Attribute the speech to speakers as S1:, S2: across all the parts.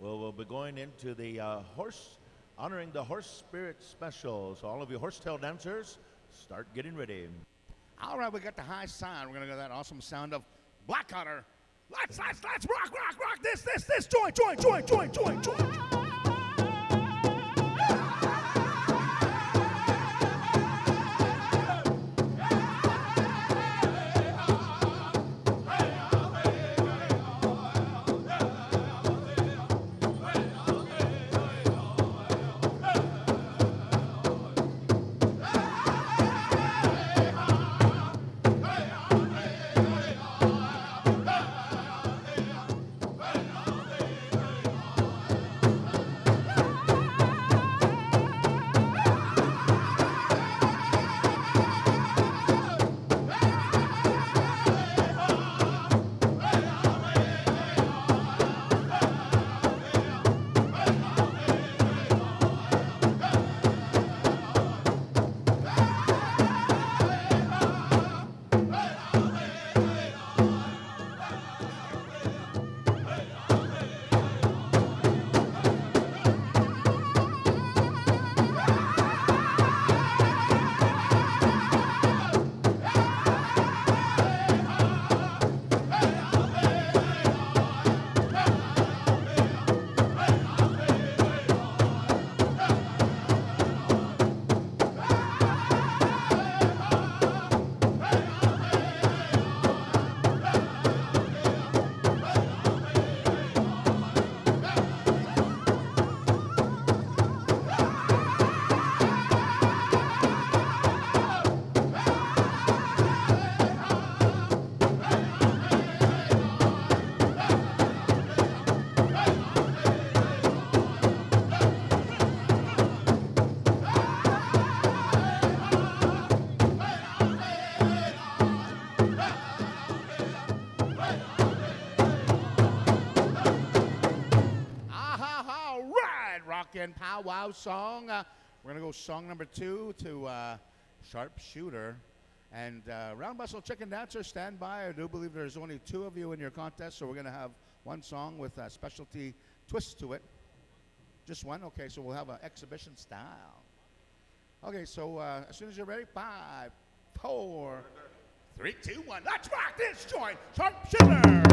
S1: We'll be going into the honoring the horse spirit special. So all of you horsetail dancers, start getting ready.
S2: All right, we got the high sound. We're gonna go that awesome sound of Blackwater. Let's rock this. Join. Rockin' Pow Wow song. We're gonna go song number 2 to Sharpshooter. And Round Bustle Chicken Dancer, stand by. I do believe there's only 2 of you in your contest, so we're gonna have one song with a specialty twist to it. Just one? Okay, so we'll have an exhibition style. Okay, so as soon as you're ready, 5, 4, 3, 2, 1. Let's rock this joint, Sharpshooter!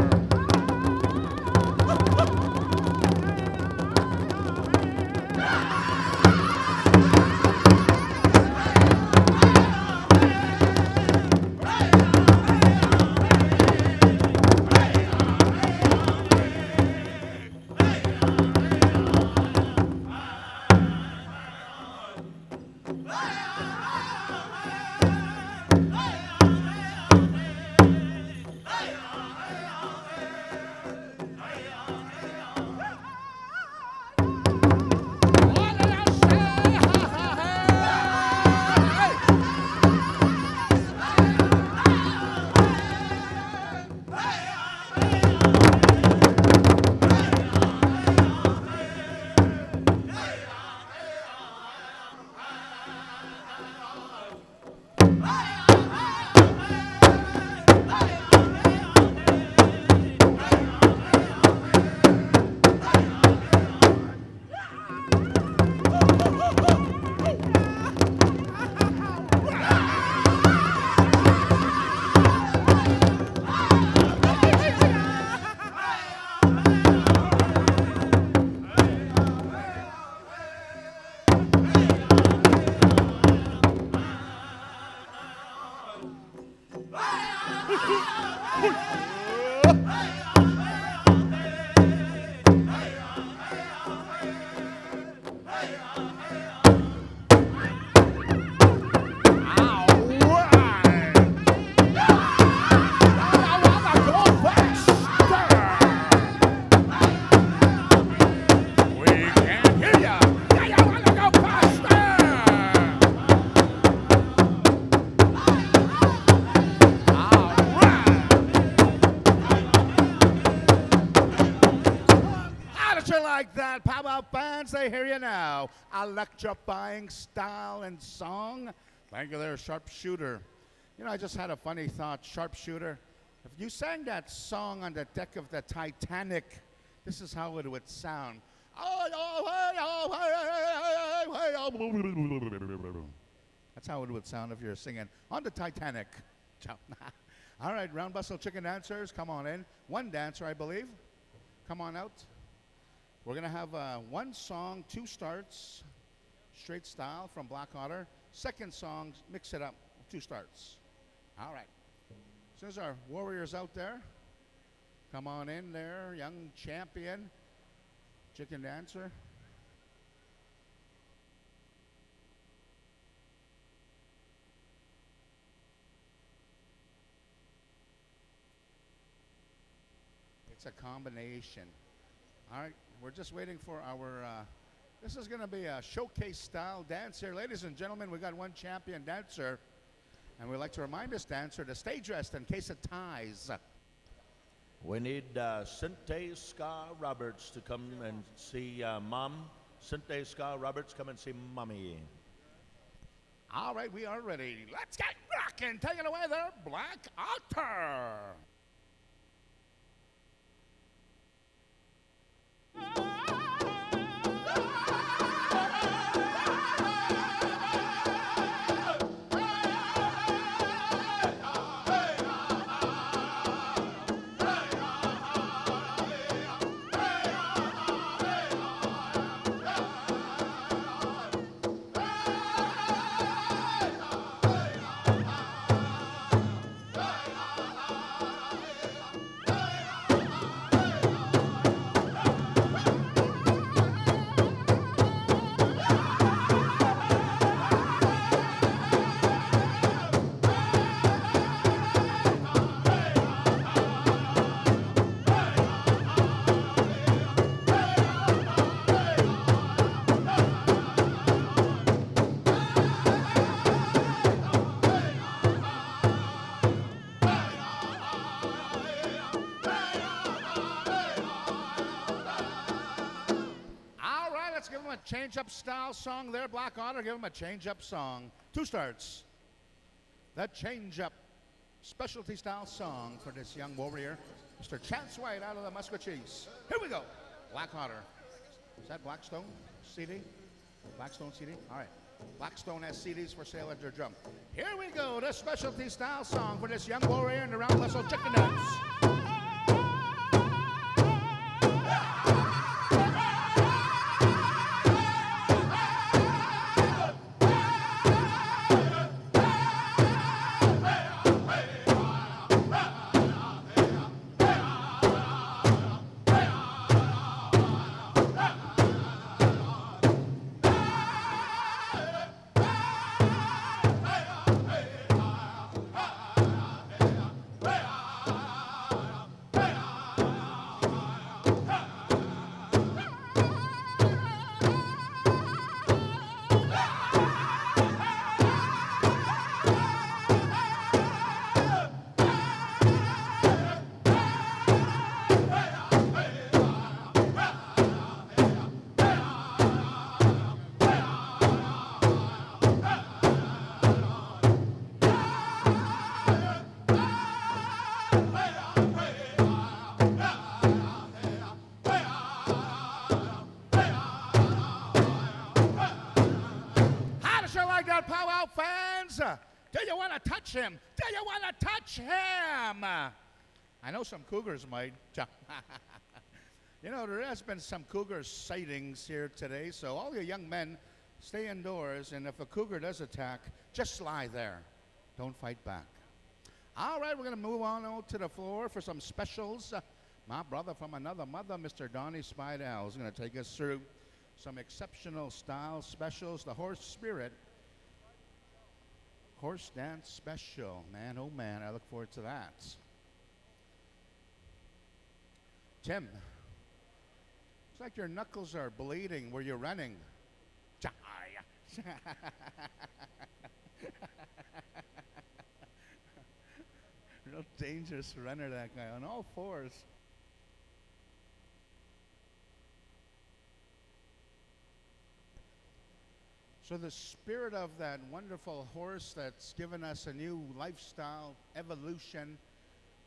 S2: They hear you now. Electrifying style and song. Thank you there, Sharpshooter. You know, I just had a funny thought, Sharpshooter. If you sang that song on the deck of the Titanic, This is how it would sound. That's how it would sound if you're singing on the Titanic. All right, Round Bustle Chicken Dancers, come on in. One dancer, I believe. Come on out. We're going to have one song, two starts, straight style from Black Otter. Second song, mix it up, two starts. All right. So there's our warriors out there. Come on in there, young champion, chicken dancer. It's a combination. All right, we're just waiting for our, this is going to be a showcase style dance here. Ladies and gentlemen, we got one champion dancer, and we'd like to remind this dancer to stay dressed in case of ties.
S1: We need Cynthia Ska Roberts to come and see Mom. Cynthia Ska Roberts, come and see Mommy.
S2: All right, we are ready. Let's get rocking. Take it away there, Black Otter. Change-up style song there, Black Otter. Give him a change-up song. Two starts. That change-up specialty style song for this young warrior, Mr. Chance White out of the Musquecheese. Here we go. Black Otter. Is that Blackstone CD? Blackstone CD? All right. Blackstone has CDs for sale at your drum. Here we go. The specialty style song for this young warrior in the Round Bustle Chicken Dance. Do you want to touch him? Do you want to touch him? I know some cougars might. You know, there has been some cougar sightings here today, so all you young men, stay indoors, and if a cougar does attack, just lie there. Don't fight back. All right, we're going to move on out to the floor for some specials. My brother from another mother, Mr. Donnie Spidell, is going to take us through some exceptional style specials. The Horse Spirit Horse Dance Special. Man, oh man, I look forward to that. Tim, looks like your knuckles are bleeding. Were you running? Real dangerous runner, that guy, on all fours. So the spirit of that wonderful horse that's given us a new lifestyle evolution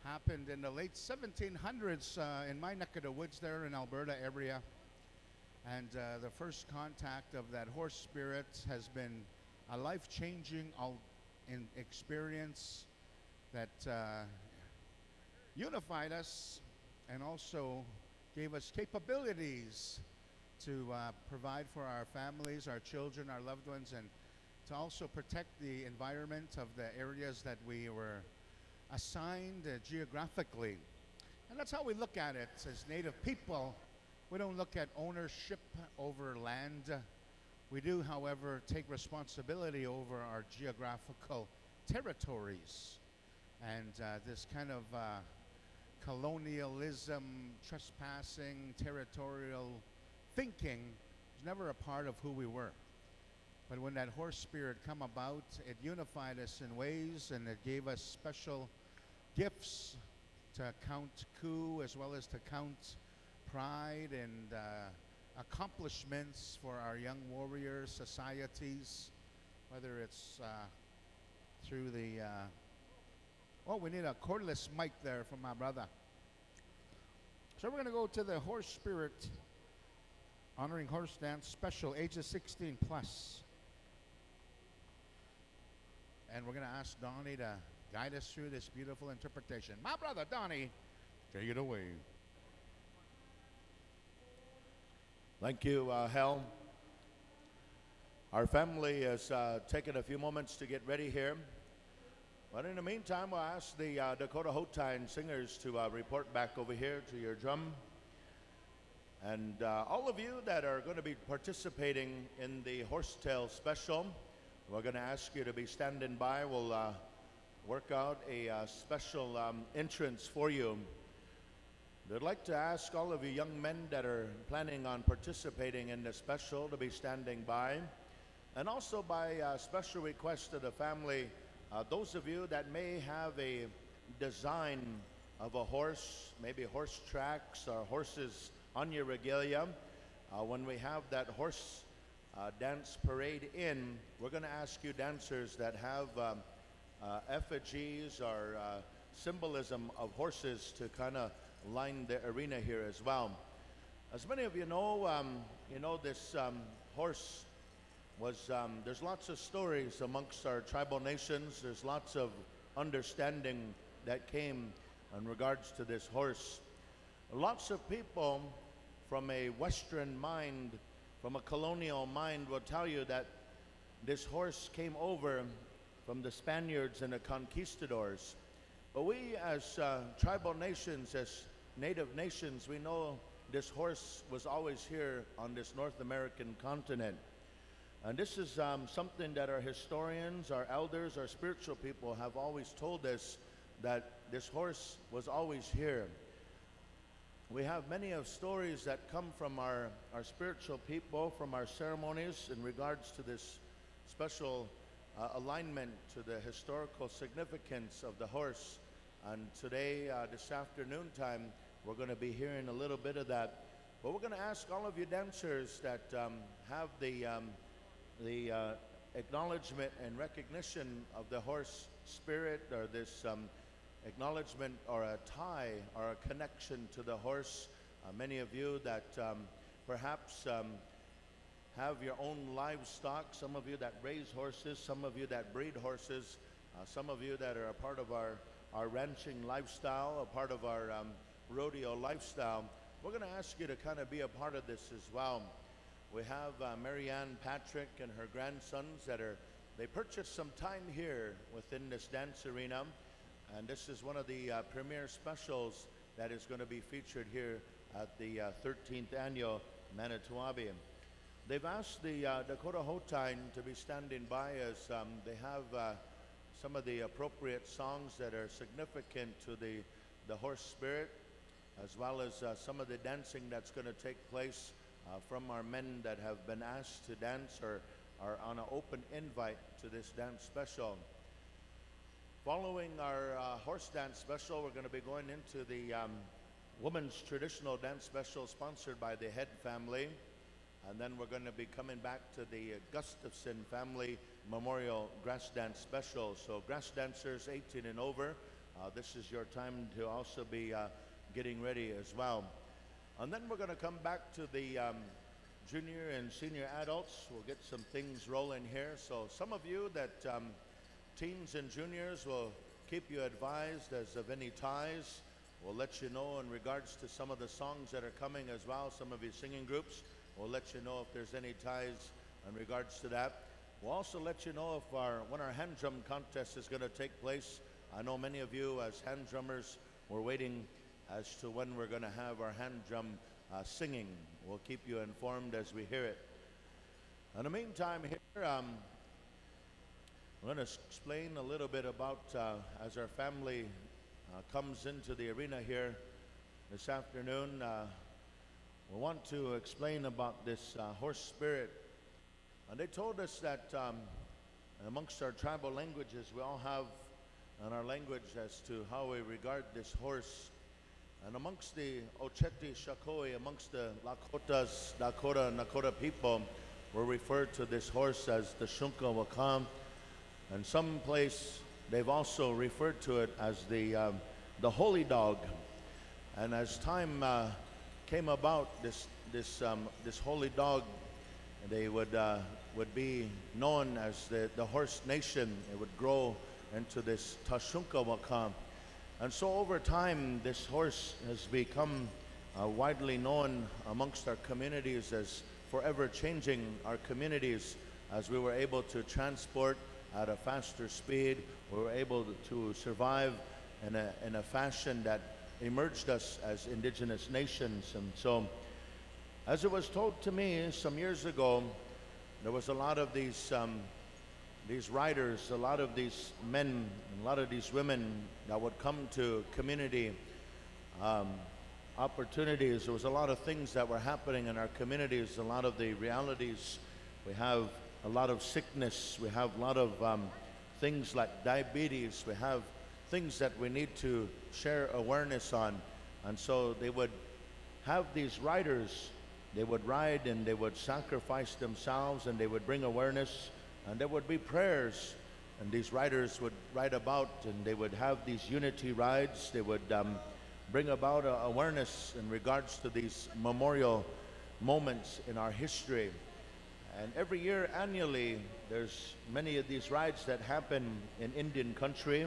S2: happened in the late 1700s in my neck of the woods there in Alberta area. And the first contact of that horse spirit has been a life-changing experience that unified us and also gave us capabilities to provide for our families, our children, our loved ones, and to also protect the environment of the areas that we were assigned geographically. And that's how we look at it as Native people. We don't look at ownership over land. We do, however, take responsibility over our geographical territories. And this kind of colonialism, trespassing, territorial thinking was never a part of who we were. But when that horse spirit come about, it unified us in ways, and it gave us special gifts to count coup as well as to count pride and accomplishments for our young warrior societies, whether it's through the oh, we need a cordless mic there from my brother. So we're going to go to the horse spirit honoring horse dance special, ages 16 plus. And we're going to ask Donnie to guide us through this beautiful interpretation. My brother Donnie, take it away.
S1: Thank you, Hal. Our family has taken a few moments to get ready here. But in the meantime, we'll ask the Dakota Hotine singers to report back over here to your drum. And all of you that are going to be participating in the Horsetail special, we're going to ask you to be standing by. We'll work out a special entrance for you. I'd like to ask all of you young men that are planning on participating in the special to be standing by. And also by special request to the family, those of you that may have a design of a horse, maybe horse tracks or horses on your regalia, when we have that horse dance parade in, we're going to ask you dancers that have effigies or symbolism of horses to kind of line the arena here as well. As many of you know, this horse was, there's lots of stories amongst our tribal nations. There's lots of understanding that came in regards to this horse. Lots of people from a Western mind, from a colonial mind, will tell you that this horse came over from the Spaniards and the conquistadors. But we as tribal nations, as native nations, we know this horse was always here on this North American continent. And this is something that our historians, our elders, our spiritual people have always told us, that this horse was always here. We have many of stories that come from our spiritual people, from our ceremonies in regards to this special alignment to the historical significance of the horse. And today, this afternoon time, we're going to be hearing a little bit of that. But we're going to ask all of you dancers that have the acknowledgement and recognition of the horse spirit, or this acknowledgement or a tie or a connection to the horse. Many of you that perhaps have your own livestock, some of you that raise horses, some of you that breed horses, some of you that are a part of our ranching lifestyle, a part of our rodeo lifestyle. We're going to ask you to kind of be a part of this as well. We have Marianne Patrick and her grandsons they purchased some time here within this dance arena, and this is one of the premier specials that is going to be featured here at the 13th annual Manito Ahbee. They've asked the Dakota Hotine to be standing by as they have some of the appropriate songs that are significant to the horse spirit, as well as some of the dancing that's going to take place from our men that have been asked to dance or are on an open invite to this dance special. Following our horse dance special, we're going to be going into the women's traditional dance special sponsored by the Head family. And then we're going to be coming back to the Gustafson family Memorial Grass Dance Special. So grass dancers 18 and over, this is your time to also be getting ready as well. And then we're going to come back to the junior and senior adults. We'll get some things rolling here. So some of you that teens and juniors will keep you advised as of any ties. We'll let you know in regards to some of the songs that are coming as well. Some of your singing groups, we'll let you know if there's any ties in regards to that. We'll also let you know if when our hand drum contest is going to take place. I know many of you as hand drummers were waiting as to when we're going to have our hand drum singing. We'll keep you informed as we hear it. In the meantime here, I'm going to explain a little bit about as our family comes into the arena here this afternoon. We want to explain about this horse spirit. And they told us that amongst our tribal languages, we all have in our language as to how we regard this horse. And amongst the Ocheti Shakoi, amongst the Lakotas, Nakota people, we refer to this horse as the Shunka Wakam. And someplace they've also referred to it as the holy dog. And as time came about, this holy dog, they would be known as the horse nation. It would grow into this Tashunka Wakam. And so over time, this horse has become widely known amongst our communities as forever changing our communities as we were able to transport at a faster speed. We were able to survive in a fashion that emerged us as indigenous nations. And so, as it was told to me some years ago, there was a lot of these riders, a lot of these men, a lot of these women that would come to community opportunities. There was a lot of things that were happening in our communities, a lot of the realities. We have a lot of sickness. We have a lot of things like diabetes. We have things that we need to share awareness on. And so they would have these riders. They would ride and they would sacrifice themselves and they would bring awareness. And there would be prayers, and these riders would ride about, and they would have these unity rides. They would bring about awareness in regards to these memorial moments in our history. And every year, annually, there's many of these rides that happen in Indian country.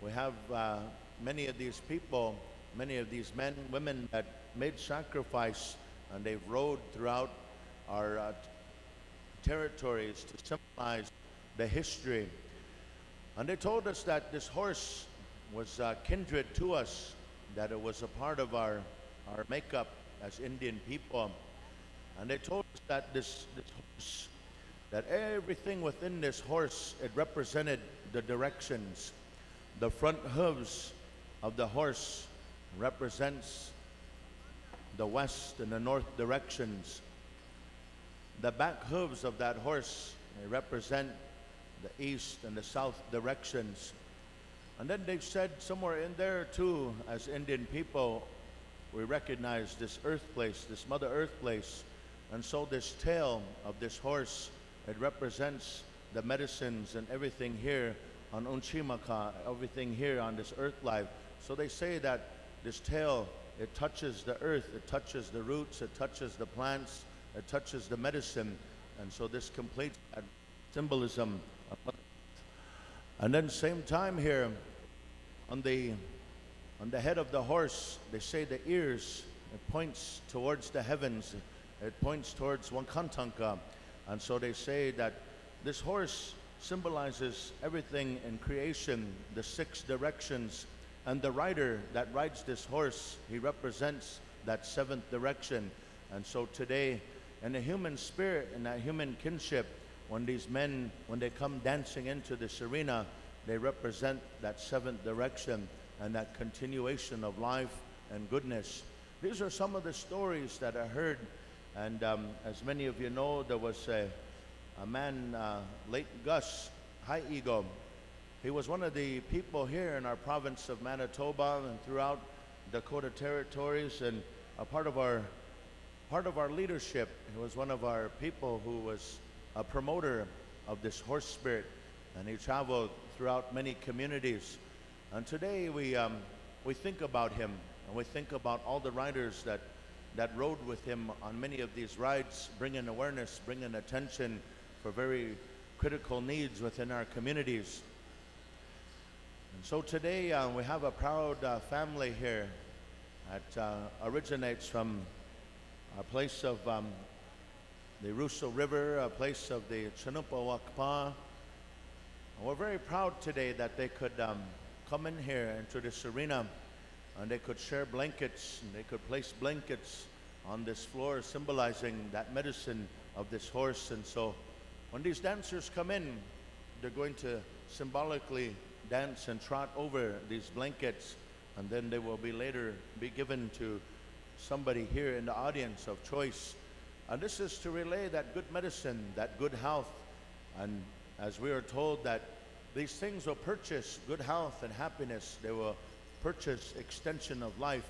S1: We have many of these people, many of these men, women that made sacrifice, and they've rode throughout our territories to symbolize the history. And they told us that this horse was kindred to us, that it was a part of our makeup as Indian people. And they told us that this horse, that everything within this horse, it represented the directions. The front hooves of the horse represents the west and the north directions. The back hooves of that horse, they represent the east and the south directions. And then they've said somewhere in there too, as Indian people, we recognize this earth place, this Mother Earth place. And so this tail of this horse, it represents the medicines and everything here on Unchimaka, everything here on this earth life. So they say that this tail, it touches the earth, it touches the roots, it touches the plants, it touches the medicine. And so this completes that symbolism. And then same time here, on the head of the horse, they say the ears, it points towards the heavens, it points towards Wankantanka. And so they say that this horse symbolizes everything in creation, the 6 directions. And the rider that rides this horse, he represents that 7th direction. And so today, in the human spirit, in that human kinship, when these men, when they come dancing into this arena, they represent that 7th direction and that continuation of life and goodness. These are some of the stories that I heard. And as many of you know, there was a man, late Gus High Eagle. He was one of the people here in our province of Manitoba and throughout Dakota territories, and a part of our leadership. He was one of our people who was a promoter of this horse spirit, and he traveled throughout many communities. And today we think about him, and we think about all the riders that rode with him on many of these rides, bringing awareness, bringing attention for very critical needs within our communities. And so today we have a proud family here that originates from a place of the Russo River, a place of the Wakpa. And we're very proud today that they could come in here into this arena, and they could share blankets, and they could place blankets on this floor symbolizing that medicine of this horse. And so when these dancers come in, they're going to symbolically dance and trot over these blankets, and then they will be later be given to somebody here in the audience of choice. And this is to relay that good medicine, that good health. And as we are told that these things will purchase good health and happiness, they will purchase extension of life.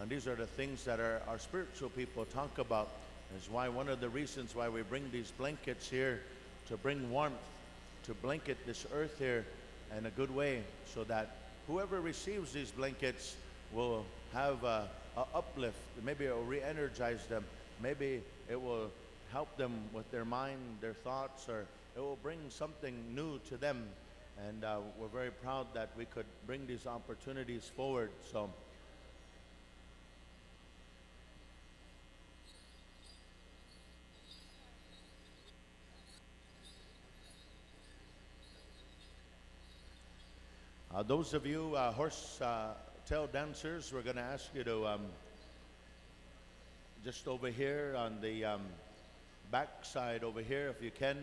S1: And these are the things that our spiritual people talk about. Is why one of the reasons why we bring these blankets here, to bring warmth, to blanket this earth here in a good way, so that whoever receives these blankets will have a uplift. Maybe it will re-energize them. Maybe it will help them with their mind, their thoughts, or it will bring something new to them. And we're very proud that we could bring these opportunities forward. So those of you Horsetail dancers, we're going to ask you to just over here on the back side over here, if you can.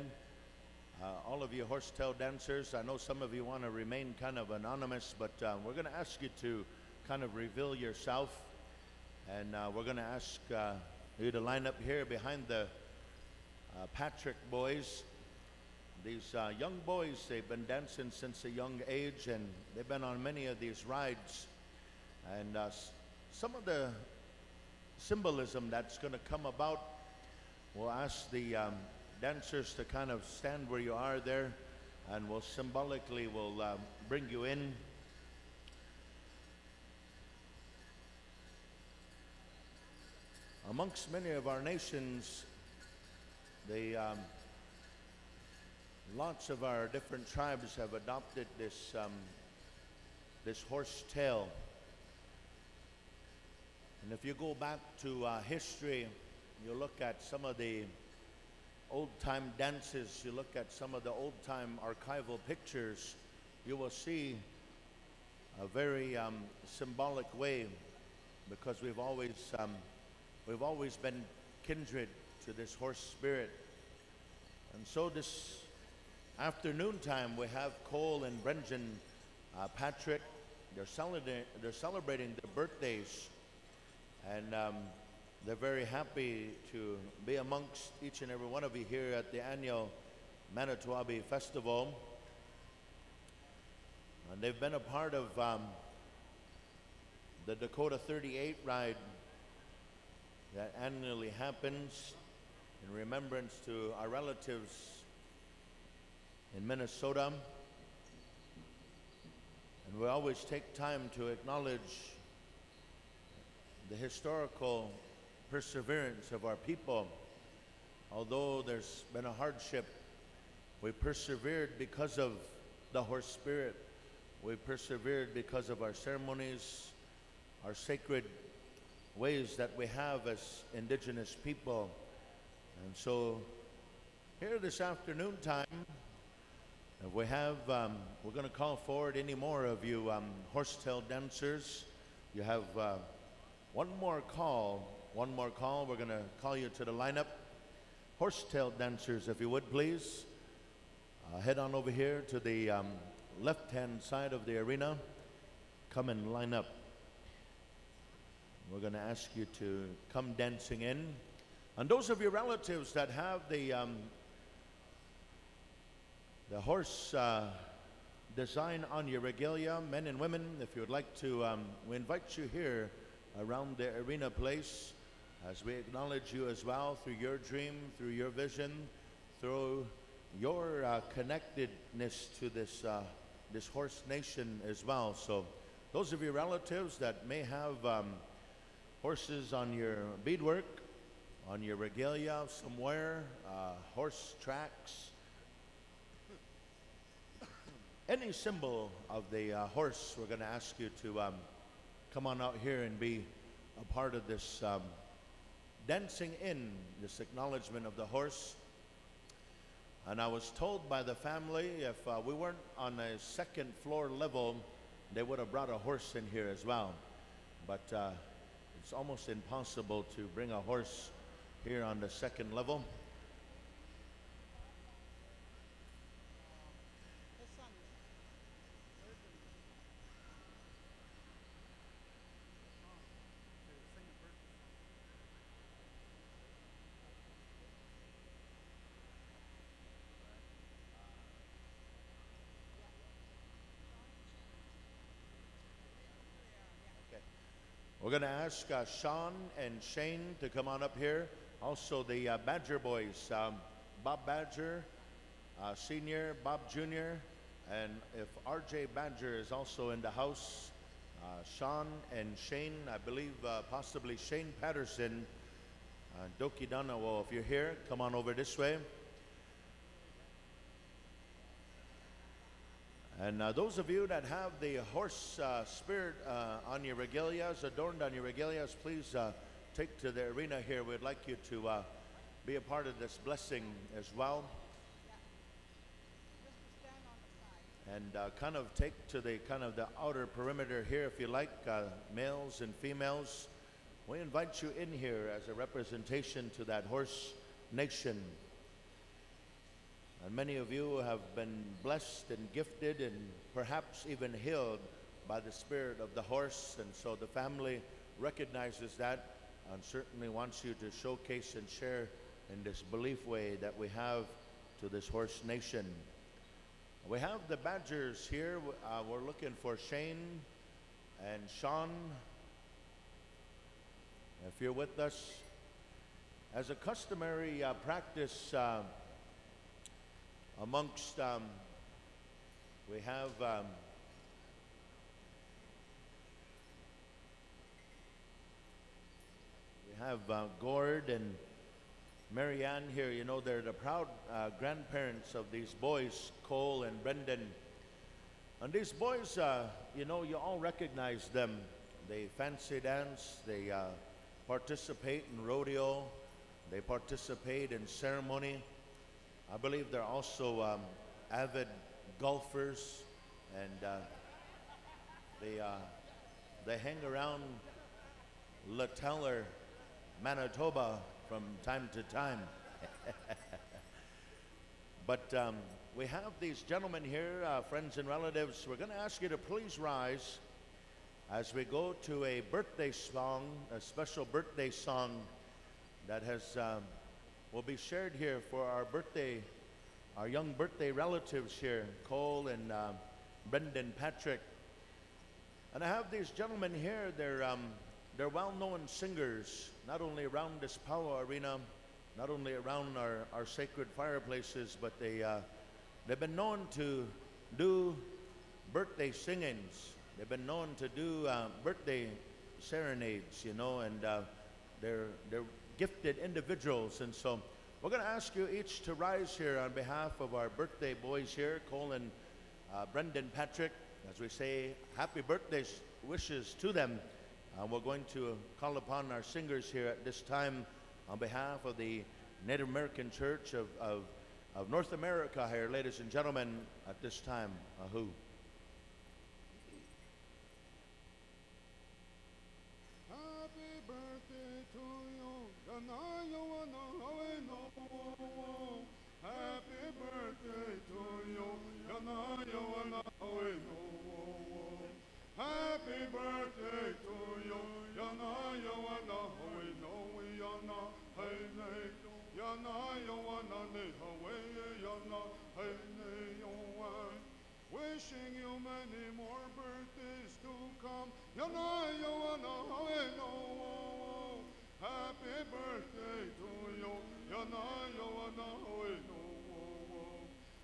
S1: All of you Horsetail dancers, I know some of you want to remain kind of anonymous, but we're going to ask you to kind of reveal yourself. And we're going to ask you to line up here behind the Patrick boys. These young boys, they've been dancing since a young age, and they've been on many of these rides. And some of the symbolism that's going to come about, we'll ask the dancers to kind of stand where you are there, and we'll symbolically bring you in. Amongst many of our nations, lots of our different tribes have adopted this horse tail. And if you go back to history, you look at some of the old-time dances, you look at some of the old-time archival pictures, you will see a very symbolic way, because we've always been kindred to this horse spirit. And so this afternoon time, we have Cole and Brendan Patrick. They're celebrating their birthdays, and they're very happy to be amongst each and every one of you here at the annual Manito Ahbee Festival. And they've been a part of the Dakota 38 ride that annually happens in remembrance to our relatives in Minnesota. And we always take time to acknowledge the historical perseverance of our people. Although there's been a hardship, we persevered because of the horse spirit. We persevered because of our ceremonies, our sacred ways that we have as indigenous people. And so here this afternoon time, we have, we're going to call forward any more of you Horsetail dancers. You have one more call. We're going to call you to the lineup. Horsetail dancers, if you would please, head on over here to the left-hand side of the arena. Come and line up. We're going to ask you to come dancing in. And those of your relatives that have the horse design on your regalia, men and women, if you would like to, we invite you here around the arena place as we acknowledge you as well through your dream, through your vision, through your connectedness to this this horse nation as well. So those of your relatives that may have horses on your beadwork, on your regalia somewhere, horse tracks, any symbol of the horse, we're going to ask you to come on out here and be a part of this dancing in, this acknowledgement of the horse. And I was told by the family if we weren't on a second floor level, they would have brought a horse in here as well. But it's almost impossible to bring a horse here on the second level. We're going to ask Sean and Shane to come on up here. Also the Badger boys, Bob Badger, Senior, Bob Jr., and if RJ Badger is also in the house, Sean and Shane, I believe possibly Shane Patterson, Doki Dana, well, if you're here, come on over this way. And those of you that have the horse spirit on your regalias, adorned on your regalias, please take to the arena here. We'd like you to be a part of this blessing as well. And kind of take to the outer perimeter here if you like, males and females. We invite you in here as a representation to that horse nation. And many of you have been blessed and gifted and perhaps even healed by the spirit of the horse. And so the family recognizes that and certainly wants you to showcase and share in this belief way that we have to this horse nation. We have the Badgers here. We're looking for Shane and Sean. If you're with us, as a customary practice amongst, we have Gord and Marianne here. You know, they're the proud grandparents of these boys, Cole and Brendan. And these boys, you know, you all recognize them. They fancy dance, they participate in rodeo, they participate in ceremony. I believe they're also avid golfers, and they hang around Lateller, Manitoba from time to time. But we have these gentlemen here, friends and relatives. We're going to ask you to please rise as we go to a birthday song, a special birthday song that has will be shared here for our young birthday relatives here, Cole and Brendan Patrick. And I have these gentlemen here. They're well-known singers, not only around this powwow arena, not only around our sacred fireplaces, but they've been known to do birthday singings. They've been known to do birthday serenades, you know, and they're gifted individuals. And so we're going to ask you each to rise here on behalf of our birthday boys here, Cole and Brendan Patrick, as we say happy birthday wishes to them. We're going to call upon our singers here at this time on behalf of the Native American Church of North America here, ladies and gentlemen, at this time. Ahu.
S3: Happy birthday to you, happy birthday to you, happy birthday to you, wishing you many more birthdays to come. Happy birthday to you.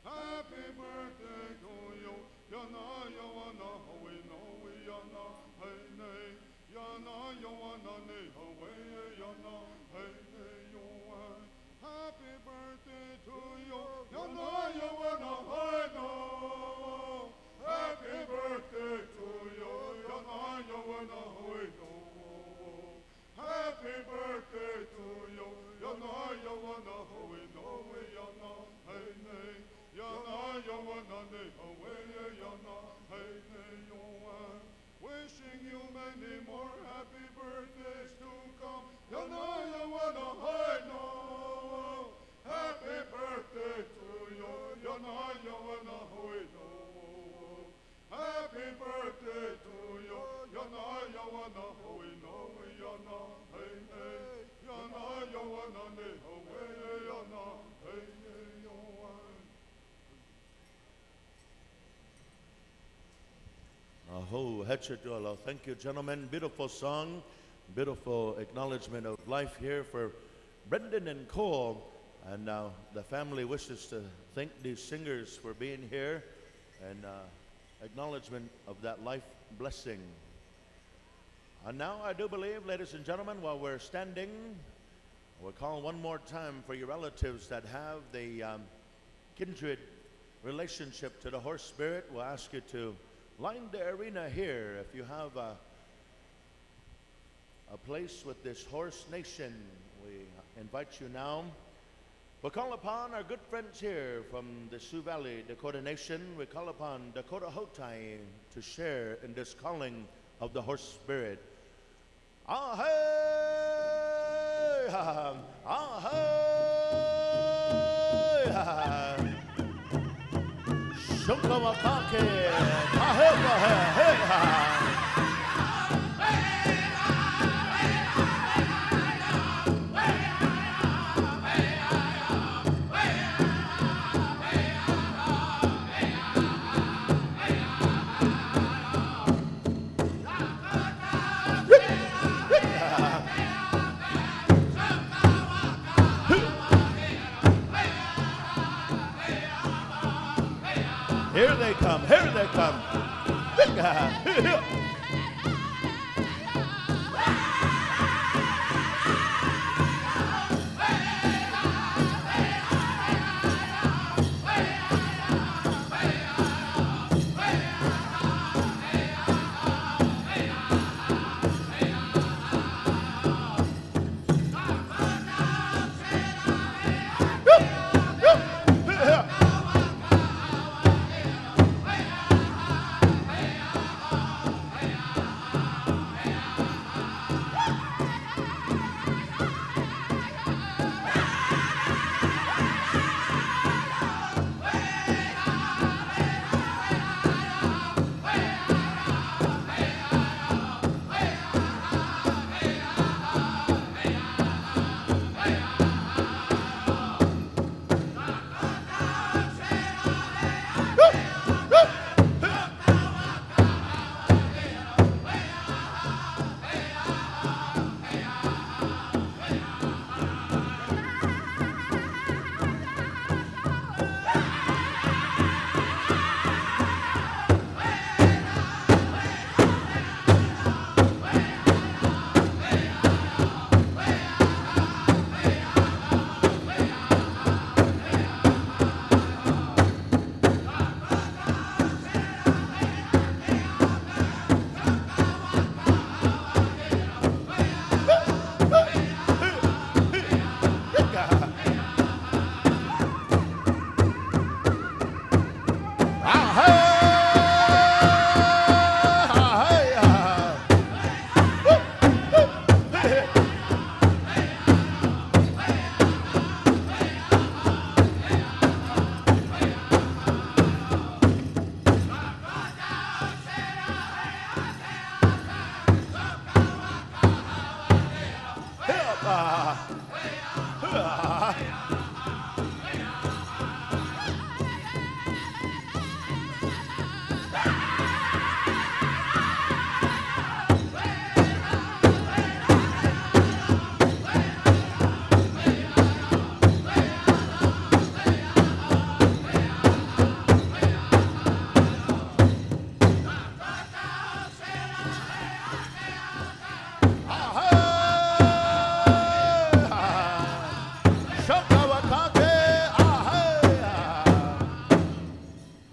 S3: Happy birthday to you. yana yawana hawe no we yana hey nay yana yawana ne hawe yana hey nay yawan. Happy birthday to you, yana yawana hey no. Happy birthday to you, yana yawana hey no. Happy birthday to you, yana yawana hawe no we yana hey nay yana yawana ne hawe yana hey nay yawan. Wishing you many more happy birthdays to come, yana yawana hey no. Happy birthday to you, yana yawana hawe no. Happy birthday to you, yana yawana hawe no yana hey nay yana yawana ne hawe yana hey nay yawan.
S1: Aho, Hetchedualo. Thank you, gentlemen. Beautiful song, beautiful acknowledgement of life here for Brendan and Cole. And now the family wishes to thank these singers for being here and acknowledgement of that life blessing. And now I do believe, ladies and gentlemen, while we're standing, we'll call one more time for your relatives that have the kindred relationship to the horse spirit. We'll ask you to line the arena here. If you have a place with this horse nation, we invite you now. We'll call upon our good friends here from the Sioux Valley Dakota Nation. We call upon Dakota Hotai to share in this calling of the horse spirit. Ahey! Ahey! Shunkawakake! Ahey! Here they come, here they come.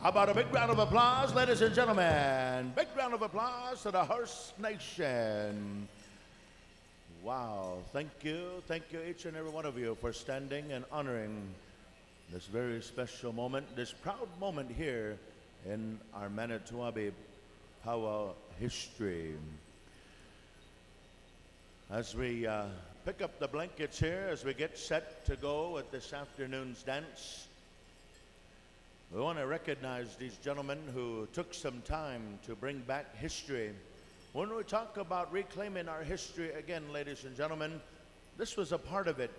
S1: How about a big round of applause, ladies and gentlemen? Big round of applause to the Horse Nation. Wow, thank you each and every one of you for standing and honoring this very special moment, this proud moment here in our Manito Ahbee Pow Wow history. As we pick up the blankets here, as we get set to go with this afternoon's dance, we want to recognize these gentlemen who took some time to bring back history. When we talk about reclaiming our history, again, ladies and gentlemen, this was a part of it.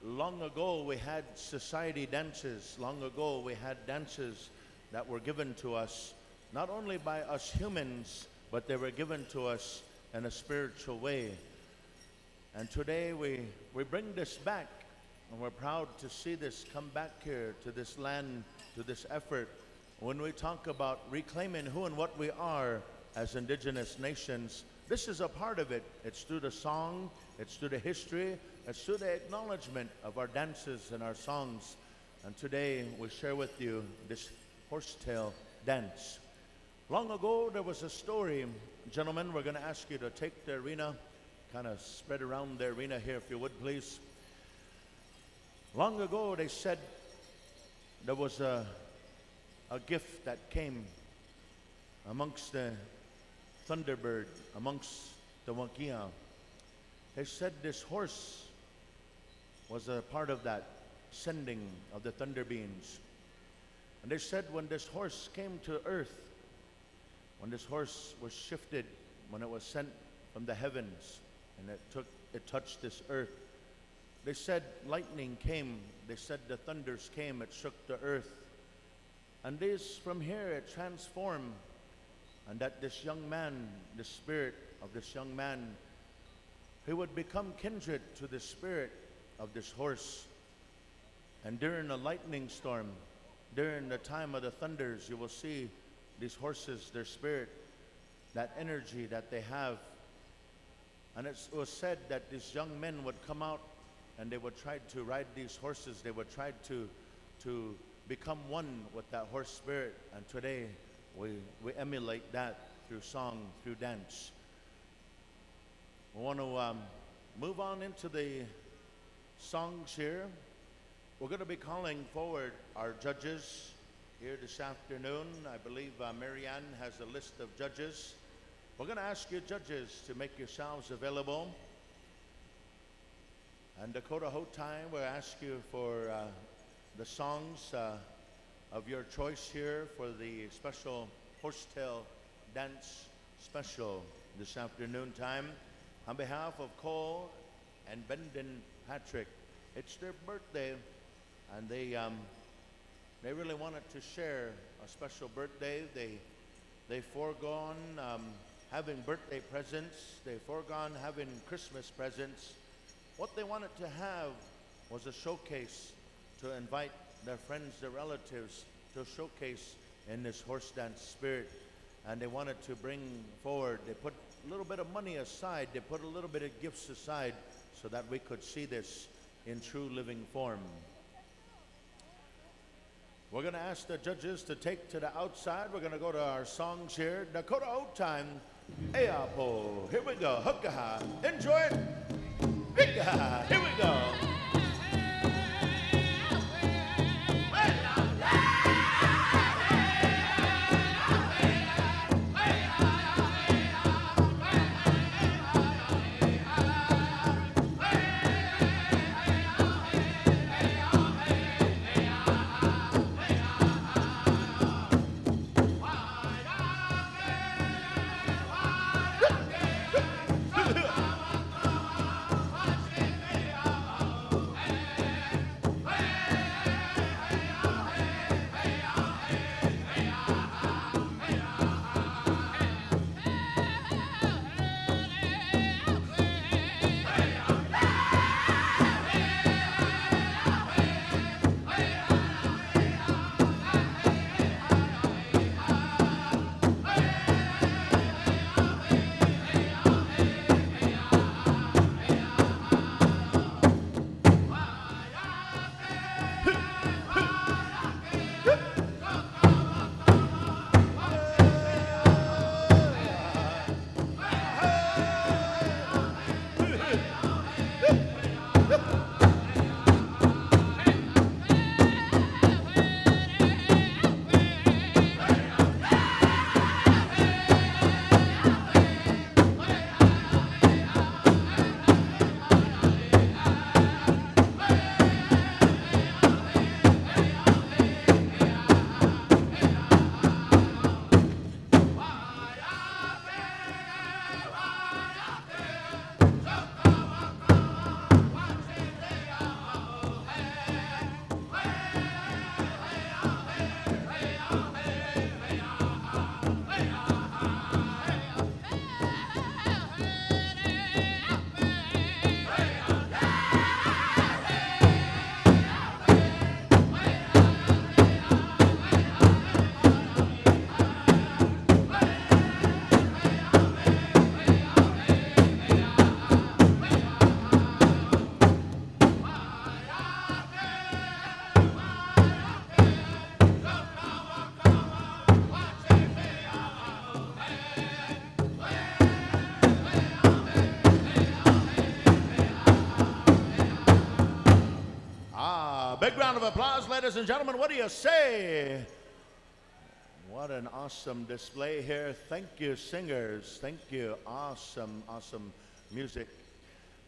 S1: Long ago, we had society dances. Long ago, we had dances that were given to us, not only by us humans, but they were given to us in a spiritual way. And today, we bring this back, and we're proud to see this come back here to this land, to this effort. When we talk about reclaiming who and what we are as indigenous nations, this is a part of it. It's through the song, it's through the history, it's through the acknowledgement of our dances and our songs. And today we share with you this Horsetail Dance. Long ago there was a story. Gentlemen, we're going to ask you to take the arena, kind of spread around the arena here if you would please. Long ago they said there was a gift that came amongst the Thunderbird, amongst the Wakia. They said this horse was a part of that sending of the thunder beings. And they said when this horse came to earth, when this horse was shifted, when it was sent from the heavens and it touched this earth, they said lightning came, they said the thunders came, it shook the earth. And this, from here, it transformed, and that this young man, the spirit of this young man, he would become kindred to the spirit of this horse. And during a lightning storm, during the time of the thunders, you will see these horses, their spirit, that energy that they have. And it was said that these young men would come out and they would try to ride these horses. They would try to become one with that horse spirit. And today we emulate that through song, through dance. We want to move on into the songs here. We're going to be calling forward our judges here this afternoon. I believe Marianne has a list of judges. We're going to ask you judges to make yourselves available. And Dakota Hotai will ask you for the songs of your choice here for the special Horsetail Dance special this afternoon time. On behalf of Cole and Bendon Patrick, it's their birthday, and they really wanted to share a special birthday. They foregone having birthday presents. They foregone having Christmas presents. What they wanted to have was a showcase to invite their friends, their relatives, to showcase in this horse dance spirit. And they wanted to bring forward, they put a little bit of money aside, they put a little bit of gifts aside so that we could see this in true living form. We're going to ask the judges to take to the outside. We're going to go to our songs here. Dakota Old Time, Eapo. Here we go. Hookaha. Enjoy it. Hookaha. Here we go. Big round of applause, ladies and gentlemen. What do you say? What an awesome display here. Thank you, singers. Thank you. Awesome, awesome music.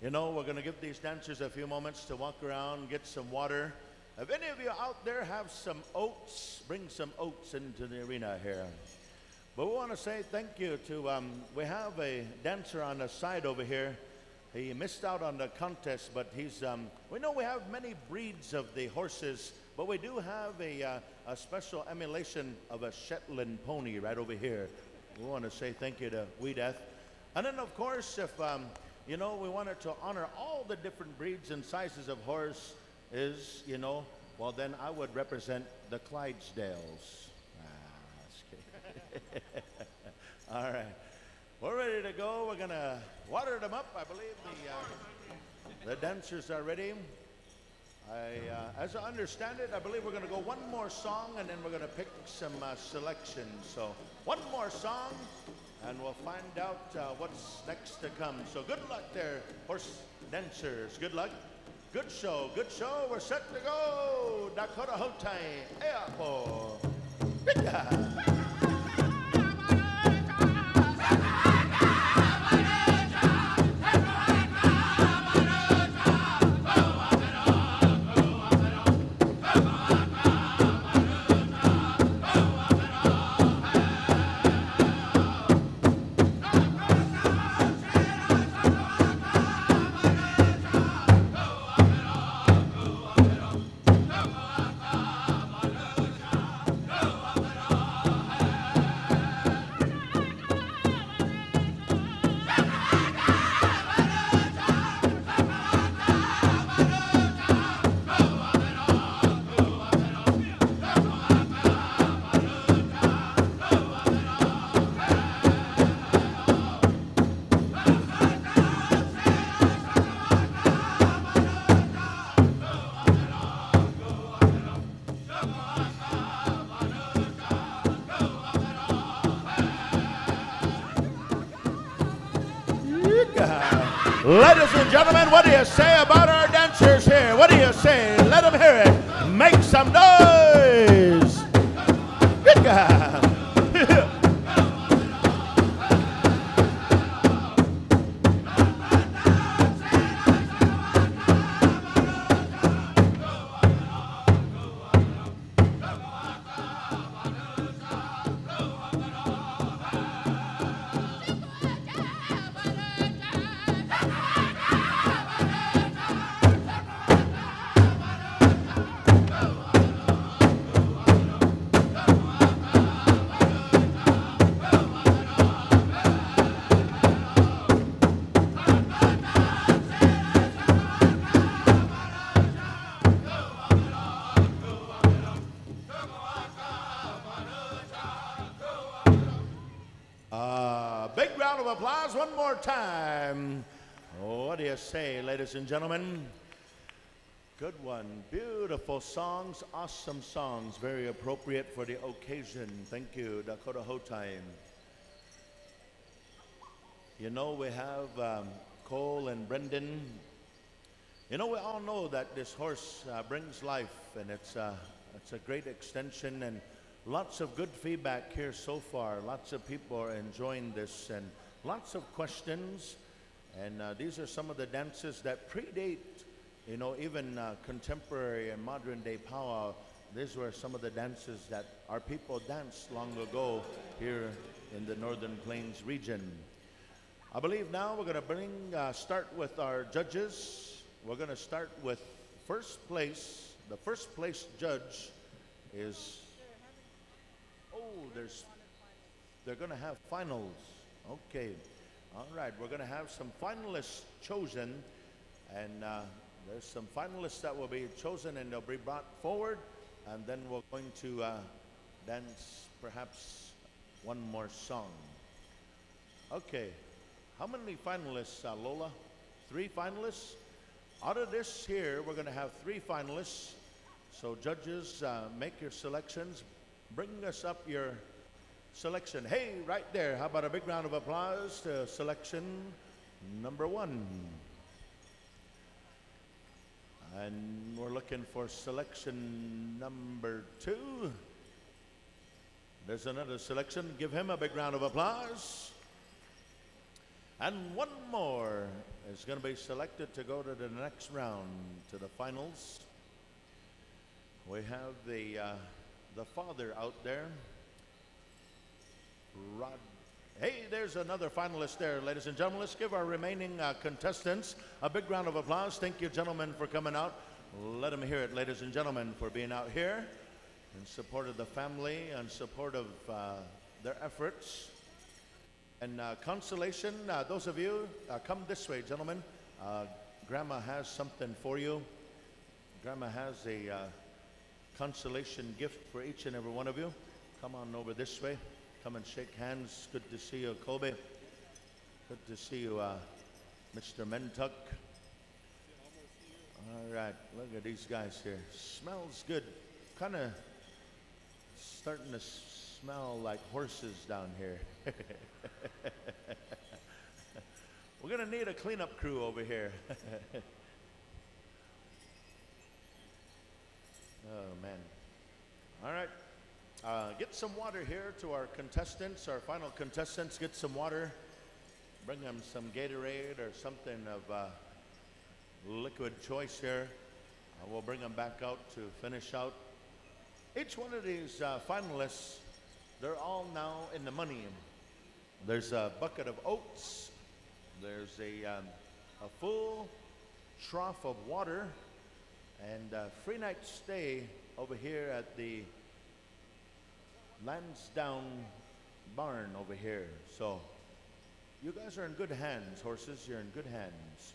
S1: You know, we're going to give these dancers a few moments to walk around, get some water. If any of you out there have some oats, bring some oats into the arena here. But we want to say thank you to, we have a dancer on the side over here. He missed out on the contest, but he's, we know we have many breeds of the horses, but we do have a special emulation of a Shetland pony right over here. We want to say thank you to We Death. And then, of course, if, you know, we wanted to honor all the different breeds and sizes of horse is, you know, well, then I would represent the Clydesdales. All right. We're ready to go. We're going to water them up. I believe the dancers are ready. As I understand it, I believe we're going to go one more song, and then we're going to pick some selections. So one more song, and we'll find out what's next to come. So good luck there, horse dancers. Good luck. Good show. Good show. We're set to go. Dakota Hotai. Eapo. Bika. Ladies and gentlemen, what do you say about our dancers here? What do you say? Let them hear it. Make some noise. Good guy. Big round of applause one more time. Oh, what do you say, ladies and gentlemen? Good one. Beautiful songs, awesome songs, very appropriate for the occasion. Thank you, Dakota Hotai. You know, we have Cole and Brendan. You know, we all know that this horse brings life, and it's a great extension, and lots of good feedback here so far. Lots of people are enjoying this, and lots of questions. And these are some of the dances that predate, you know, even contemporary and modern day powwow. These were some of the dances that our people danced long ago here in the Northern Plains region. I believe now we're going to start with our judges. We're going to start with first place. The first place judge is, they're going to have finals. Okay. All right. We're going to have some finalists chosen, and there's some finalists that will be chosen, and they'll be brought forward, and then we're going to dance perhaps one more song. Okay. How many finalists, Lola? 3 finalists? Out of this here, we're going to have 3 finalists. So judges, make your selections. Bring us up your selection. Hey, right there. How about a big round of applause to selection number 1? And we're looking for selection number 2. There's another selection. Give him a big round of applause. And one more is going to be selected to go to the next round, to the finals. We have the father out there. Hey, there's another finalist there, ladies and gentlemen. Let's give our remaining contestants a big round of applause. Thank you, gentlemen, for coming out. Let them hear it, ladies and gentlemen, for being out here in support of the family and support of their efforts. And consolation, those of you, come this way, gentlemen. Grandma has something for you. Grandma has a consolation gift for each and every one of you. Come on over this way. Come and shake hands. Good to see you, Kobe. Good to see you, Mr. Mentuck. All right, look at these guys here. Smells good. Kind of starting to smell like horses down here. We're going to need a cleanup crew over here. Oh, man. All right. Get some water here to our contestants, our final contestants. Get some water. Bring them some Gatorade or something of liquid choice here. We'll bring them back out to finish out. Each one of these finalists, they're all now in the money. There's a bucket of oats. There's a full trough of water and a free night stay over here at the Lansdowne barn over here. So you guys are in good hands, horses. You're in good hands.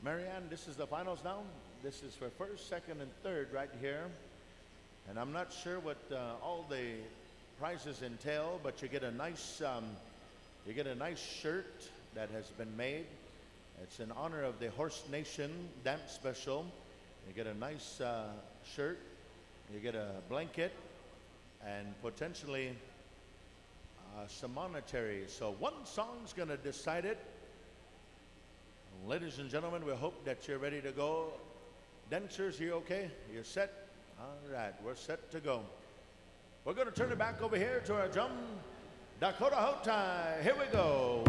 S1: Marianne, this is the finals now. This is for first, second, and third right here. And I'm not sure what all the prizes entail, but you get a nice shirt that has been made. It's in honor of the Horse Nation Dance Special. You get a nice shirt. You get a blanket and potentially some monetary. So one song's going to decide it. Ladies and gentlemen, we hope that you're ready to go. Dancers, you okay? You're set? All right, we're set to go. We're going to turn it back over here to our drum. Dakota Hotai, here we go.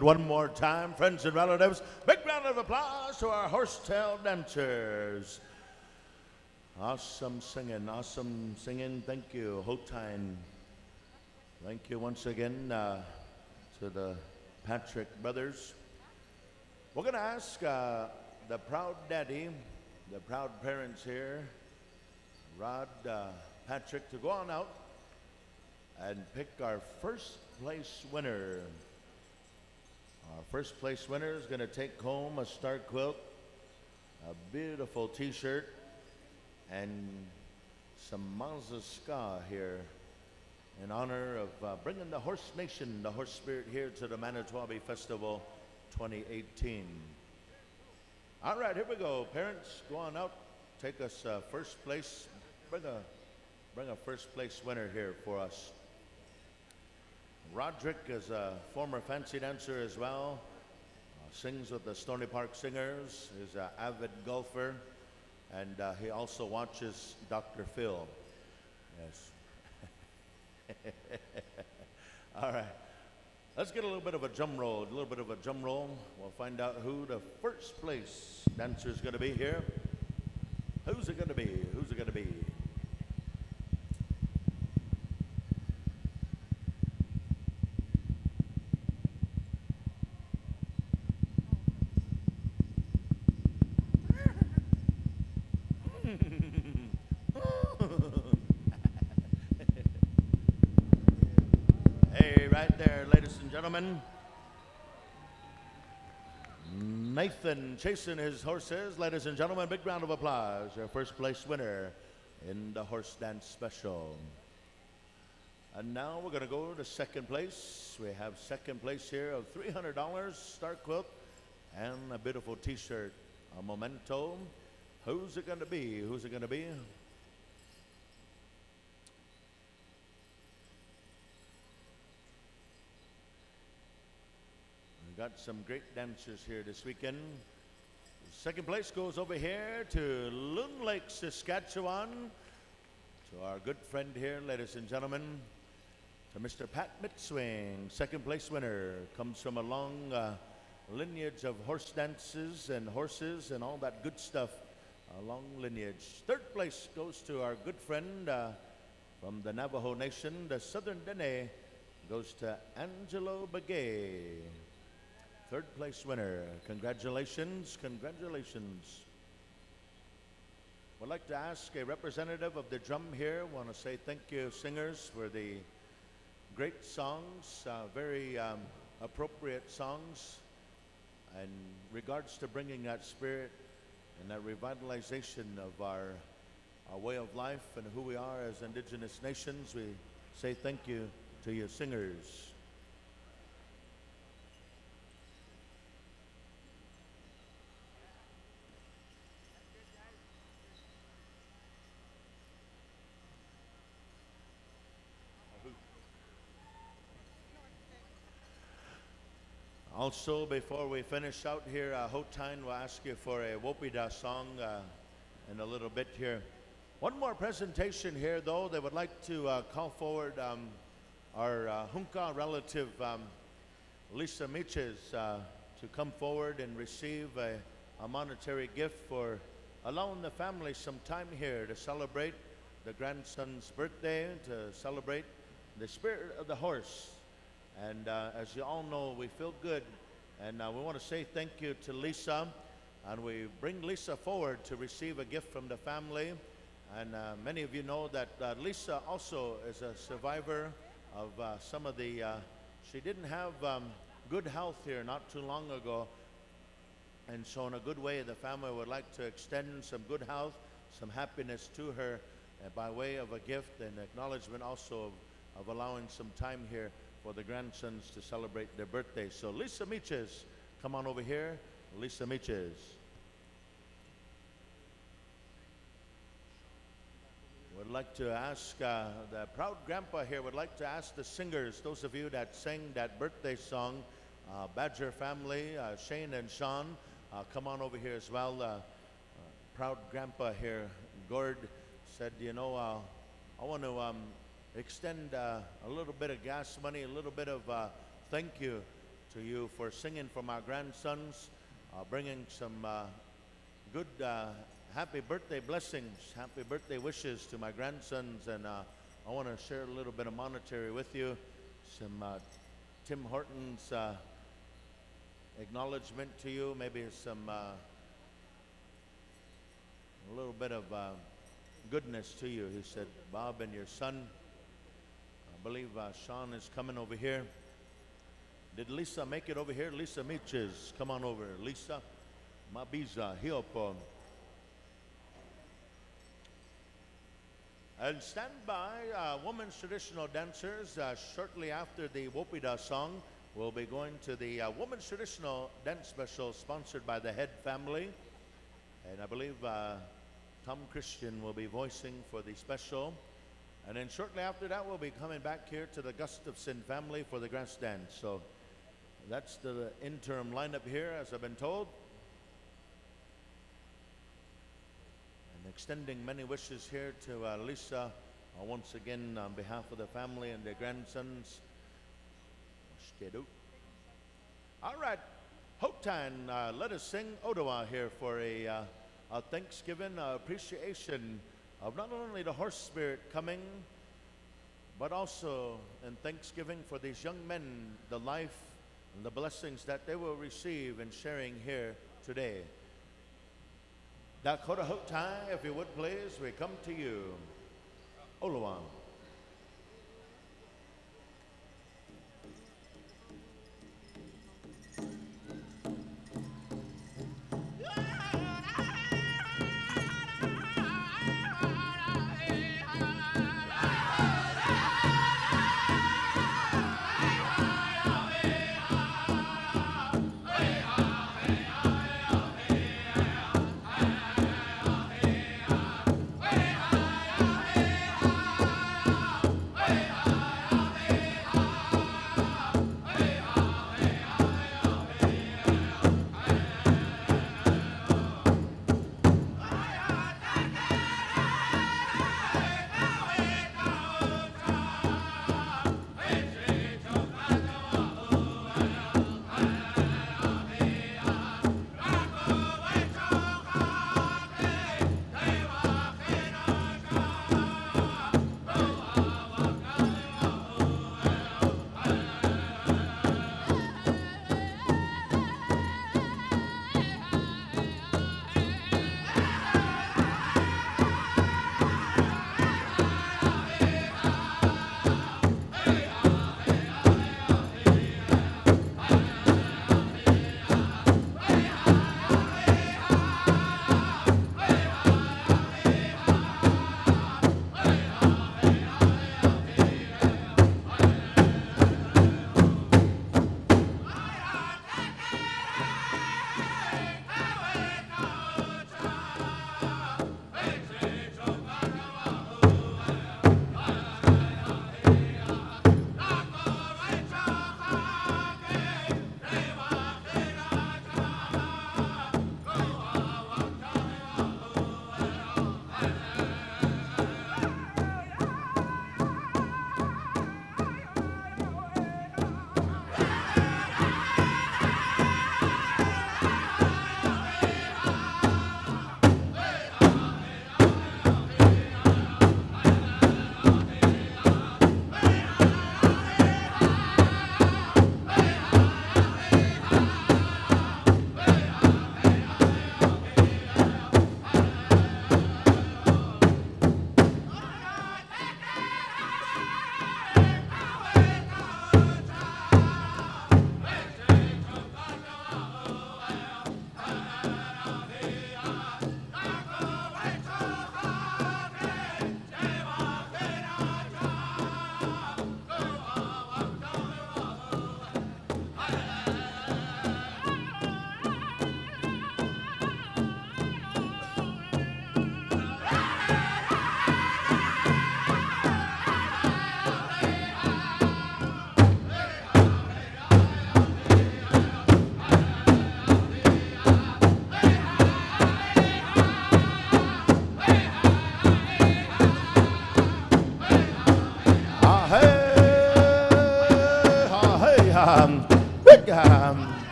S1: it one more time, friends and relatives. Big round of applause to our Horsetail dancers. Awesome singing. Thank you, Hotine. Thank you once again to the Patrick brothers. We're going to ask the proud daddy, the proud parents here, Rod, Patrick, to go on out and pick our first place winner. Our first place winner is going to take home a star quilt, a beautiful t-shirt, and some mazurka here in honor of bringing the Horse Nation, the horse spirit here to the Manito Ahbee Festival 2018. All right, here we go. Parents, go on out. Take us first place. Bring a first place winner here for us. Roderick is a former fancy dancer as well. Sings with the Stony Park Singers. He's an avid golfer. And he also watches Dr. Phil. Yes. All right. Let's get a little bit of a drum roll. We'll find out who the first place dancer is going to be here. Who's it going to be? Hey, right there, ladies and gentlemen. Nathan chasing his horses. Ladies and gentlemen, big round of applause. Our first place winner in the horse dance special. And now we're going to go to second place. We have second place here of $300, star quilt, and a beautiful t-shirt, a memento. Who's it going to be? We've got some great dancers here this weekend. Second place goes over here to Loon Lake, Saskatchewan, to our good friend here, ladies and gentlemen, to Mr. Pat Mitzwing. Second place winner comes from a long lineage of horse dances and horses and all that good stuff. A long lineage. Third place goes to our good friend from the Navajo Nation. The Southern Dene goes to Angelo Begay. Third place winner. Congratulations. Would like to ask a representative of the drum here. Want to say thank you, singers, for the great songs, very appropriate songs, in regards to bringing that spirit and that revitalization of our way of life and who we are as indigenous nations. We say thank you to you, singers. Also, before we finish out here, Hotine will ask you for a Wopida song in a little bit here. One more presentation here, though. They would like to call forward our Hunka relative, Lisa Miches, to come forward and receive a monetary gift for allowing the family some time here to celebrate the grandson's birthday, to celebrate the spirit of the horse. And as you all know, we feel good, and we want to say thank you to Lisa, and we bring Lisa forward to receive a gift from the family. And many of you know that Lisa also is a survivor of some of the, she didn't have good health here not too long ago, and so in a good way the family would like to extend some good health, some happiness to her by way of a gift and acknowledgement also of allowing some time here for the grandsons to celebrate their birthday. So Lisa Miches, come on over here. Lisa Miches. Would like to ask, the proud grandpa here would like to ask the singers, those of you that sang that birthday song, Badger family, Shane and Sean, come on over here as well. Proud grandpa here, Gord, said, you know, I want to extend a little bit of gas money, a little bit of thank you to you for singing for my grandsons, bringing some good happy birthday blessings, happy birthday wishes to my grandsons. And I want to share a little bit of monetary with you. Some Tim Hortons acknowledgement to you, maybe some a little bit of goodness to you. He said, Bob and your son, I believe Sean is coming over here. Did Lisa make it over here? Lisa Meaches, come on over. Lisa Mabiza, Hiopo. And stand by, women's traditional dancers. Shortly after the Wopida song, we'll be going to the women's traditional dance special sponsored by the Head family. And I believe Tom Christian will be voicing for the special. And then shortly after that, we'll be coming back here to the Gustafson family for the grass dance. So that's the interim lineup here, as I've been told. And extending many wishes here to Lisa, once again on behalf of the family and their grandsons. All right, Hotan, let us sing Ottawa here for a Thanksgiving appreciation of not only the horse spirit coming, but also in thanksgiving for these young men, the life and the blessings that they will receive in sharing here today. Dakota Hotai, if you would please, we come to you. Olawa.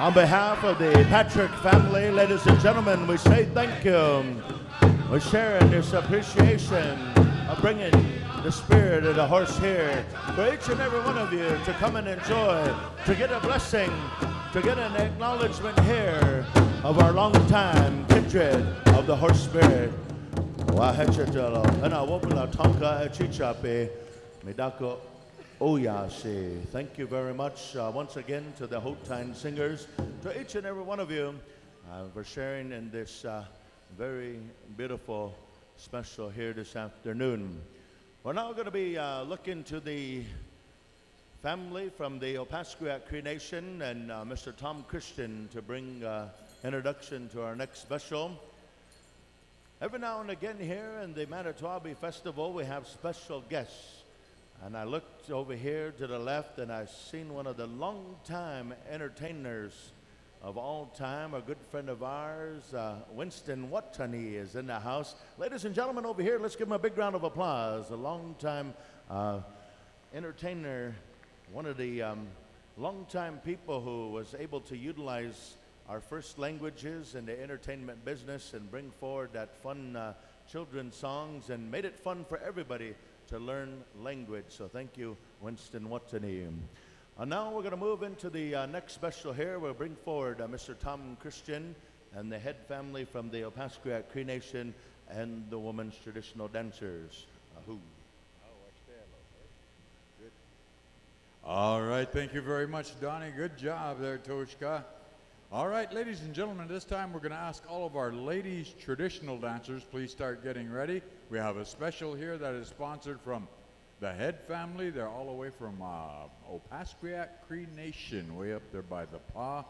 S1: On behalf of the Patrick family, ladies and gentlemen, we say thank you. We're sharing this appreciation of bringing the spirit of the horse here for each and every one of you to come and enjoy, to get a blessing, to get an acknowledgement here of our long-time kindred of the horse spirit. Thank you very much once again to the Hotan singers, to each and every one of you for sharing in this very beautiful special here this afternoon. We're now going to be looking to the family from the Opaskwayak Cree Nation and Mr. Tom Christian to bring introduction to our next special. Every now and again here in the Manito Ahbee Festival, we have special guests. And I looked over here to the left and I seen one of the longtime entertainers of all time, a good friend of ours, Winston Watani is in the house. Ladies and gentlemen, over here, let's give him a big round of applause. A longtime entertainer, one of the longtime people who was able to utilize our first languages in the entertainment business and bring forward that fun children's songs and made it fun for everybody to learn language. So thank you, Winston Watani. Now we're going to move into the next special here. We'll bring forward Mr. Tom Christian and the Head family from the Opaskwayak Cree Nation and the women's traditional dancers.
S4: All right, thank you very much, Donnie. Good job there, Toshka. All right, ladies and gentlemen, this time we're going to ask all of our ladies traditional dancers, please start getting ready. We have a special here that is sponsored from the Head family. They're all the way from Opaskwayak Cree Nation, way up there by the Paw.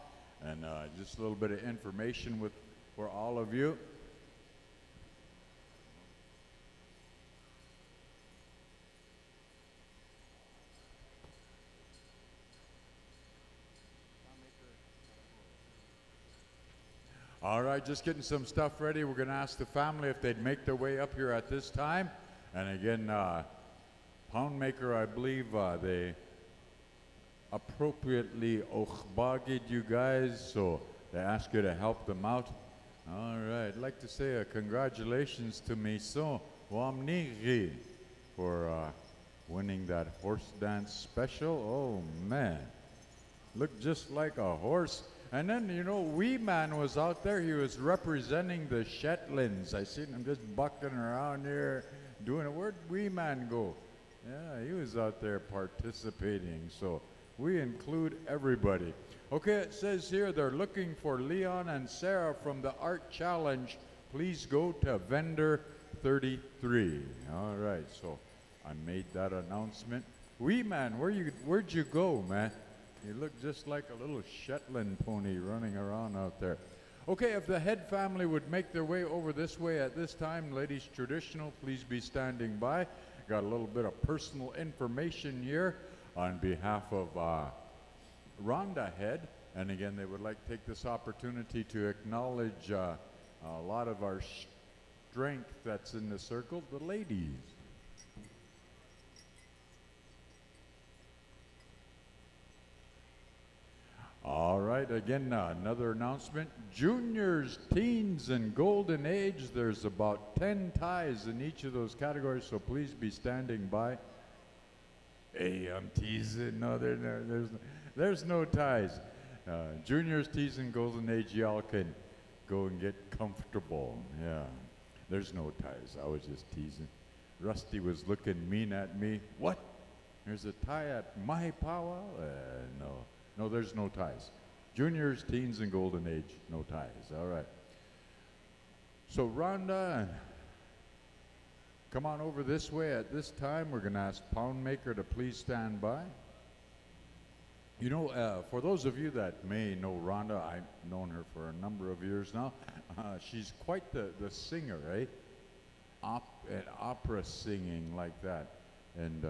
S4: And just a little bit of information for all of you. All right, just getting some stuff ready. We're going to ask the family if they'd make their way up here at this time. And again, Pound Maker, I believe they appropriately ochbagid you guys, so they ask you to help them out. All right, I'd like to say congratulations to Miso Wamniri for winning that horse dance special. Oh man, looked just like a horse. And then, you know, Wee Man was out there. He was representing the Shetlands. I seen him just bucking around here doing it. Where'd Wee Man go? Yeah, he was out there participating. So we include everybody. Okay, it says here they're looking for Leon and Sarah from the Art Challenge. Please go to vendor 33. All right, so I made that announcement. Wee Man, where'd you go, man? You look just like a little Shetland pony running around out there. Okay, if the Head family would make their way over this way at this time, ladies traditional, please be standing by. Got a little bit of personal information here on behalf of Rhonda Head. And again, they would like to take this opportunity to acknowledge a lot of our strength that's in the circle, the ladies. All right, again, another announcement. Juniors, teens, and golden age, there's about 10 ties in each of those categories, so please be standing by. Hey, I'm teasing. No, there's no ties. Juniors, teens, and golden age, y'all can go and get comfortable. Yeah, there's no ties. I was just teasing. Rusty was looking mean at me. What? There's a tie at my powwow? No. No, there's no ties. Juniors, teens, and golden age, no ties. All right. So Rhonda, come on over this way at this time. We're going to ask Pound Maker to please stand by. You know, for those of you that may know Rhonda, I've known her for a number of years now. She's quite the singer, right? Opera singing like that. And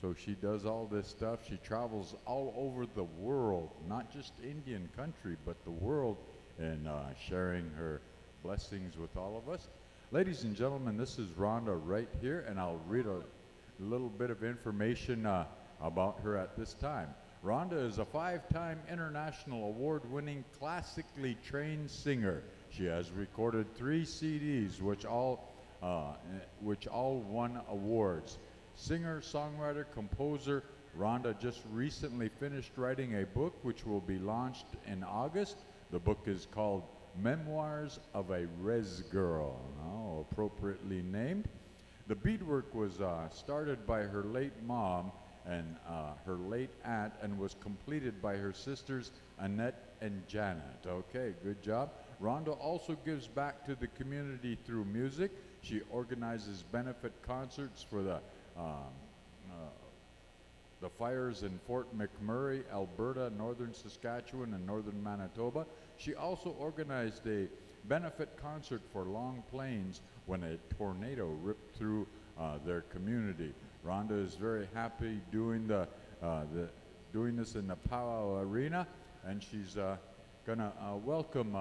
S4: so she does all this stuff. She travels all over the world, not just Indian country, but the world, and sharing her blessings with all of us. Ladies and gentlemen, this is Rhonda right here, and I'll read a little bit of information about her at this time. Rhonda is a 5-time international award-winning classically trained singer. She has recorded 3 CDs, which all won awards. Singer, songwriter, composer, Rhonda just recently finished writing a book which will be launched in August. The book is called Memoirs of a Res Girl, appropriately named. The beadwork was started by her late mom and her late aunt and was completed by her sisters Annette and Janet. Okay, good job. Rhonda also gives back to the community through music. She organizes benefit concerts for the fires in Fort McMurray, Alberta, northern Saskatchewan, and northern Manitoba. She also organized a benefit concert for Long Plains when a tornado ripped through their community. Rhonda is very happy doing doing this in the powwow arena, and she's gonna welcome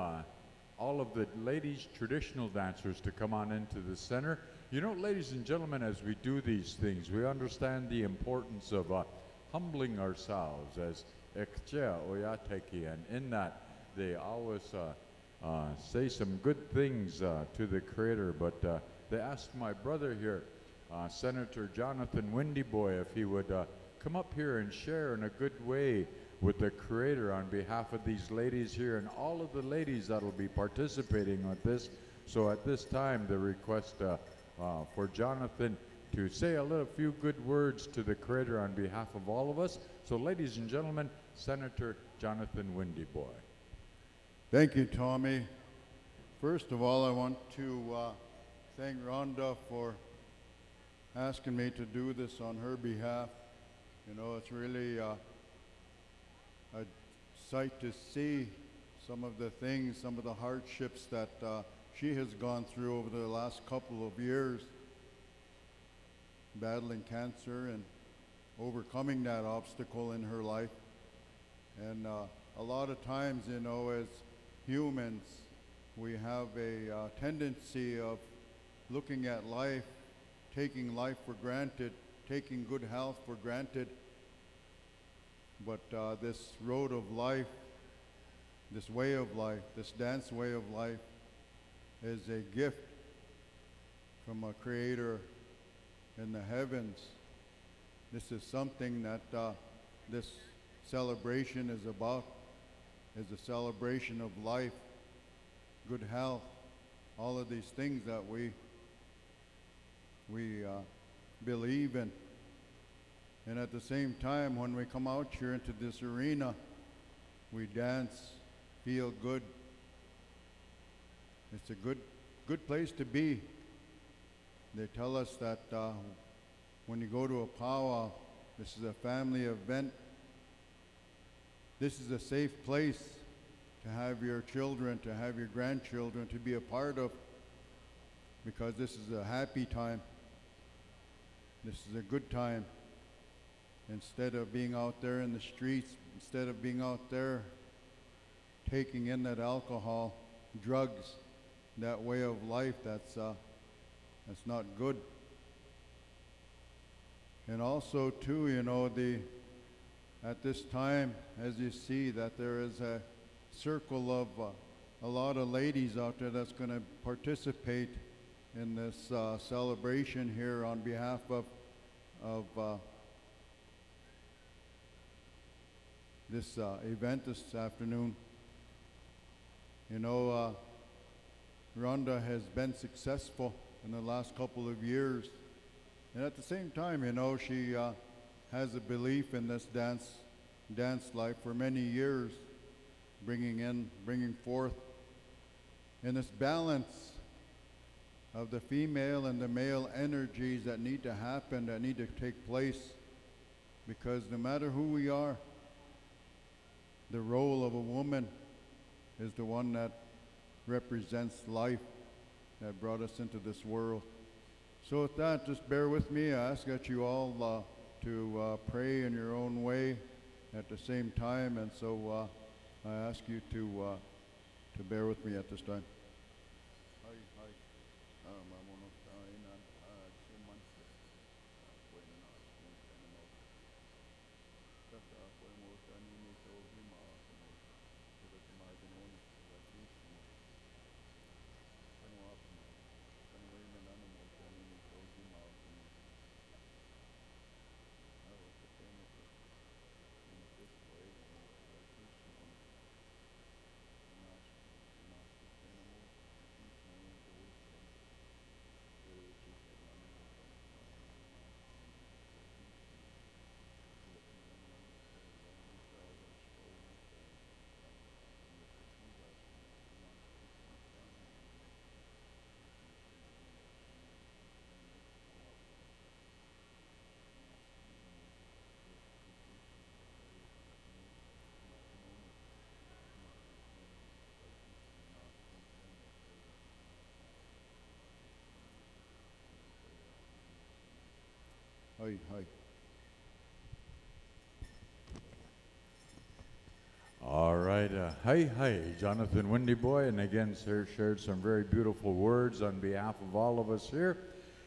S4: all of the ladies traditional dancers to come on into the center. You know, ladies and gentlemen, as we do these things, we understand the importance of humbling ourselves as ekchea oyateki, and in that they always say some good things to the Creator, but they asked my brother here, Senator Jonathan Windy Boy, if he would come up here and share in a good way with the Creator on behalf of these ladies here and all of the ladies that will be participating with this. So at this time, the request for Jonathan to say a few good words to the Creator on behalf of all of us. So ladies and gentlemen, Senator Jonathan Windy Boy.
S3: Thank you, Tommy. First of all, I want to thank Rhonda for asking me to do this on her behalf. You know, it's really a sight to see some of the things, some of the hardships that she has gone through over the last couple of years, battling cancer and overcoming that obstacle in her life. And a lot of times, you know, as humans, we have a tendency of looking at life, taking life for granted, taking good health for granted. But this road of life, this way of life, this dance way of life is a gift from a Creator in the heavens. This is something that this celebration is about, is a celebration of life, good health, all of these things that we believe in. And at the same time, when we come out here into this arena, we dance, feel good. It's a good place to be. They tell us that when you go to a powwow, this is a family event. This is a safe place to have your children, to have your grandchildren, to be a part of, because this is a happy time. This is a good time. Instead of being out there in the streets, instead of being out there taking in that alcohol, drugs, that way of life, that's not good. And also too, you know, at this time, as you see, that there is a circle of a lot of ladies out there that's going to participate in this celebration here on behalf of this event this afternoon. You know, Rhonda has been successful in the last couple of years, and at the same time, you know, she has a belief in this dance life for many years, bringing forth in this balance of the female and the male energies that need to happen, that need to take place, because no matter who we are, the role of a woman is the one that represents life, that brought us into this world. So with that, just bear with me. I ask that you all to pray in your own way at the same time, and so I ask you to bear with me at this time. Hi, hi.
S4: All right. Hi, Jonathan Windy Boy, and again, sir shared some very beautiful words on behalf of all of us here.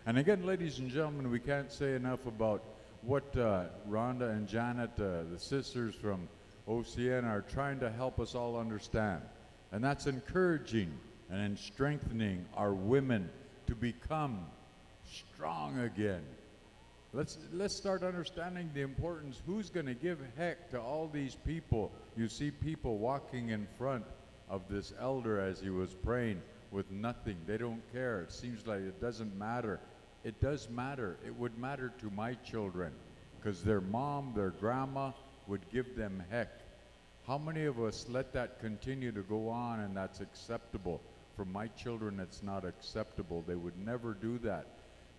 S4: And again, ladies and gentlemen, we can't say enough about what Rhonda and Janet, the sisters from OCN, are trying to help us all understand. And that's encouraging and strengthening our women to become strong again. Let's start understanding the importance. Who's going to give heck to all these people? You see people walking in front of this elder as he was praying with nothing. They don't care. It seems like it doesn't matter. It does matter. It would matter to my children because their mom, their grandma would give them heck. How many of us let that continue to go on and that's acceptable? For my children, it's not acceptable. They would never do that.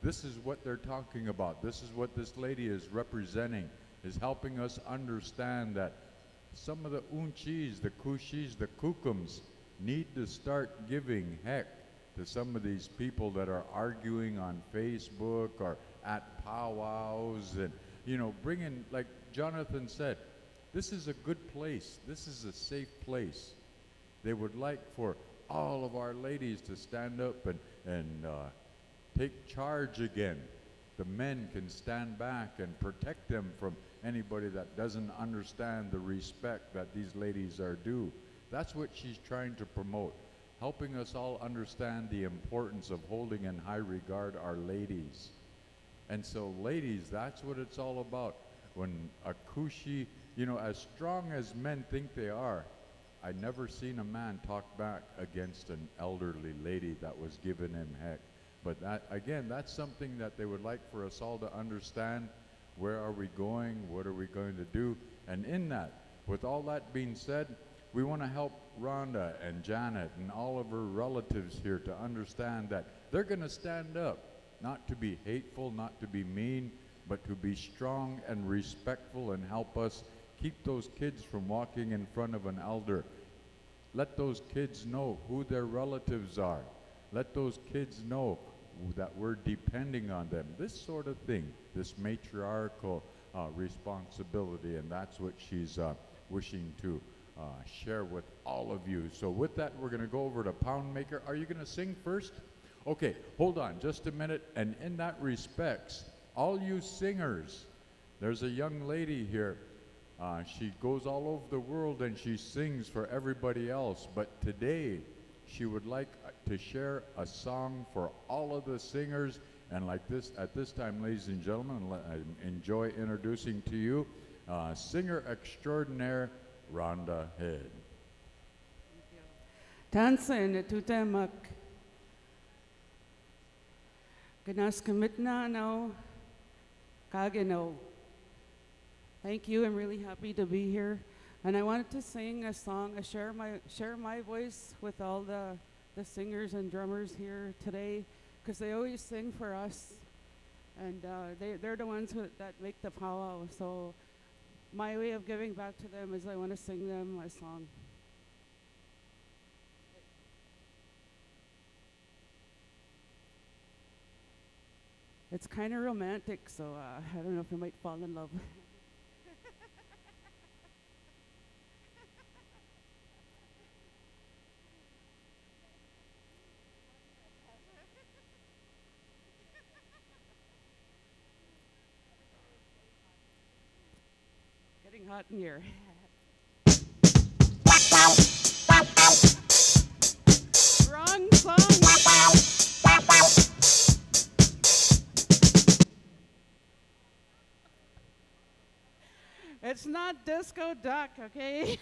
S4: This is what they're talking about. This is what this lady is representing, is helping us understand that some of the unchis, the kushis, the kukums need to start giving heck to some of these people that are arguing on Facebook or at powwows and, you know, bringing, like Jonathan said, this is a good place. This is a safe place. They would like for all of our ladies to stand up and take charge again. The men can stand back and protect them from anybody that doesn't understand the respect that these ladies are due. That's what she's trying to promote, helping us all understand the importance of holding in high regard our ladies. And so, ladies, that's what it's all about. When a kushi, you know, as strong as men think they are, I never seen a man talk back against an elderly lady that was giving him heck. But that, again, that's something that they would like for us all to understand. Where are we going? What are we going to do? And in that, with all that being said, we want to help Rhonda and Janet and all of her relatives here to understand that they're going to stand up, not to be hateful, not to be mean, but to be strong and respectful and help us keep those kids from walking in front of an elder. Let those kids know who their relatives are. Let those kids know that we're depending on them. This sort of thing, this matriarchal responsibility, and that's what she's wishing to share with all of you. So with that, we're going to go over to Pound Maker. Are you going to sing first? Okay, hold on just a minute. And in that respects, all you singers, there's a young lady here. She goes all over the world and she sings for everybody else. But today, she would like to share a song for all of the singers. And like this, at this time, ladies and gentlemen, I enjoy introducing to you singer extraordinaire Rhonda Head.
S5: Tansen tutemak ganas kamitna no kageno. Thank you. I'm really happy to be here, and I wanted to sing a song. Share my voice with all the singers and drummers here today, because they always sing for us, and they're the ones that make the powwow. So my way of giving back to them is I want to sing them a song. It's kind of romantic, so I don't know if I might fall in love. Getting hot in here. Wrong song. It's not Disco Duck, okay?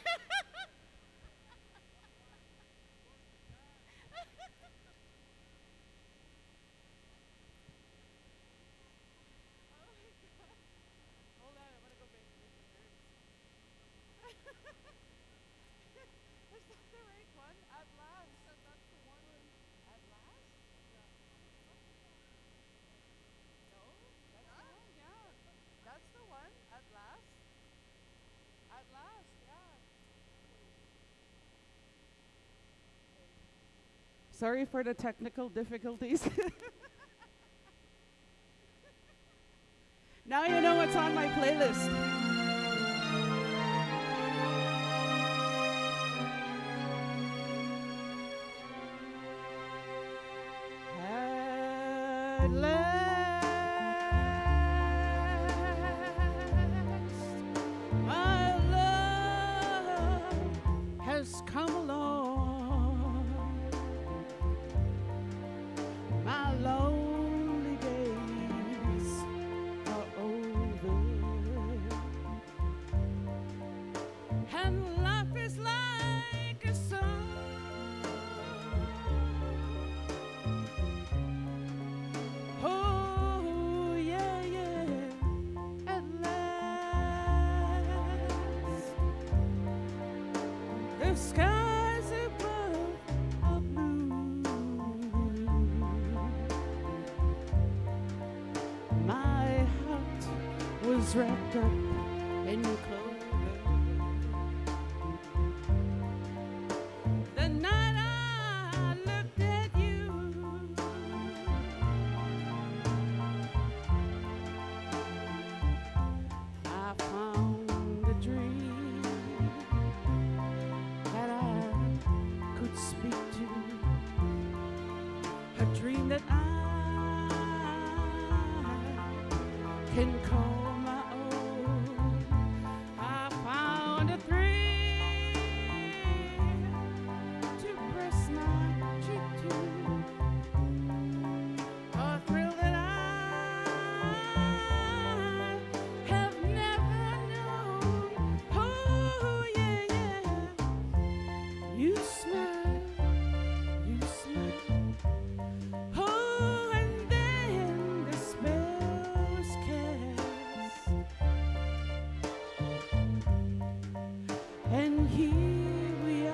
S5: Sorry for the technical difficulties. Now you know what's on my playlist. At last, my love has come along. My lonely days are over, and life is like a song. Oh, yeah, yeah, at last, the skies above are blue. My heart was wrapped up in clover. The night I looked at you, I found a dream that I could speak to, a dream that I can call my own. I found a thrill to press my cheek to, a thrill that I have never known. Oh, yeah, yeah. You smile, you smile. Oh, and then the spell was cast, and here we are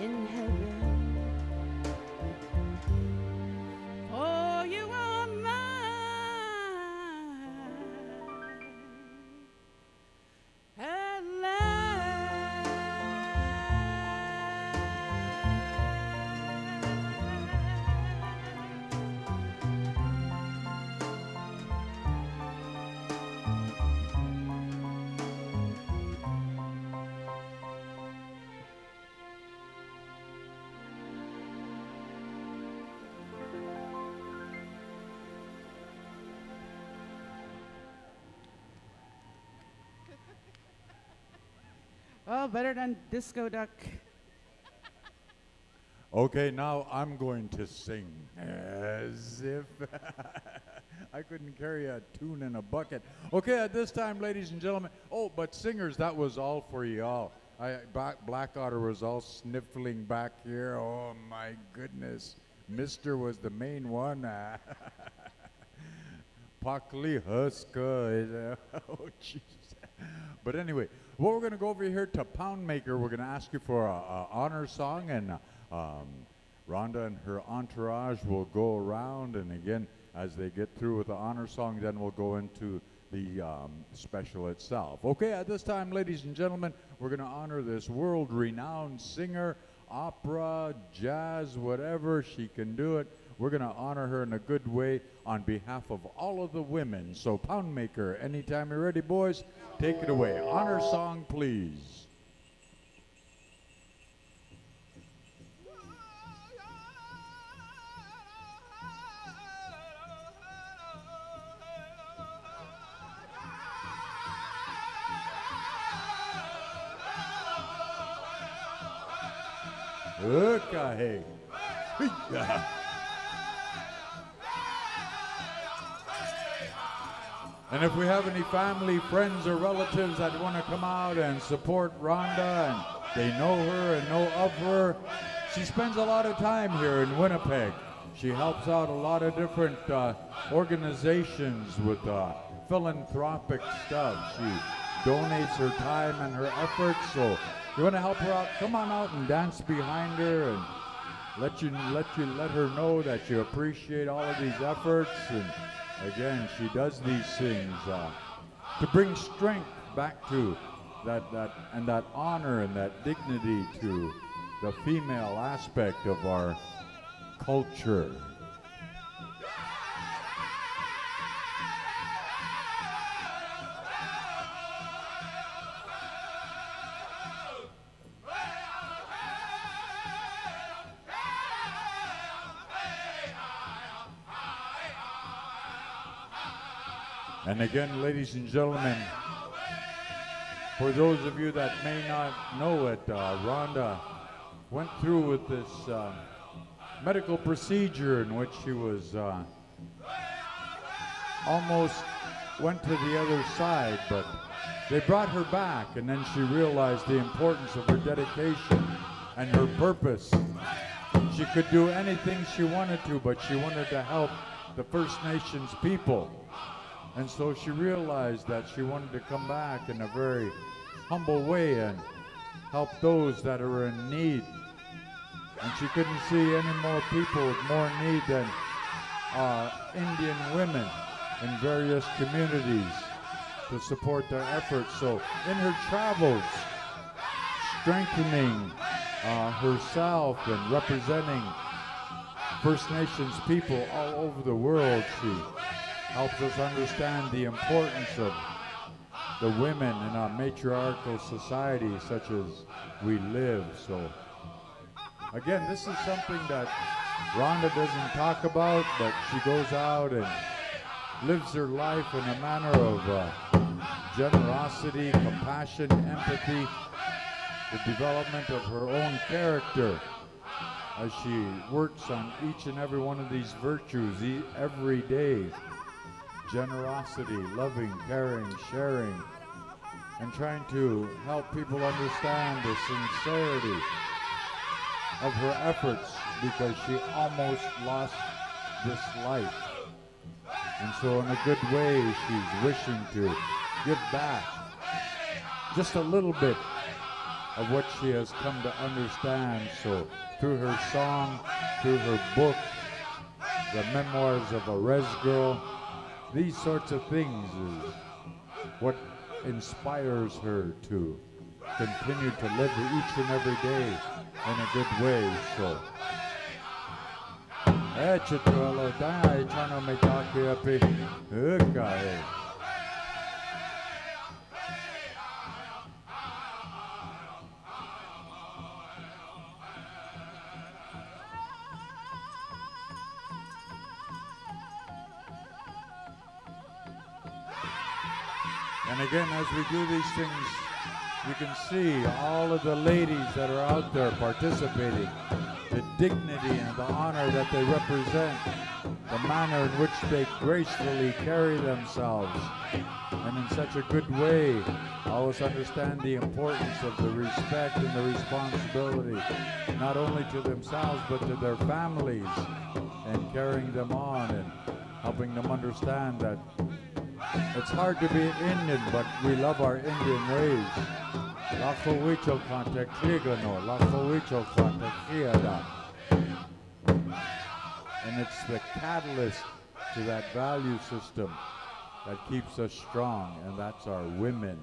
S5: in heaven. Oh, you are mine at Oh, better than Disco Duck.
S4: Okay, now I'm going to sing as if I couldn't carry a tune in a bucket. Okay, at this time, ladies and gentlemen. Oh, but singers, that was all for y'all. Black Otter was all sniffling back here. Oh my goodness, Mister was the main one. Pakli Huska. Oh jeez. But anyway, what we're going to go over here to Pound Maker. We're going to ask you for a honor song, and Rhonda and her entourage will go around, and again, as they get through with the honor song, then we'll go into the special itself. Okay, at this time, ladies and gentlemen, we're going to honor this world-renowned singer, opera, jazz, whatever, she can do it. We're going to honor her in a good way on behalf of all of the women. So, Pound Maker, anytime you're ready, boys, take it away. Honor song, please. Okay. And if we have any family, friends, or relatives that want to come out and support Rhonda, and they know her and know of her, she spends a lot of time here in Winnipeg. She helps out a lot of different organizations with philanthropic stuff. She donates her time and her efforts. So if you want to help her out, come on out and dance behind her and let her know that you appreciate all of these efforts. And again, she does these things to bring strength back to that honor and that dignity to the female aspect of our culture. And again, ladies and gentlemen, for those of you that may not know it, Rhonda went through with this medical procedure in which she was almost went to the other side, but they brought her back, and then she realized the importance of her dedication and her purpose. She could do anything she wanted to, but she wanted to help the First Nations people. And so she realized that she wanted to come back in a very humble way and help those that are in need. And she couldn't see any more people with more need than Indian women in various communities to support their efforts. So in her travels, strengthening herself and representing First Nations people all over the world, she helps us understand the importance of the women in a matriarchal society such as we live. So again, this is something that Rhonda doesn't talk about, but she goes out and lives her life in a manner of generosity, compassion, empathy, the development of her own character as she works on each and every one of these virtues every day. Generosity, loving, caring, sharing, and trying to help people understand the sincerity of her efforts, because she almost lost this life. And so in a good way, she's wishing to give back just a little bit of what she has come to understand. So through her song, through her book, the memoirs of a res girl, these sorts of things is what inspires her to continue to live each and every day in a good way. So and again, as we do these things, you can see all of the ladies that are out there participating, the dignity and the honor that they represent, the manner in which they gracefully carry themselves, and in such a good way, always understand the importance of the respect and the responsibility, not only to themselves, but to their families, and carrying them on and helping them understand that it's hard to be Indian, but we love our Indian ways. And it's the catalyst to that value system that keeps us strong, and that's our women.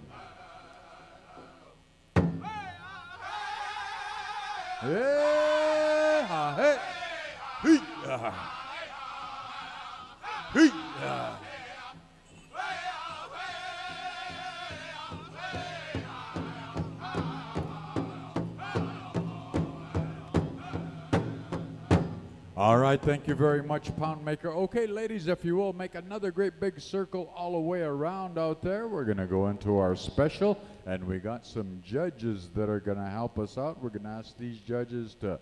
S4: All right, thank you very much, Pound Maker. Okay, ladies, if you will, make another great big circle all the way around out there. We're going to go into our special, and we got some judges that are going to help us out. We're going to ask these judges to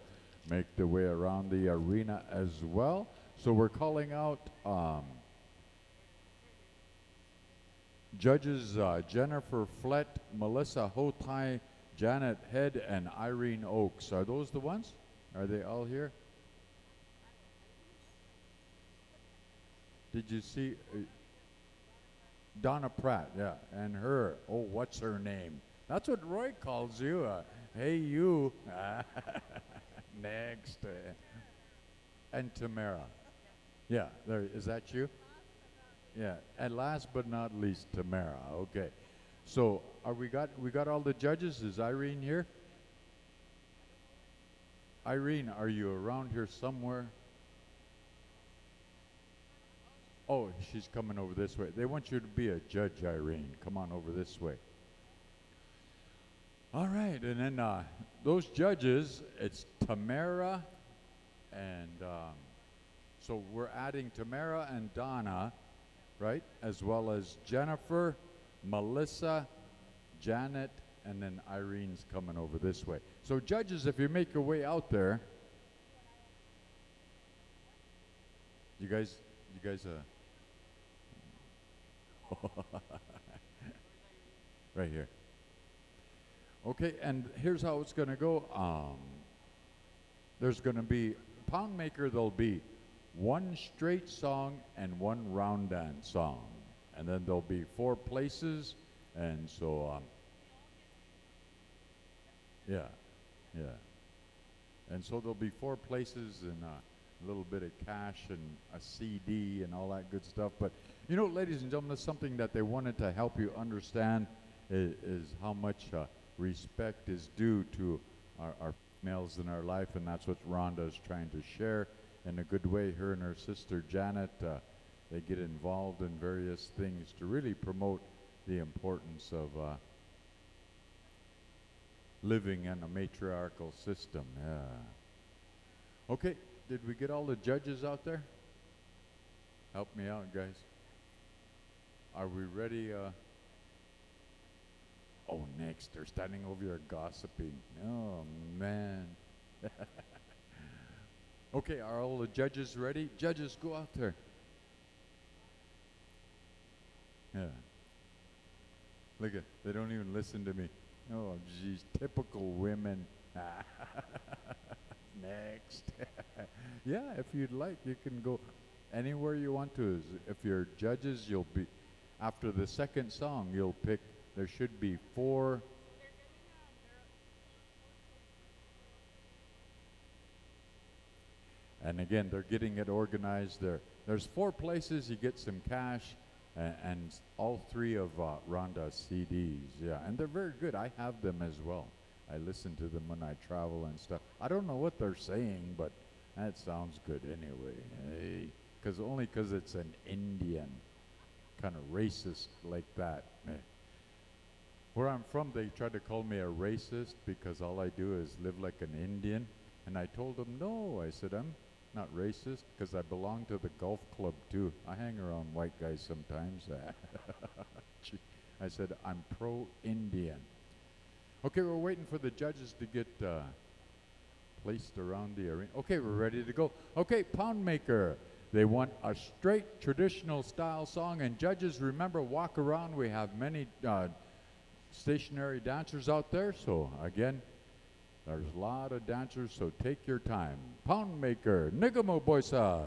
S4: make their way around the arena as well. So we're calling out judges Jennifer Flett, Melissa Hotai, Janet Head, and Irene Oakes. Are those the ones? Are they all here? Did you see Donna Pratt? Yeah, and her. Oh, what's her name? That's what Roy calls you. Hey, you. Next. And Tamara. Yeah, there. Is that you? Yeah. And last but not least, Tamara. Okay. So, we got all the judges? Is Irene here? Irene, are you around here somewhere? Oh, she's coming over this way. They want you to be a judge, Irene. Come on over this way. All right, and then those judges, it's Tamara, and so we're adding Tamara and Donna, right? As well as Jennifer, Melissa, Janet, and then Irene's coming over this way. So judges, if you make your way out there, you guys, right here. Okay, and here's how it's gonna go. There's gonna be Pound Maker, there'll be one straight song and one round dance song. And then there'll be 4 places, and so, yeah. And so there'll be 4 places and a little bit of cash and a CD and all that good stuff. But, you know, ladies and gentlemen, that's something that they wanted to help you understand is how much respect is due to our males in our life, and that's what Rhonda is trying to share in a good way. Her and her sister Janet, they get involved in various things to really promote the importance of living in a matriarchal system. Yeah. Okay, did we get all the judges out there? Help me out, guys. Are we ready? Oh, next, they're standing over here gossiping. Oh, man. Okay, are all the judges ready? Judges, go out there. Yeah. Look at, they don't even listen to me. Oh, geez, typical women. Next. Yeah, if you'd like, you can go anywhere you want to. If you're judges, you'll be, after the second song, you'll pick, there should be 4. And again, they're getting it organized there. There's 4 places, you get some cash, and all 3 of Rhonda's CDs, yeah. And they're very good. I have them as well. I listen to them when I travel and stuff. I don't know what they're saying, but that sounds good anyway. Hey, only because it's an Indian, kind of racist like that. Where I'm from, they tried to call me a racist because all I do is live like an Indian. And I told them, no. I said, I'm not racist because I belong to the golf club too. I hang around white guys sometimes. I said, I'm pro-Indian. Okay, we're waiting for the judges to get placed around the arena. Okay, we're ready to go. Okay, Pound Maker. They want a straight traditional style song. And judges, remember, walk around. We have many stationary dancers out there. So again, there's a lot of dancers, so take your time. Pound Maker, Nigamo Boysa.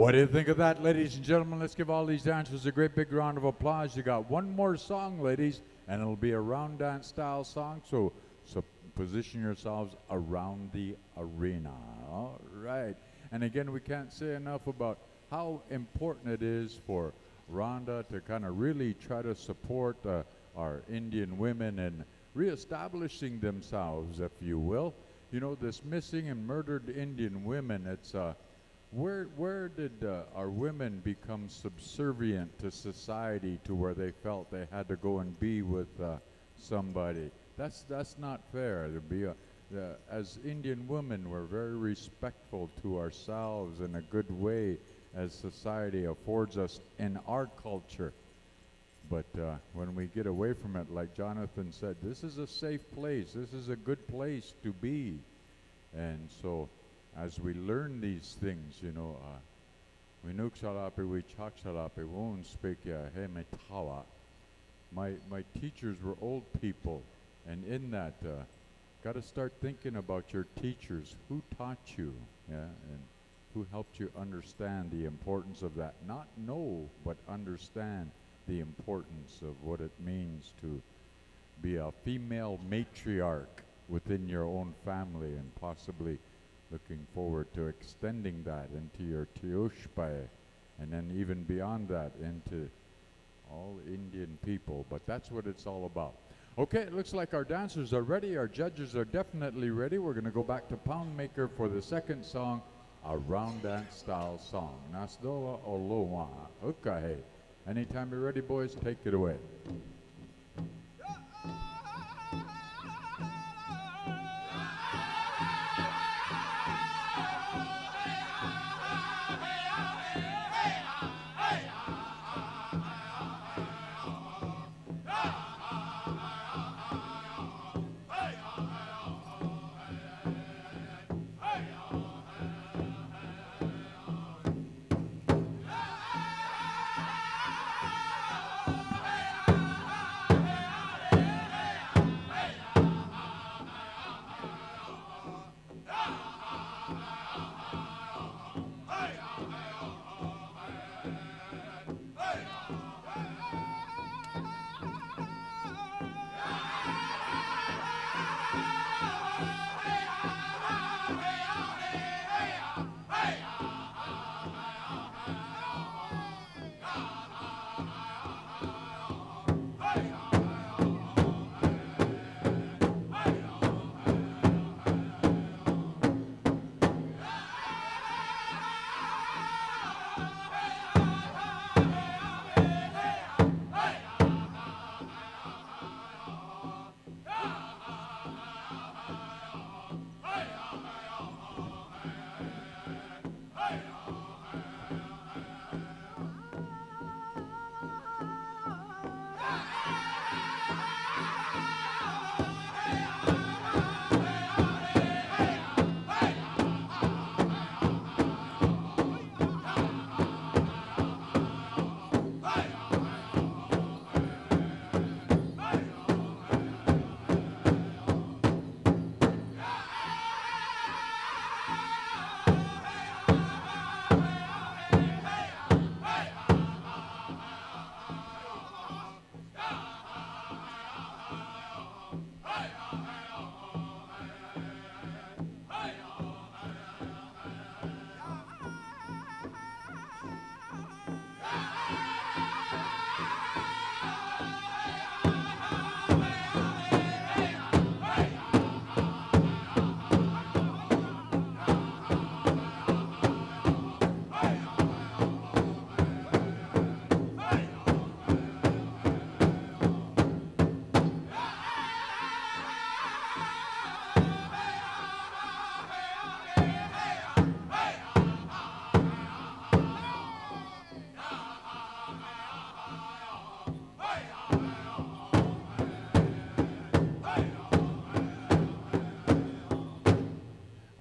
S4: What do you think of that, ladies and gentlemen? Let's give all these dancers a great big round of applause. You got one more song, ladies, and it'll be a round dance style song, so position yourselves around the arena. All right. And again, we can't say enough about how important it is for Rhonda to kind of really try to support our Indian women and reestablishing themselves, if you will. You know, this missing and murdered Indian women, it's where did our women become subservient to society to where they felt they had to go and be with somebody? That's not fair. To be as Indian women, we're very respectful to ourselves in a good way, as society affords us in our culture. But when we get away from it, like Jonathan said, this is a safe place. This is a good place to be. And so, as we learn these things, you know, we nuk shalapi, we chak shalapi, won't speak he metawa. My teachers were old people, and in that, got to start thinking about your teachers. Who taught you, yeah, and who helped you understand the importance of that? Not know, but understand the importance of what it means to be a female matriarch within your own family, and possibly looking forward to extending that into your Tioshpai, and then even beyond that into all Indian people. But that's what it's all about. Okay, it looks like our dancers are ready. Our judges are definitely ready. We're going to go back to Pound Maker for the second song, a round dance style song. Nasdoa Olowa. Okay. Anytime you're ready, boys, take it away.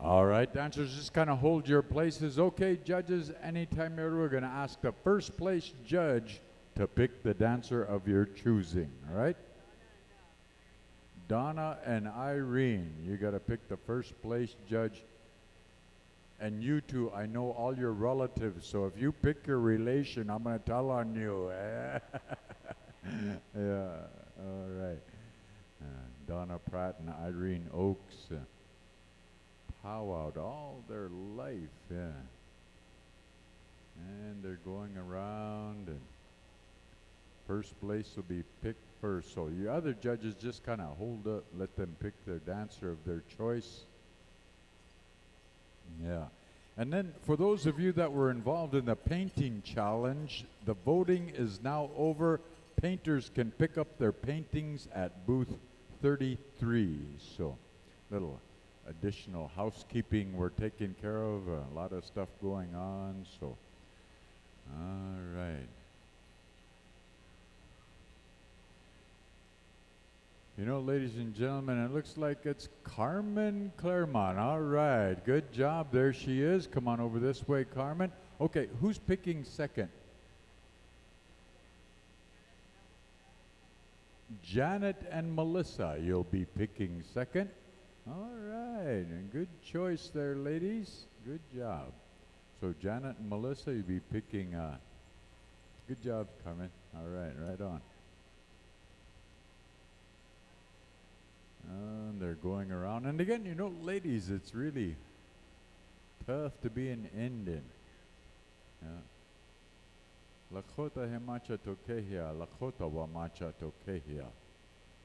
S4: All right, dancers, just kind of hold your places. Okay, judges, anytime you're ready, we're going to ask the first place judge to pick the dancer of your choosing, all right? Donna and Irene, you got to pick the first place judge. And you two, I know all your relatives, so if you pick your relation, I'm going to tell on you. Yeah, all right. Donna Pratt and Irene Oakes powwowed all their life, yeah. And they're going around, and first place will be picked first. So you other judges just kind of hold up, let them pick their dancer of their choice. Yeah. And then for those of you that were involved in the painting challenge, the voting is now over. Painters can pick up their paintings at booth 33. So little additional housekeeping we're taking care of, a lot of stuff going on. So, all right. You know, ladies and gentlemen, it looks like it's Carmen Claremont. All right, good job. There she is. Come on over this way, Carmen. Okay, who's picking second? Janet and Melissa, you'll be picking second. All right, and good choice there, ladies. Good job. So Janet and Melissa, you'll be picking, good job, Carmen. All right, right on. And they're going around. And again, you know, ladies, it's really tough to be an Indian. Lakota hemacha tokehia, Lakota wamacha tokehia.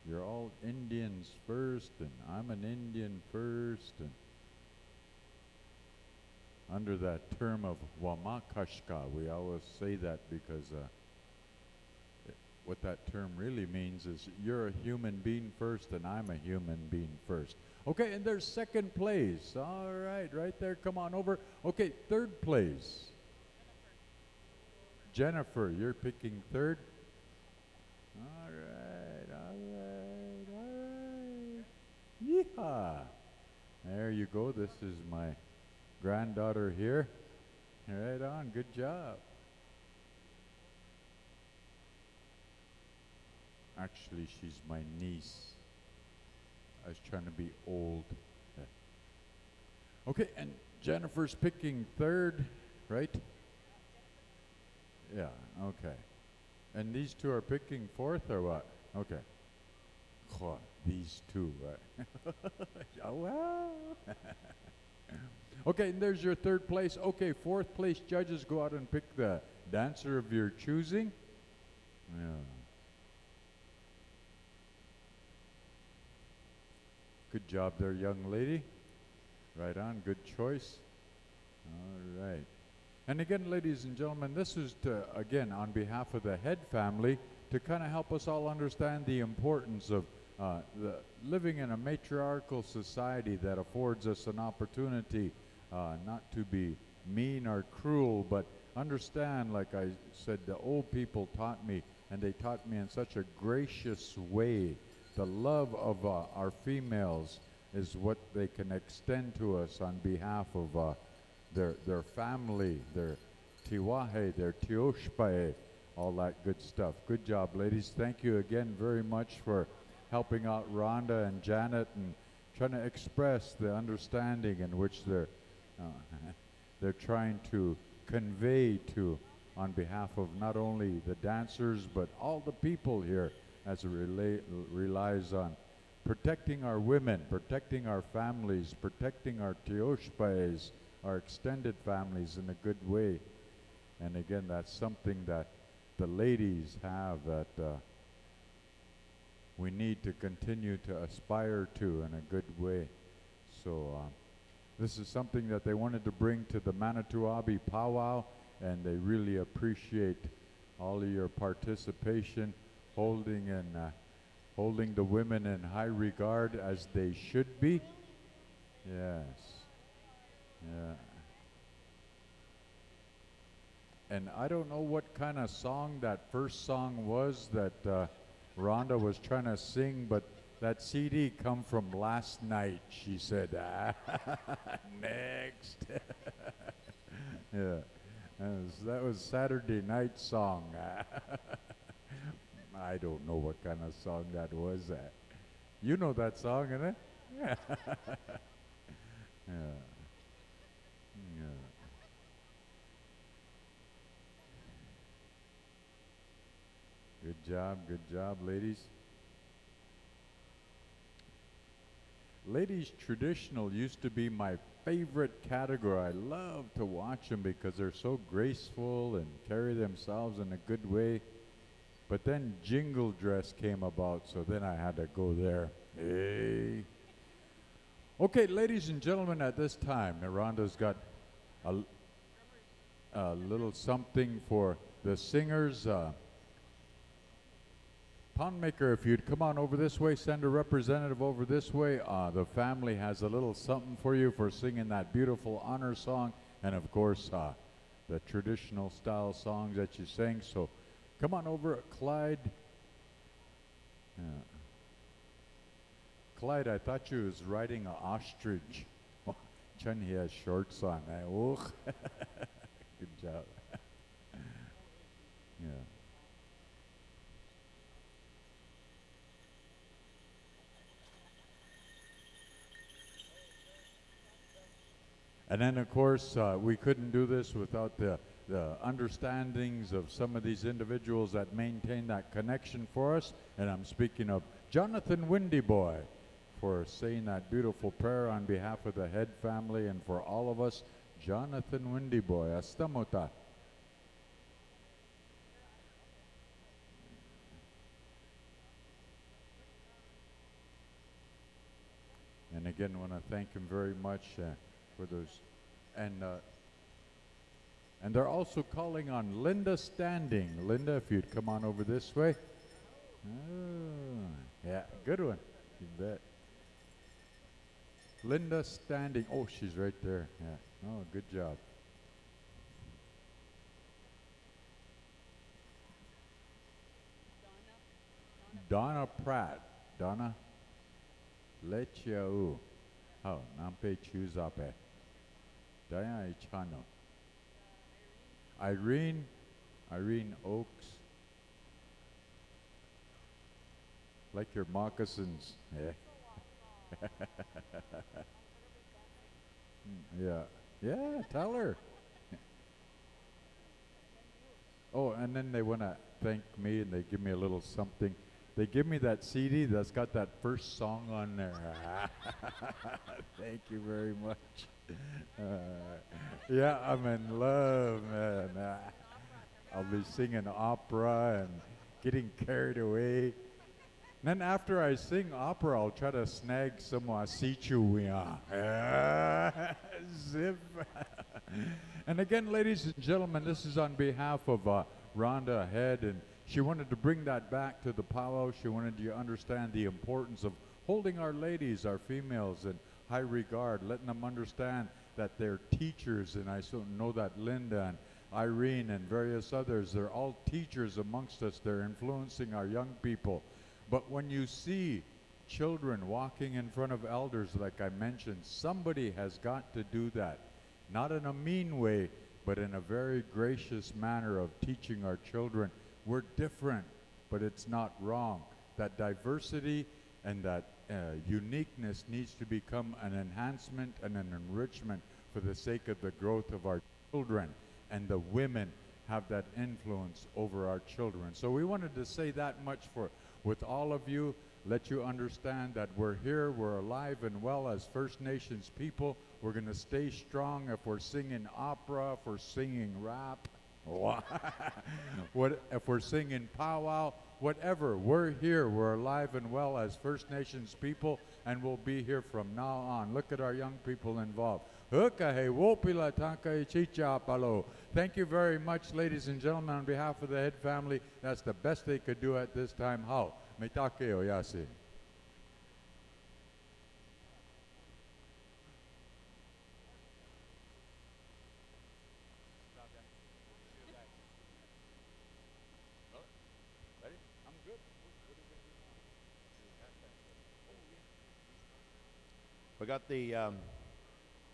S4: You're all Indians first, and I'm an Indian first. And under that term of wamakashka, we always say that because what that term really means is you're a human being first and I'm a human being first. Okay, and there's second place. All right, right there. Come on over. Okay, third place. Jennifer, you're picking third. All right, all right, all right. Yeehaw. There you go. This is my granddaughter here. Right on. Good job. Actually, she's my niece. I was trying to be old. Okay, and Jennifer's picking third, right? Yeah, okay. And these two are picking fourth or what? Okay. These two, right? Oh, wow. Okay, and there's your third place. Okay, fourth place judges, go out and pick the dancer of your choosing. Yeah. Good job there, young lady. Right on, good choice. All right. And again, ladies and gentlemen, this is to, again, on behalf of the Head family, to kind of help us all understand the importance of living in a matriarchal society that affords us an opportunity not to be mean or cruel, but understand, like I said, the old people taught me, and they taught me in such a gracious way. The love of our females is what they can extend to us on behalf of their family, their tiwahe, their tioshpae, all that good stuff. Good job, ladies. Thank you again very much for helping out Rhonda and Janet and trying to express the understanding in which they're trying to convey to on behalf of not only the dancers but all the people here, as it relies on protecting our women, protecting our families, protecting our tioshpaes, our extended families in a good way. And again, that's something that the ladies have that we need to continue to aspire to in a good way. So this is something that they wanted to bring to the Manito Ahbee Pow Wow, and they really appreciate all of your participation, holding the women in high regard as they should be. Yes. Yeah. And I don't know what kind of song that first song was that Rhonda was trying to sing, but that CD come from last night, she said. Next. Yeah. That was Saturday night song. I don't know what kind of song that was. You know that song, innit? Yeah. Good job, ladies. Ladies traditional used to be my favorite category. I love to watch them because they're so graceful and carry themselves in a good way. But then jingle dress came about, so then I had to go there. Hey. Okay, ladies and gentlemen, at this time, Rhonda's got a little something for the singers. Pound Maker, if you'd come on over this way, send a representative over this way. The family has a little something for you for singing that beautiful honor song, and of course, the traditional style songs that you sing. So come on over, Clyde. Clyde, I thought you was riding an ostrich. Chen, he has shorts on. Good job. Yeah. And then, of course, we couldn't do this without the understandings of some of these individuals that maintain that connection for us. And I'm speaking of Jonathan Windy Boy for saying that beautiful prayer on behalf of the Head family and for all of us. Jonathan Windy Boy, Astamota. And again, I want to thank him very much for those. And they're also calling on Linda Standing. Linda, if you'd come on over this way. Oh, yeah, good one. You bet. Linda Standing. Oh, she's right there. Yeah. Oh, good job. Donna Pratt. Donna. Lechiau. Oh, nampe chuzape. Daya Ichano. Irene Oaks. Like your moccasins. Yeah. Yeah, tell her. Oh, and then they want to thank me and they give me a little something. They give me that CD that's got that first song on there. Thank you very much. Yeah, I'm in love, man. I'll be singing opera and getting carried away. And then after I sing opera, I'll try to snag some Sichuya. Zip. And again, ladies and gentlemen, this is on behalf of Rhonda Head, and she wanted to bring that back to the powwow. She wanted you to understand the importance of holding our ladies, our females, in high regard, letting them understand that they're teachers, and I know that Linda and Irene and various others, they're all teachers amongst us. They're influencing our young people. But when you see children walking in front of elders, like I mentioned, somebody has got to do that. Not in a mean way, but in a very gracious manner of teaching our children. We're different, but it's not wrong. That diversity and that uniqueness needs to become an enhancement and an enrichment for the sake of the growth of our children. And the women have that influence over our children. So we wanted to say that much with all of you, let you understand that we're here, we're alive and well as First Nations people. We're going to stay strong if we're singing opera, if we're singing rap, if we're singing powwow, whatever. We're here, we're alive and well as First Nations people, and we'll be here from now on. Look at our young people involved. Thank you very much, ladies and gentlemen, on behalf of the Head family. That's the best they could do at this time. How? Metake oyasi.
S1: We got the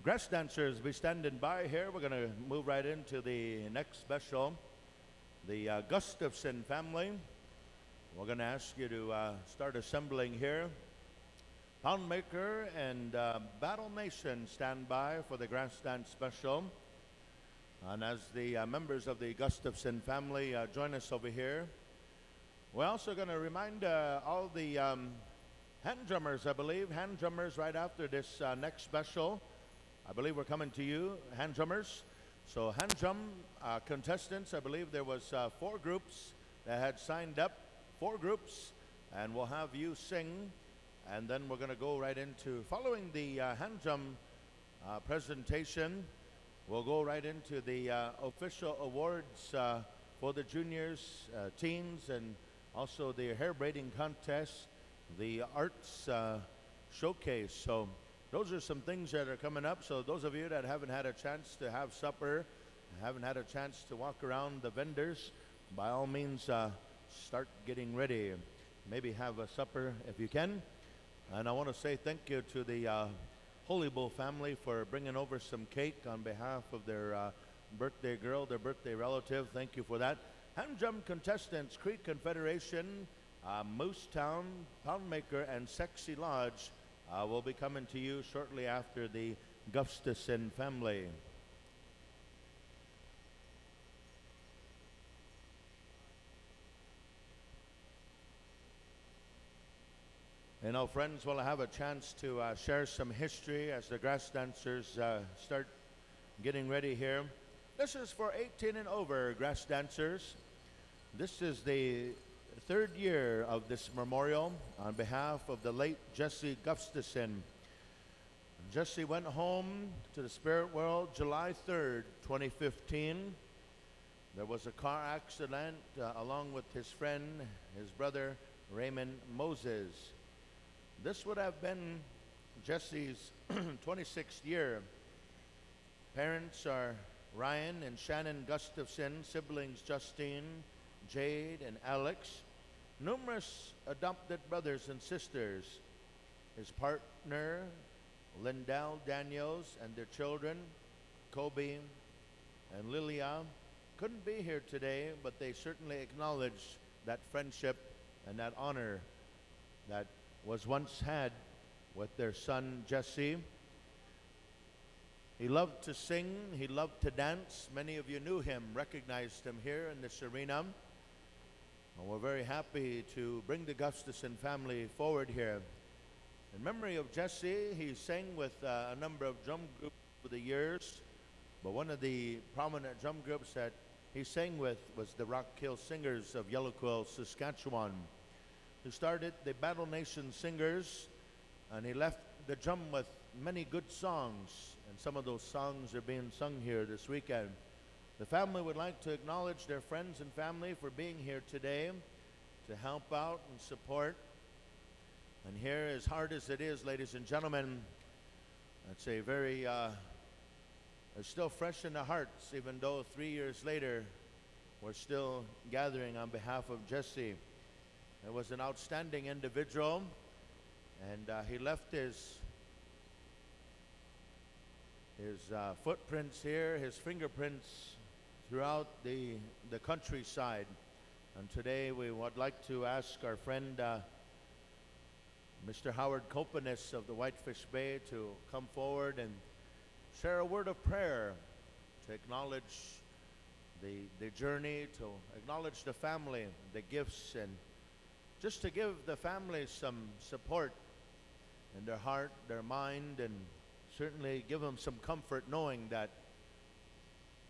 S1: grass dancers be standing by here. We're going to move right into the next special, the Gustafson family. We're going to ask you to start assembling here. Pound Maker and Battle Mason stand by for the grass dance special. And as the members of the Gustafson family join us over here, We're also going to remind all the hand drummers, I believe, hand drummers right after this next special. I believe we're coming to you, hand drummers. So hand drum contestants, I believe there was 4 groups that had signed up, 4 groups, and we'll have you sing. And then we're going to go right into, following the hand drum presentation, we'll go right into the official awards for the juniors, teens, and also the hair braiding contest, the arts showcase. So those are some things that are coming up. So those of you that haven't had a chance to have supper, haven't had a chance to walk around the vendors, by all means start getting ready. Maybe have a supper if you can. And I want to say thank you to the Holy Bull family for bringing over some cake on behalf of their birthday girl, their birthday relative. Thank you for that. Hand drum contestants, Crede Confederation, Moose Town, Poundmaker, and Sexy Lodge will be coming to you shortly after the Gustafson family. You know, friends, will have a chance to share some history as the grass dancers start getting ready here. This is for 18 and over grass dancers. This is the 3rd year of this memorial on behalf of the late Jesse Gustafson. Jesse went home to the spirit world July 3rd, 2015. There was a car accident along with his friend, his brother, Raymond Moses. This would have been Jesse's 26th year. Parents are Ryan and Shannon Gustafson, siblings Justine, Jade, and Alex. Numerous adopted brothers and sisters. His partner, Lindell Daniels, and their children, Kobe and Lilia, couldn't be here today, but they certainly acknowledge that friendship and that honor that was once had with their son Jesse. He loved to sing, he loved to dance. Many of you knew him, recognized him here in this arena. And we're very happy to bring the Gustafson family forward here. In memory of Jesse, he sang with a number of drum groups over the years, but one of the prominent drum groups that he sang with was the Rock Hill Singers of Yellow Quill, Saskatchewan. He started the Battle Nation Singers, and he left the drum with many good songs, and some of those songs are being sung here this weekend. The family would like to acknowledge their friends and family for being here today to help out and support. And here, as hard as it is, ladies and gentlemen, it's a very, it's still fresh in the hearts, even though 3 years later, we're still gathering on behalf of Jesse. He was an outstanding individual, and he left his footprints here, his fingerprints throughout the countryside. And today we would like to ask our friend Mr. Howard Copenis of the Whitefish Bay to come forward and share a word of prayer to acknowledge the journey, to acknowledge the family, the gifts, and just to give the family some support in their heart, their mind, and certainly give them some comfort knowing that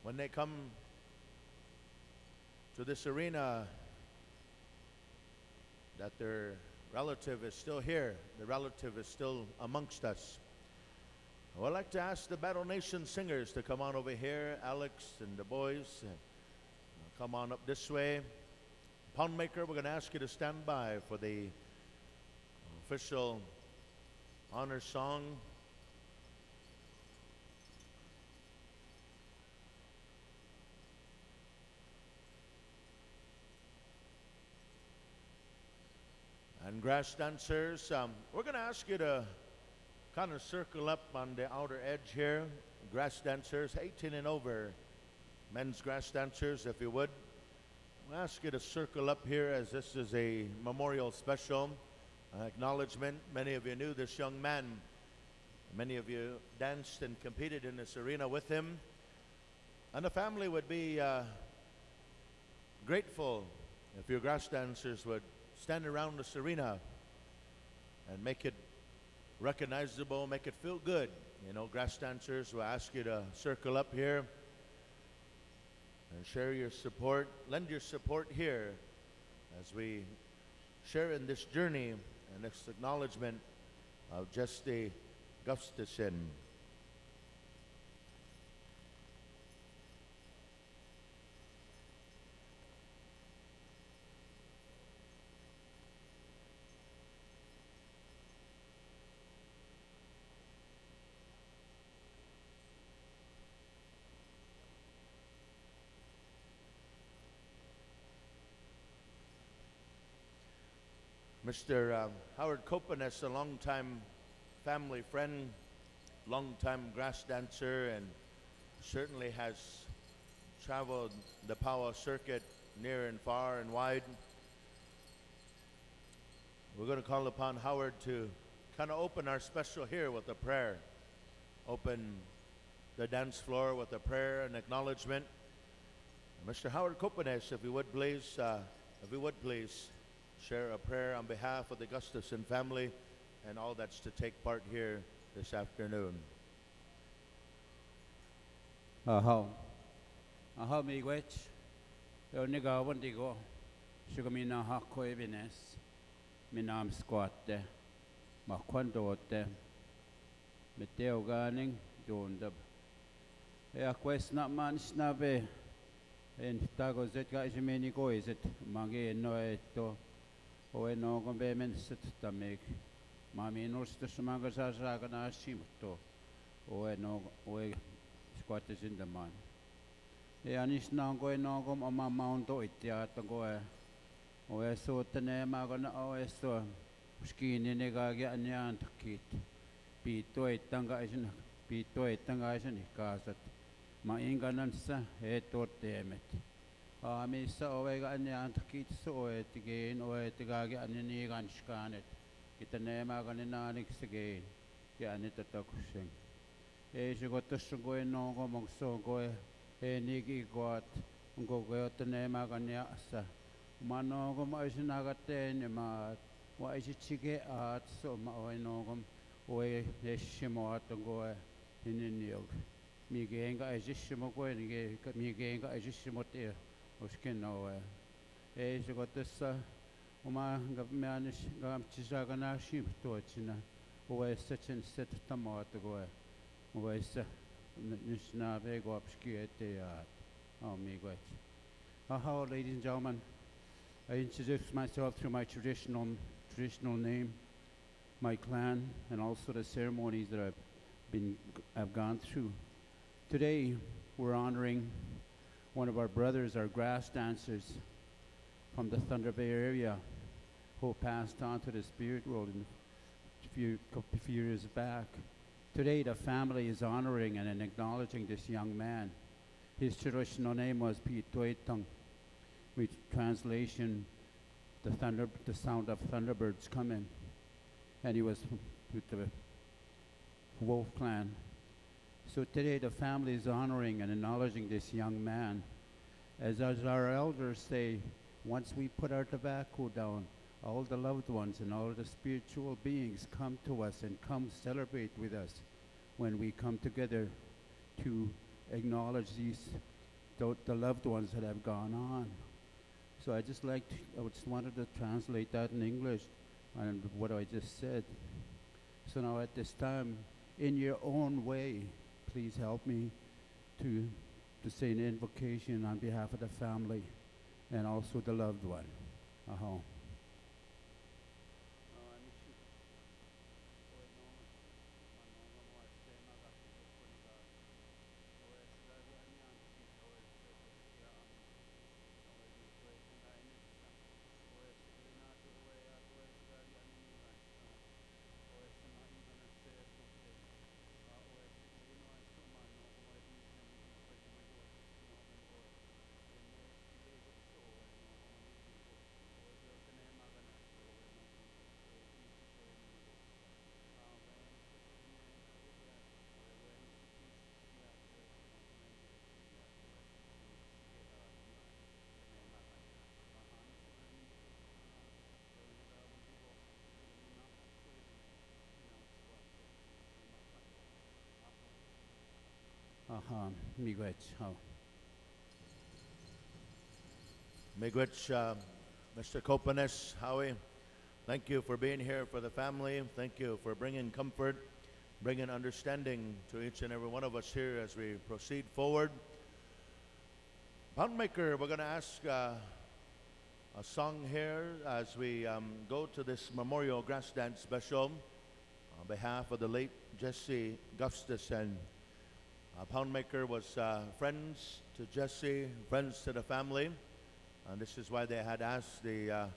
S1: when they come to this arena, that their relative is still here, the relative is still amongst us. I would like to ask the Battle Nation Singers to come on over here, Alex and the boys, come on up this way. Poundmaker, we're going to ask you to stand by for the official honor song. And grass dancers, we're going to ask you to kind of circle up on the outer edge here. Grass dancers, 18 and over, men's grass dancers, if you would. I'll ask you to circle up here as this is a memorial special acknowledgement. Many of you knew this young man. Many of you danced and competed in this arena with him. And the family would be grateful If your grass dancers would stand around this arena and make it recognizable, make it feel good. You know, grass dancers will ask you to circle up here and share your support, lend your support here as we share in this journey and this acknowledgement of Jesse Gustafson. Mr. Howard Copenes, a longtime family friend, longtime grass dancer, and certainly has traveled the powwow circuit near and far and wide. We're going to call upon Howard to kind of open our special here with a prayer. Open the dance floor with a prayer and acknowledgement. Mr. Howard Copenes, if you would please, share a prayer on behalf of the Gustafson family and all that's to take part here this afternoon.
S6: Ahaw miigwech, yo niga wandigo, shugamina hako evines, minam squatte, makwandote, meteo ganing, jondab. Ea quest not man snabe, en tago zet ga jimeni go is it, mange no eto. Oe no gombe men sit tamik. Mami nostra smaga zaga na simto. Oe no oe squat is in the man. E anis na go no gom ama mounto itia to go. Oe so tene maga na oe so. Skini ne ga ya nyan takit. Pito itanga isin ikasat. Ma inganan sa eto temet. Misa oe ga anya antakit so oe tigain oe tigagi anini ganskanet. Kita nema ganinanik sigain. Ya anitatakusing. Sigotusungoy no go magsogoy. Nigi got. Ngogoy tanema ganya sa. Mano go maisinagaten ma. Wa isichige at so ma oe no go oe yeshimo at goe hininiog. Migenga isishimo goe migenga isishimo te. Oskin no so got this uma gamianish gam chisagana ship tochina oe such and set tomato go oe sa nishna vego upskiete oh me go. Aha, ladies and gentlemen, I introduce myself through my traditional name, my clan, and also the ceremonies that I've gone through. Today we're honoring one of our brothers, our grass dancers from the Thunder Bay area, who passed on to the spirit world a few years back. Today, the family is honoring and acknowledging this young man. His traditional name was Pitoitang, which translation, the sound of thunderbirds coming. And he was with the Wolf clan. So today the family is honoring and acknowledging this young man. As our elders say, once we put our tobacco down, all the loved ones and all the spiritual beings come to us and come celebrate with us when we come together to acknowledge the loved ones that have gone on. So I just wanted to translate that in English and what I just said. So now at this time, in your own way, please help me to say an invocation on behalf of the family and also the loved one. miigwech.
S1: Miigwech, Mr. Copanes, Howie, thank you for being here for the family. Thank you for bringing comfort, bringing understanding to each and every one of us here as we proceed forward. Poundmaker, we're going to ask a song here as we go to this Memorial Grass Dance special on behalf of the late Jesse Gustafson. Poundmaker was friends to Jesse, friends to the family. And this is why they had asked the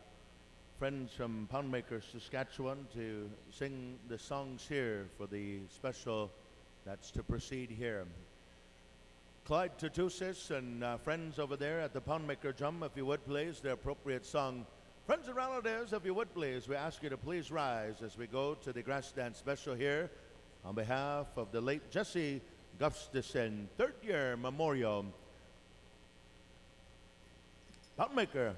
S1: friends from Poundmaker, Saskatchewan, to sing the songs here for the special that's to proceed here. Clyde Tutusis and friends over there at the Poundmaker Drum, if you would please, the appropriate song. Friends and relatives, if you would please, we ask you to please rise as we go to the Grass Dance special here on behalf of the late Jesse Gustafson, third year memorial. Poundmaker.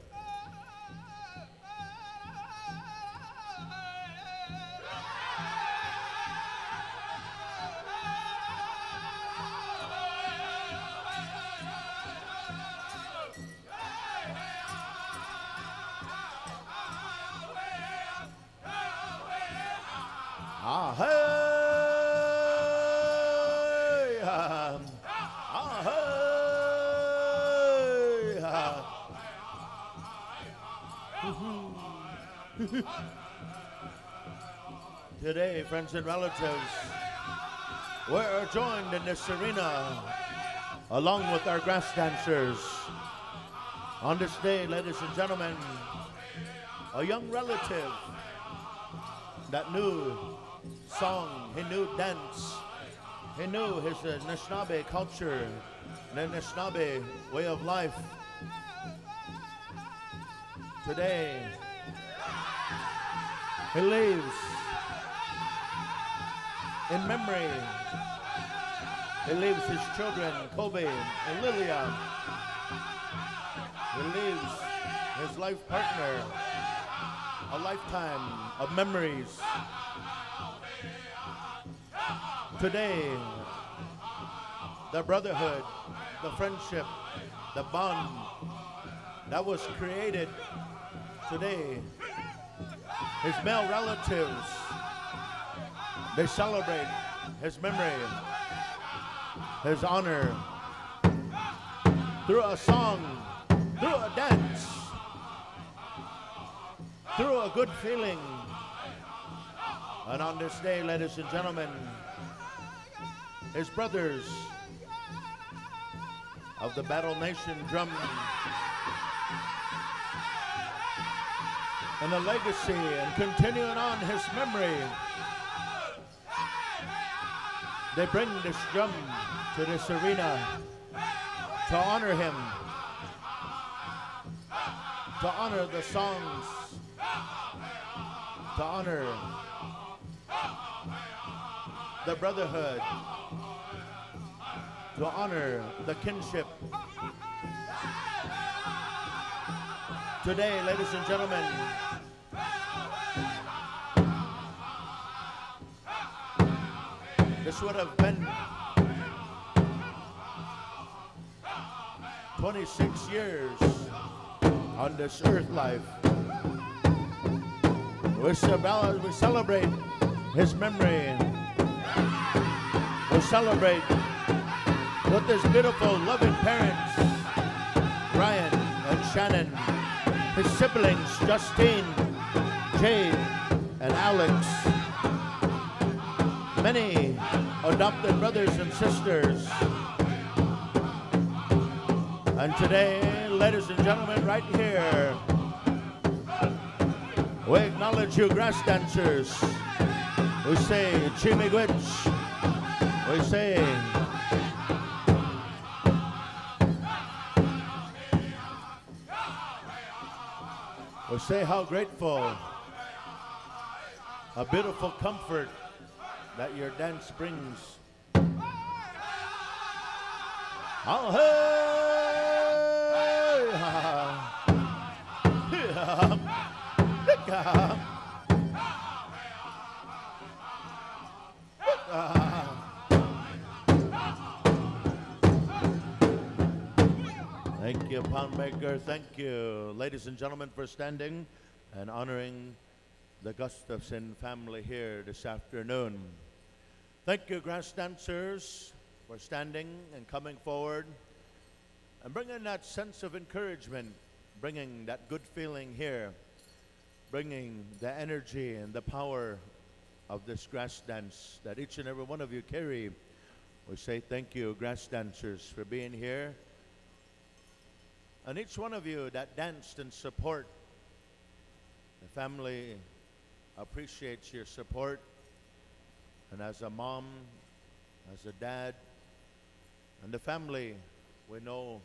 S1: Ah, hey, Today, friends and relatives, we're joined in this arena along with our grass dancers. On this day, ladies and gentlemen, a young relative that knew song, he knew dance, he knew his Anishinaabe culture, the Anishinaabe way of life. Today, he lives in memory. He leaves his children, Kobe and Lilia. He leaves his life partner, a lifetime of memories. Today, the brotherhood, the friendship, the bond that was created today, his male relatives, they celebrate his memory, his honor, through a song, through a dance, through a good feeling. And on this day, ladies and gentlemen, his brothers of the Battle Nation Drum and the legacy and continuing on his memory, they bring this drum to this arena to honor him, to honor the songs, to honor the brotherhood, to honor the kinship. Today, ladies and gentlemen, this would have been 26 years on this earth life. We celebrate his memory. We celebrate with his beautiful, loving parents, Brian and Shannon, his siblings, Justine, Jade, and Alex, many adopted brothers and sisters. And today, ladies and gentlemen, right here, we acknowledge you grass dancers. We say Chimigwich. We say how grateful, a beautiful comfort that your dance brings. Oh, hey, Thank you, Pound Maker. Thank you, ladies and gentlemen, for standing and honoring the Gustafson family here this afternoon. Thank you, grass dancers, for standing and coming forward and bringing that sense of encouragement, bringing that good feeling here, bringing the energy and the power of this grass dance that each and every one of you carry. We say thank you, grass dancers, for being here. And each one of you that danced in support, the family appreciates your support. And as a mom, as a dad, and the family, we know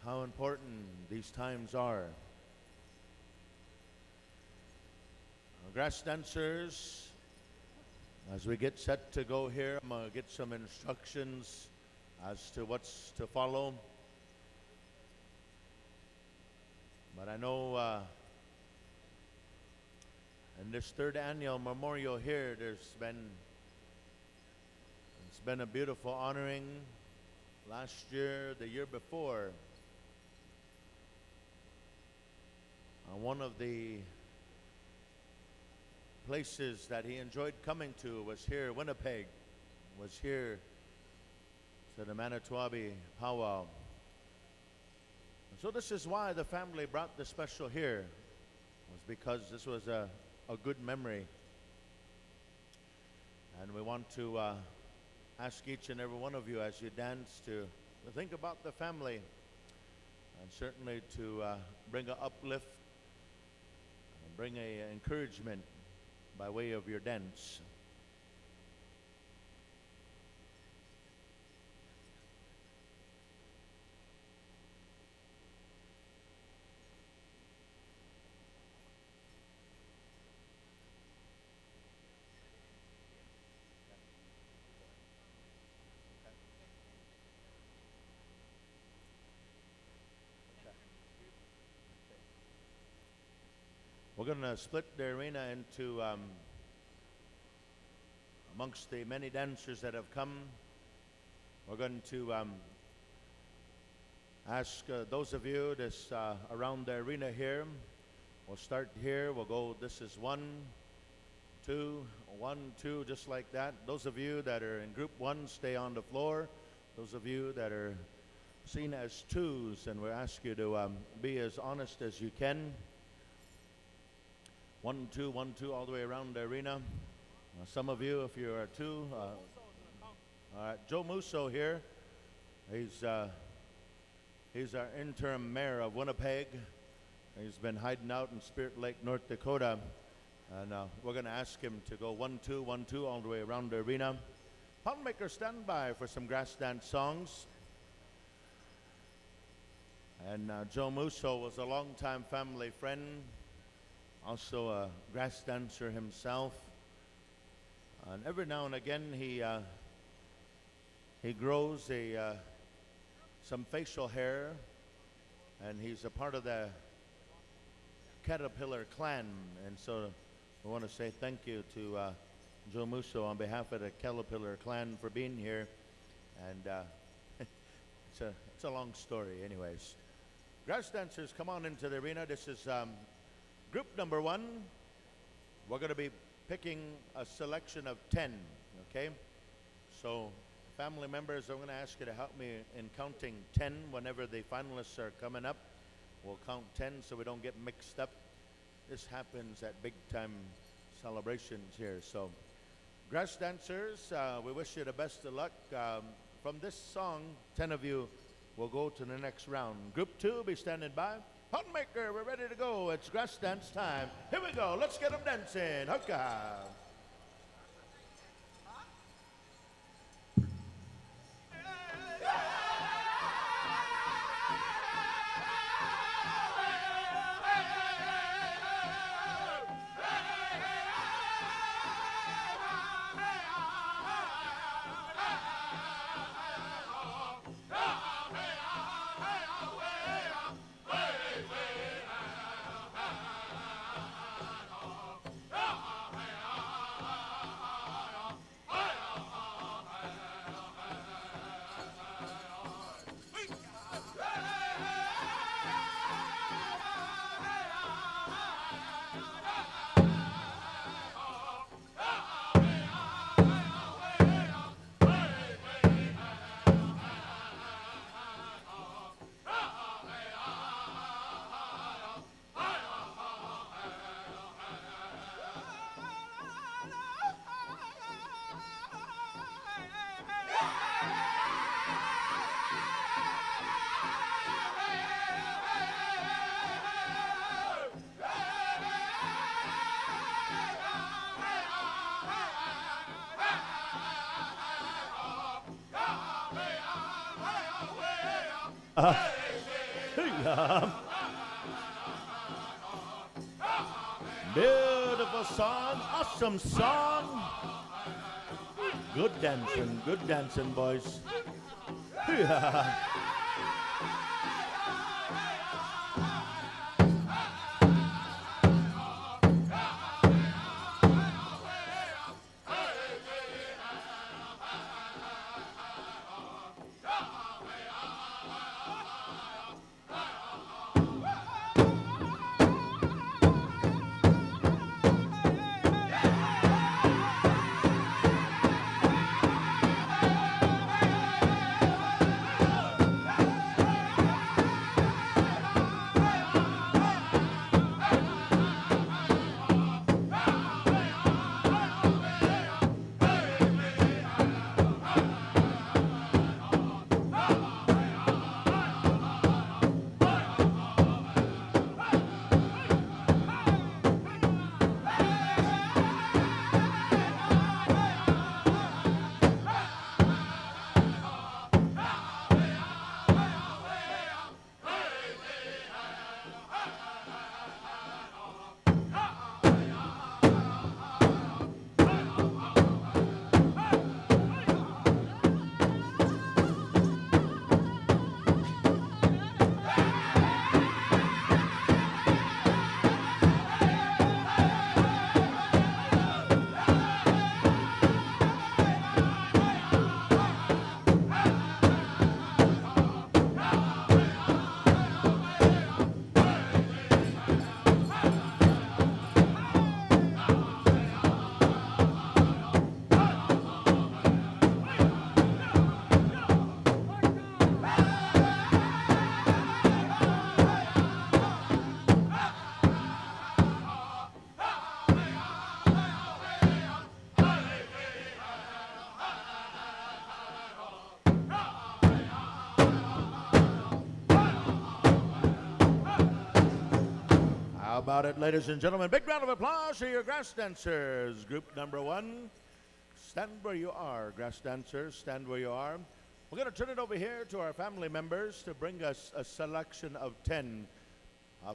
S1: how important these times are. Grass dancers, as we get set to go here, I'm going to get some instructions as to what's to follow. But I know in this third annual memorial here, it's been a beautiful honoring. Last year, the year before, one of the places that he enjoyed coming to was here, Winnipeg, was here to the Manito Ahbee Pow Wow. So this is why the family brought the special here, was because this was a good memory. And we want to ask each and every one of you as you dance to think about the family, and certainly to bring an uplift and bring an encouragement by way of your dance. We're going to split the arena into amongst the many dancers that have come. We're going to ask those of you that's around the arena here. We'll start here. We'll go, this is 1, 2, 1, 2, just like that. Those of you that are in group 1, stay on the floor. Those of you that are seen as 2s, and we ask you to be as honest as you can. 1, 2, 1, 2, all the way around the arena. Some of you, if you are 2, all right, Joe Musso here. He's our interim mayor of Winnipeg. He's been hiding out in Spirit Lake, North Dakota, and we're going to ask him to go 1, 2, 1, 2, all the way around the arena. Pound Maker, stand by for some grass dance songs. And Joe Musso was a longtime family friend, also a grass dancer himself. And every now and again he grows some facial hair, and he's a part of the Caterpillar clan. And so we want to say thank you to Joe Musso on behalf of the Caterpillar clan for being here. And it's a long story anyways. Grass dancers, come on into the arena. This is group number 1. We're going to be picking a selection of 10, okay? So family members, I'm going to ask you to help me in counting 10 whenever the finalists are coming up. We'll count 10 so we don't get mixed up. This happens at big time celebrations here. So grass dancers, we wish you the best of luck. From this song, 10 of you will go to the next round. Group 2, be standing by. Pound Maker, we're ready to go. It's grass dance time. Here we go. Let's get them dancing. Hoka. Yeah. Beautiful song, awesome song. Good dancing, boys. Yeah. How about it, ladies and gentlemen? Big round of applause for your grass dancers. Group number one, stand where you are. Grass dancers, stand where you are. We're going to turn it over here to our family members to bring us a selection of 10.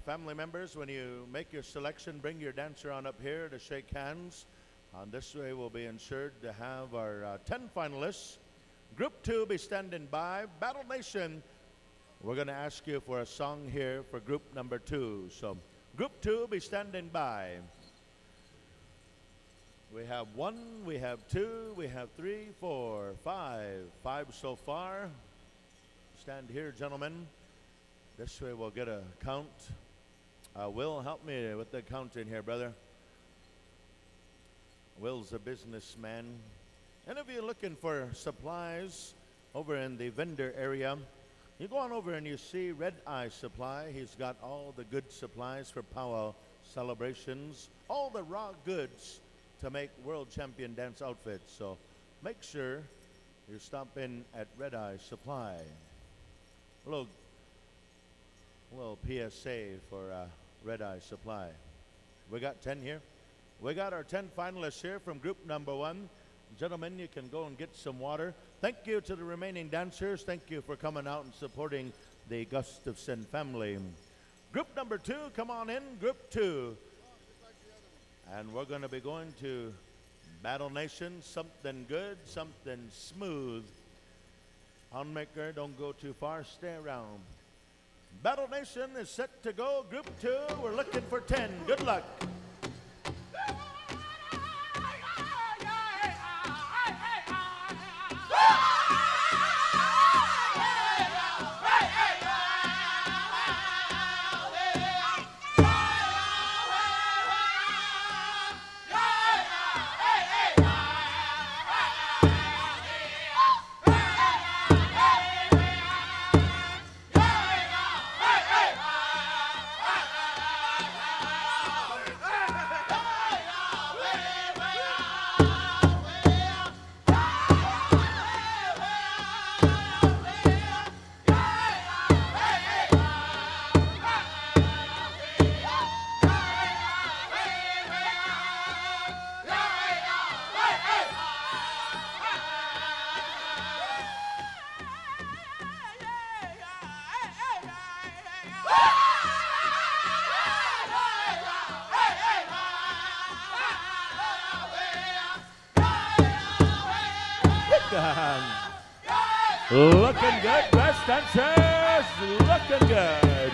S1: Family members, when you make your selection, bring your dancer on up here to shake hands. This way we'll be ensured to have our 10 finalists. Group 2 be standing by. Battle Nation, we're going to ask you for a song here for group number 2. So Group 2 be standing by. We have 1, we have 2, we have 3, 4, 5. 5 so far. Stand here, gentlemen. This way we'll get a count. Will, help me with the counting here, brother. Will's a businessman. And if you're looking for supplies over in the vendor area, you go on over and you see Red Eye Supply. He's got all the good supplies for powwow celebrations, all the raw goods to make world champion dance outfits. So make sure you stop in at Red Eye Supply. A little PSA for Red Eye Supply. We got 10 here. We got our 10 finalists here from group number 1. Gentlemen, you can go and get some water. Thank you to the remaining dancers. Thank you for coming out and supporting the Gustafson family. Group number 2, come on in, group 2. And we're going to be going to Battle Nation, something good, something smooth. Onmaker, don't go too far, stay around. Battle Nation is set to go. Group 2, we're looking for 10. Good luck. Looking good, best dancers, looking good.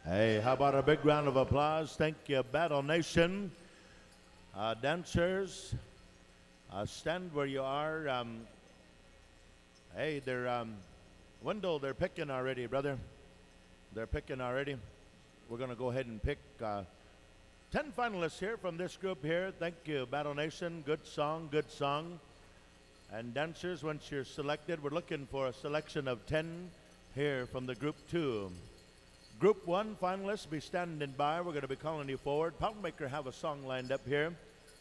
S1: Hey, how about a big round of applause? Thank you, Battle Nation. Dancers, stand where you are. Hey, they're, Wendell, they're picking already, brother. They're picking already. We're going to go ahead and pick 10 finalists here from this group here. Thank you, Battle Nation. Good song, good song. And dancers, once you're selected, we're looking for a selection of 10 here from the Group 2. Group 1 finalists, be standing by. We're going to be calling you forward. Poundmaker have a song lined up here.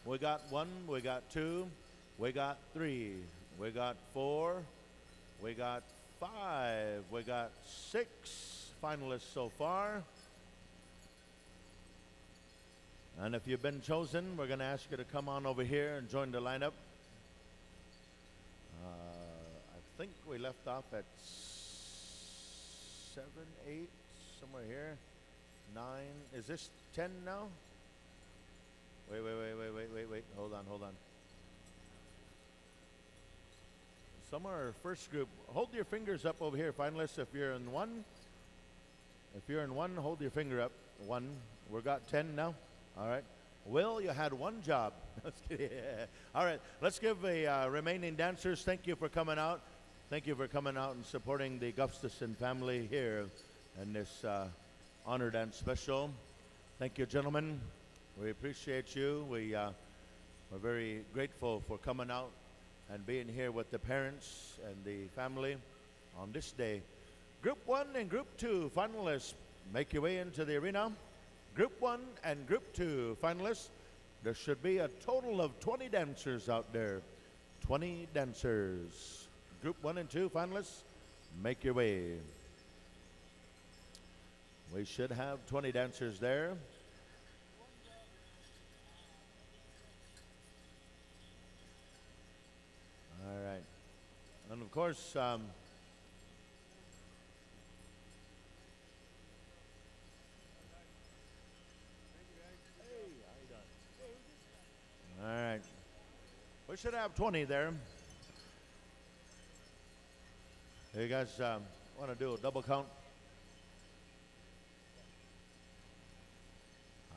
S1: We got 1, we got 2, we got 3, we got 4, we got 5, we got 6 finalists so far. And if you've been chosen, we're going to ask you to come on over here and join the lineup. I think we left off at 7, 8, somewhere here. 9. Is this 10 now? Wait. Hold on. Somewhere, first group. Hold your fingers up over here, finalists. If you're in 1, hold your finger up. 1. We got 10 now. All right. Will, you had 1 job. All right. Let's give the remaining dancers, thank you for coming out. Thank you for coming out and supporting the Gustafson family here in this Honor Dance Special. Thank you, gentlemen. We appreciate you. We're very grateful for coming out and being here with the parents and the family on this day. Group 1 and Group 2 finalists, make your way into the arena. Group 1 and Group 2 finalists, there should be a total of 20 dancers out there. 20 dancers. Group 1 and 2 finalists, make your way. We should have 20 dancers there. All right. And of course, all right. We should have 20 there. You guys want to do a double count?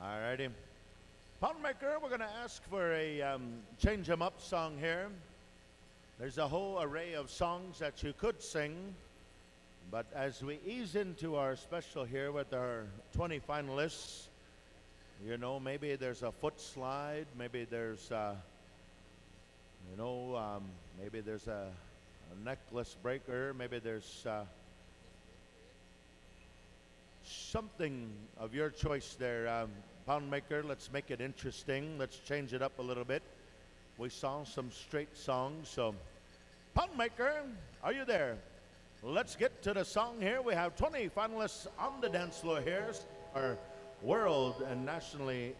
S1: All righty. Poundmaker, we're going to ask for a change 'em up song here. There's a whole array of songs that you could sing, but as we ease into our special here with our 20 finalists, You know, maybe there's a foot slide, maybe there's, maybe there's a necklace breaker, maybe there's something of your choice there. Pound Maker, let's make it interesting. Let's change it up a little bit. We saw some straight songs, so Pound Maker, are you there? Let's get to the song here. We have 20 finalists on the dance floor here. Our world and nationally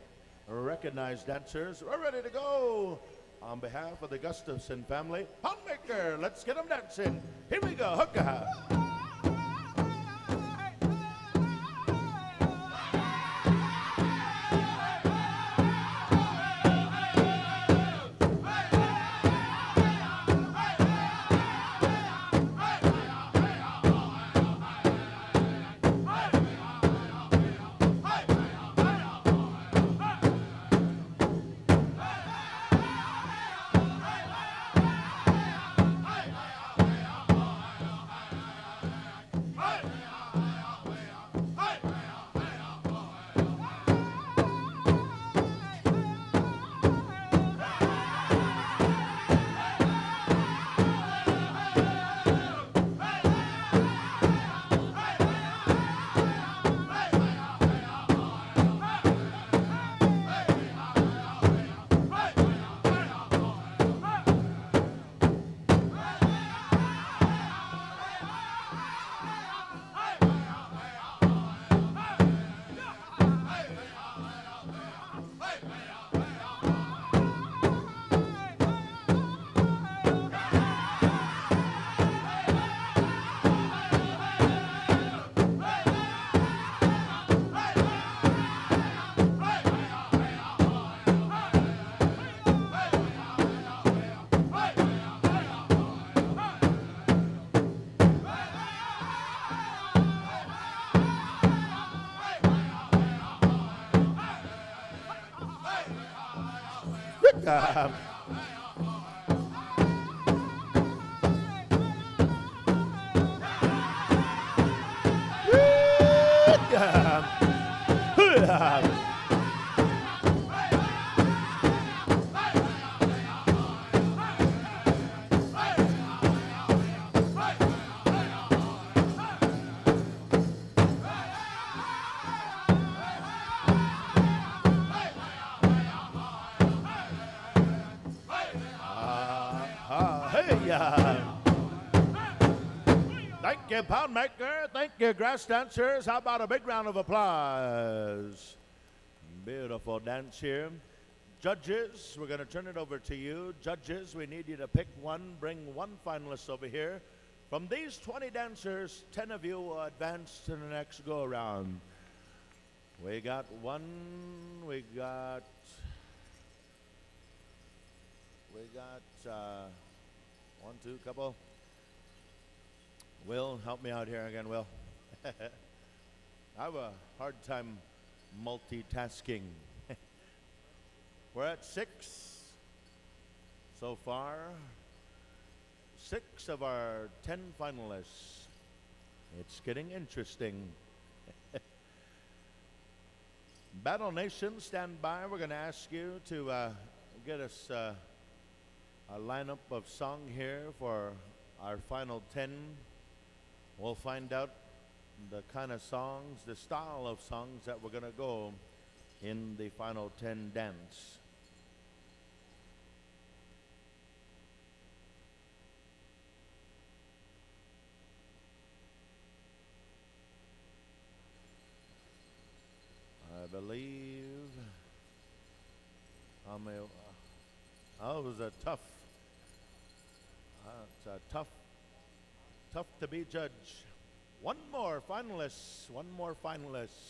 S1: recognized dancers are ready to go. On behalf of the Gustafson family, Pound Maker, let's get them dancing. Here we go, hookah. Thank you, Pound Maker. Thank you, grass dancers. How about a big round of applause? Beautiful dance here. Judges, we're going to turn it over to you. Judges, we need you to pick one, bring one finalist over here. From these 20 dancers, 10 of you will advance to the next go-around. We got one, we got one, two, couple. Will, help me out here again, Will. I have a hard time multitasking. We're at 6 so far. 6 of our 10 finalists. It's getting interesting. Battle Nation, stand by. We're going to ask you to get us a lineup of song here for our final 10. We'll find out the kind of songs, the style of songs that we're going to go in the final 10 dance. I believe it was a tough to be judge. One more finalist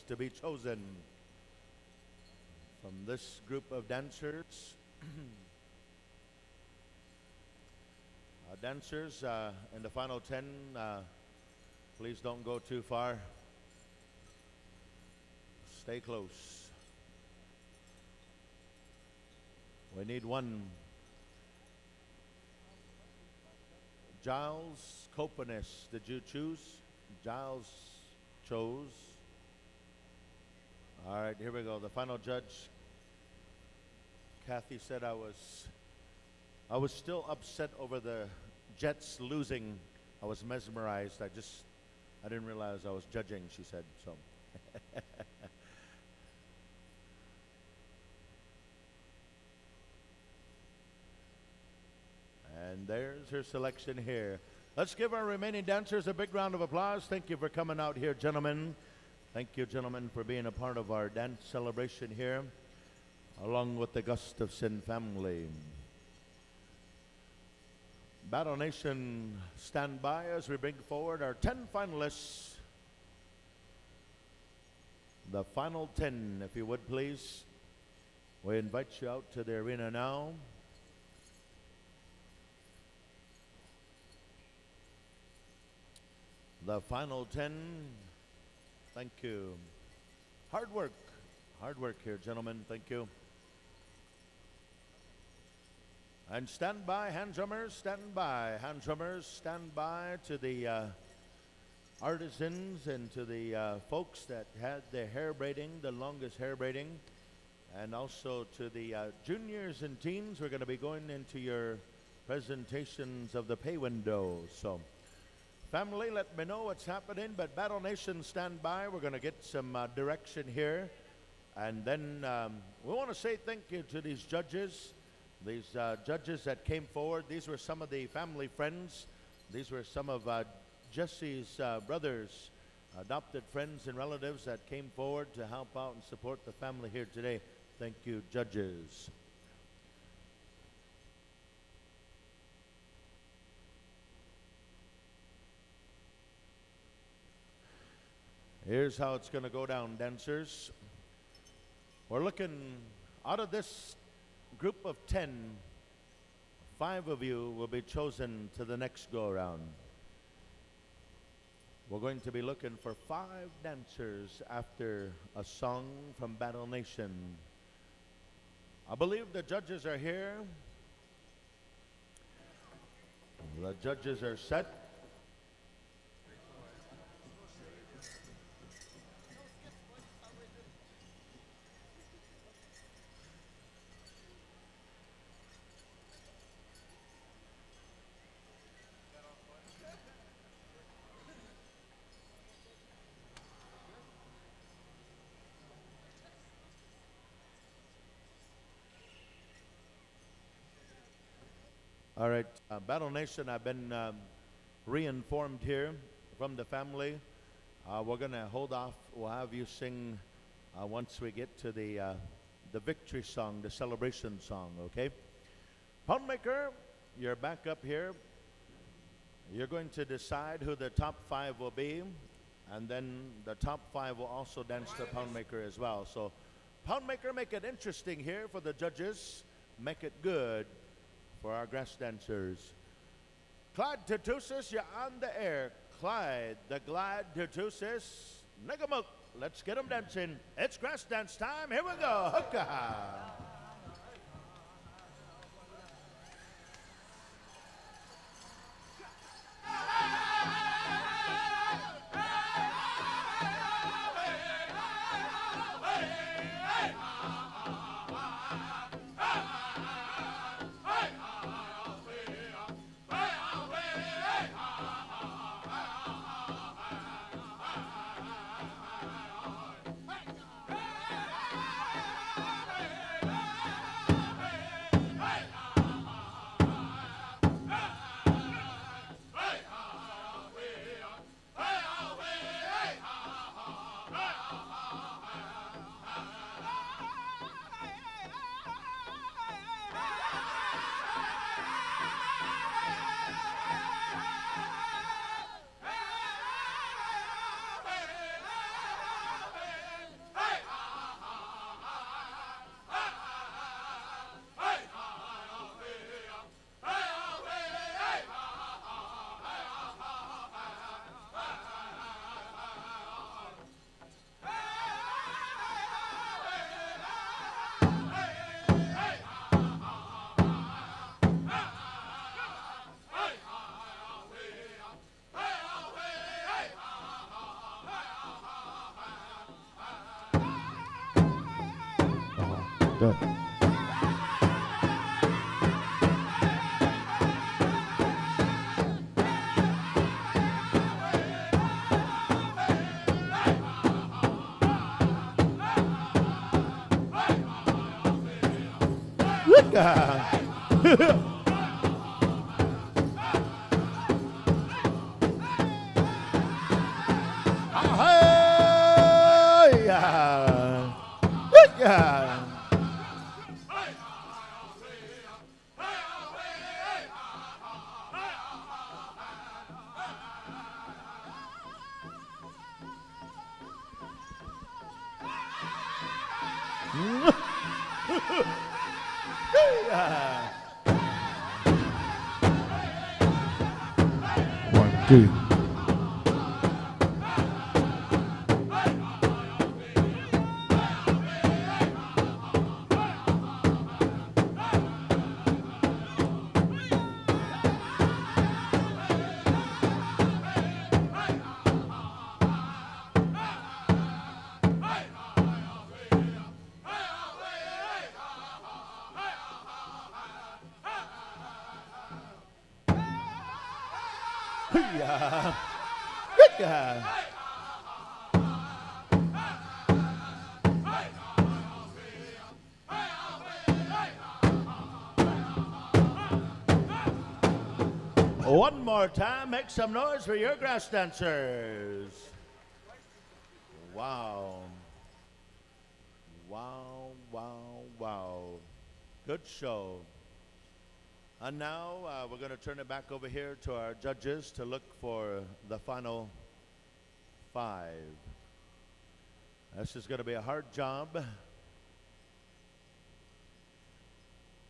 S1: to be chosen from this group of dancers. Dancers in the final 10, please don't go too far. Stay close. We need one. Giles Copenis, did you choose? Giles chose. All right, here we go. The final judge. Kathy said I was still upset over the Jets losing. I was mesmerized. I didn't realize I was judging, she said. So and there's her selection here. Let's give our remaining dancers a big round of applause. Thank you for coming out here, gentlemen. Thank you, gentlemen, for being a part of our dance celebration here, along with the Gustafson family. Battle Nation, stand by as we bring forward our 10 finalists. The final 10, if you would please. We invite you out to the arena now. The final 10. Thank you. Hard work here, gentlemen. Thank you. And stand by, hand drummers, stand by. Hand drummers, stand by to the artisans and to the folks that had their hair braiding, the longest hair braiding. And also to the juniors and teens. We're going to be going into your presentations of the pay window. So, family, let me know what's happening. But Battle Nation, stand by. We're going to get some direction here. And then we want to say thank you to these judges. These judges that came forward. These were some of the family friends. These were some of Jesse's brothers, adopted friends and relatives that came forward to help out and support the family here today. Thank you, judges. Here's how it's going to go down, dancers. We're looking, out of this group of 10, 5 of you will be chosen to the next go-around. We're going to be looking for 5 dancers after a song from Battle Nation. I believe the judges are here. The judges are set. All right, Battle Nation, I've been re-informed here from the family. We're going to hold off. We'll have you sing once we get to the victory song, the celebration song, okay? Poundmaker, you're back up here. You're going to decide who the top 5 will be, and then the top 5 will also dance to Poundmaker as well. So, Poundmaker, make it interesting here for the judges. Make it good for our grass dancers. Clyde Tertusis, you're on the air. Clyde, the Glide Tertusis, Negamuk. Let's get them dancing. It's grass dance time. Here we go. Hookah.
S3: Hey!
S1: Go. Look out. One, two. Yeah. Good guy. One more time, make some noise for your grass dancers. Wow. Wow, wow, wow. Good show. And now we're going to turn it back over here to our judges to look for the final 5. This is going to be a hard job.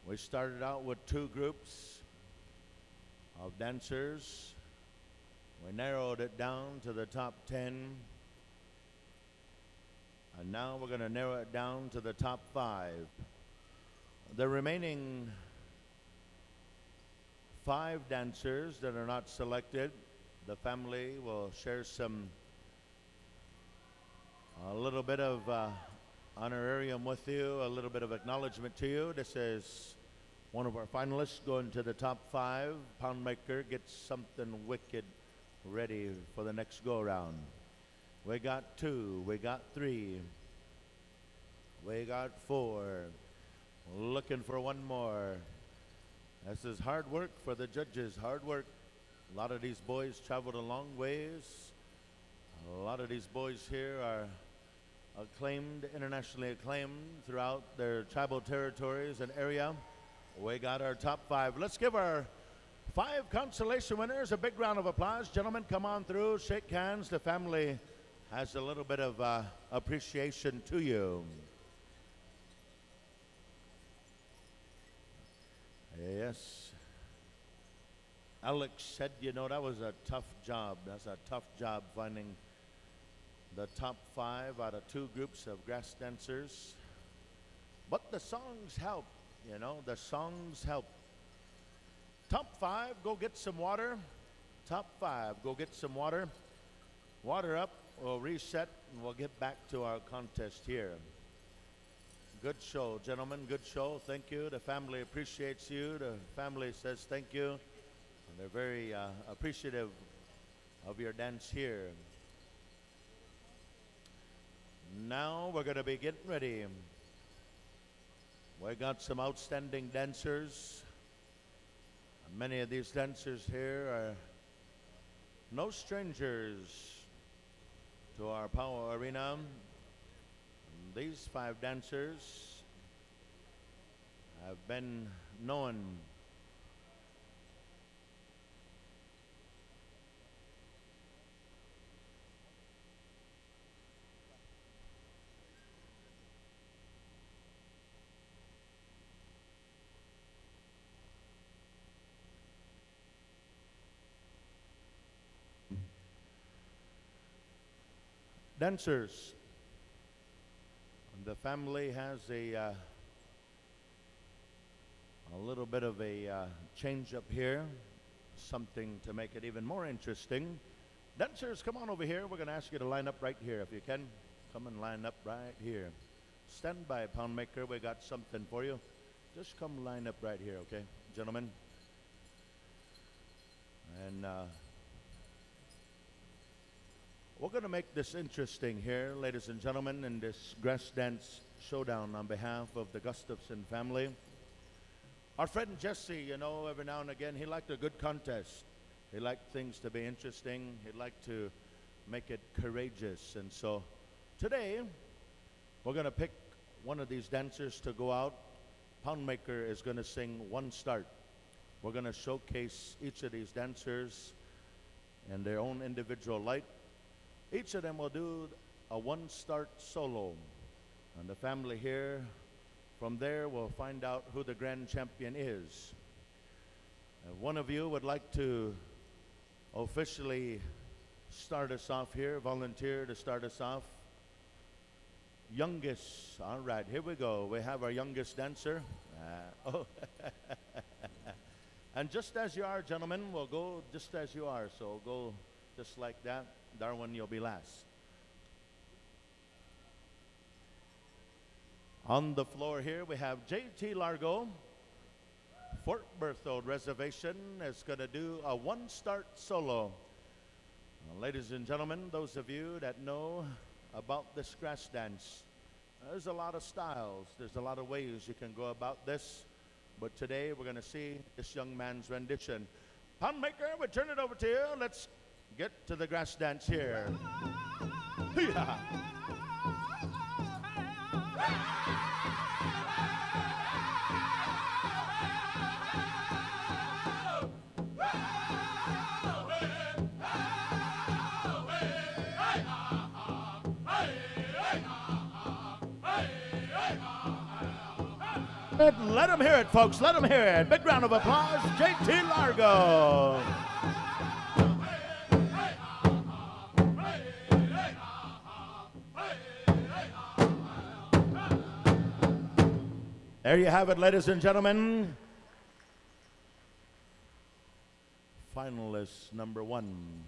S1: We started out with 2 groups of dancers. We narrowed it down to the top 10. And now we're going to narrow it down to the top 5. The remaining 5 dancers that are not selected, the family will share a little bit of honorarium with you, a little bit of acknowledgement to you. This is one of our finalists going to the top 5. Poundmaker gets something wicked ready for the next go around. We got 2, we got 3, we got 4. Looking for one more. This is hard work for the judges, hard work. A lot of these boys traveled a long ways. A lot of these boys here are acclaimed, internationally acclaimed throughout their tribal territories and area. We got our top 5. Let's give our 5 consolation winners a big round of applause. Gentlemen, come on through, shake hands. The family has a little bit of appreciation to you. Yes. Alex said, you know, that was a tough job. That's a tough job finding the top 5 out of 2 groups of grass dancers. But the songs help, you know, the songs help. Top 5, go get some water. Top 5, go get some water. Water up, we'll reset, and we'll get back to our contest here. Good show, gentlemen, good show. Thank you. The family appreciates you. The family says thank you. And they're very appreciative of your dance here. Now we're going to be getting ready. We got some outstanding dancers. Many of these dancers here are no strangers to our Power Arena. These 5 dancers have been known dancers. The family has a little bit of a change up here, something to make it even more interesting. Dancers, come on over here. We're going to ask you to line up right here if you can. Come and line up right here. stand by, Pound Maker. We got something for you. Just come line up right here, okay, gentlemen? And we're going to make this interesting here, ladies and gentlemen, in this grass dance showdown on behalf of the Gustafson family. Our friend Jesse, you know, every now and again, he liked a good contest. He liked things to be interesting. He liked to make it courageous. And so today, we're going to pick one of these dancers to go out. Pound Maker is going to sing One Start. We're going to showcase each of these dancers in their own individual light. Each of them will do a one start solo. And the family here, from there, will find out who the grand champion is. If one of you would like to officially start us off here, volunteer to start us off. Youngest, all right, here we go. We have our youngest dancer. And just as you are, gentlemen, we'll go just as you are. So go just like that. Darwin, you'll be last. On the floor here, we have J.T. Largo. Fort Berthold Reservation is going to do a one-start solo. Ladies and gentlemen, those of you that know about this grass dance, there's a lot of styles. There's a lot of ways you can go about this. But today, we're going to see this young man's rendition. Pound Maker, we turn it over to you. Let's get to the grass dance here. Yeah. Let them hear it, folks. Let them hear it. Big round of applause. J.T. Largo. There you have it, ladies and gentlemen. Finalist number 1.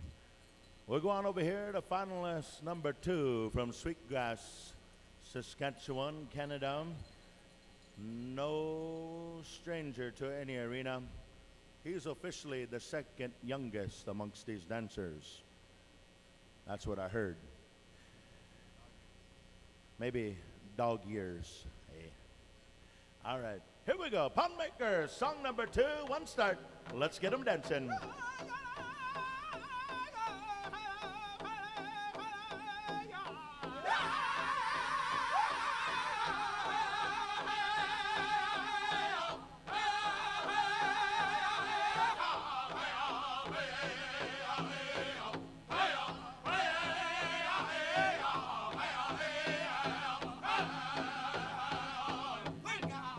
S1: We'll go on over here to finalist number 2 from Sweetgrass, Saskatchewan, Canada. No stranger to any arena. He's officially the second youngest amongst these dancers. That's what I heard. Maybe dog years. Hey. All right, here we go. Pound Maker, song number 2, one start. Let's get them dancing.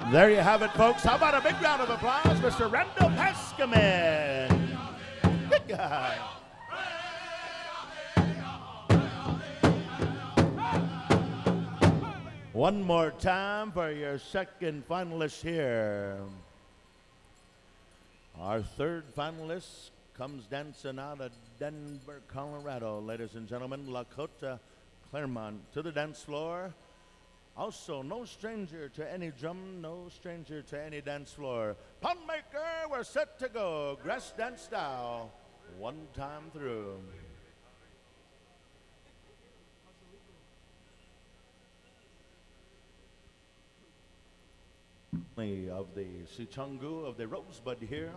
S1: There you have it, folks. How about a big round of applause, Mr. Randall Pescaman. Good guy. One more time for your second finalist here. Our third finalist comes dancing out of Denver, Colorado. Ladies and gentlemen, Lakota Claremont to the dance floor. Also, no stranger to any drum, no stranger to any dance floor. Pound Maker, we're set to go. Grass dance style, one time through. Of the Sichongu, of the Rosebud here.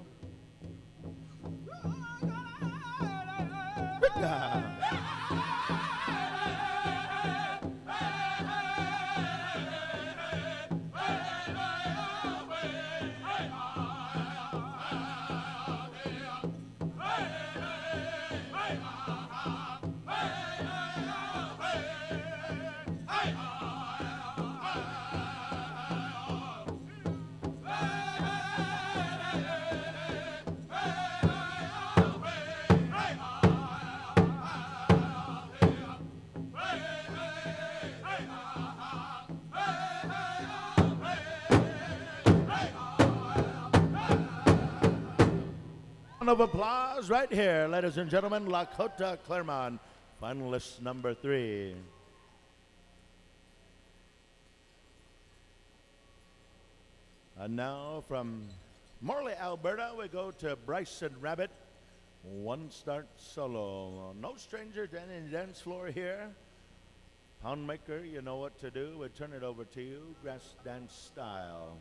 S1: Of applause right here, ladies and gentlemen, Lakota Claremont, finalist number 3. And now from Morley, Alberta, we go to Bryson Rabbit. One start solo. No stranger to any dance floor here. Pound maker, you know what to do. We turn it over to you, grass dance style.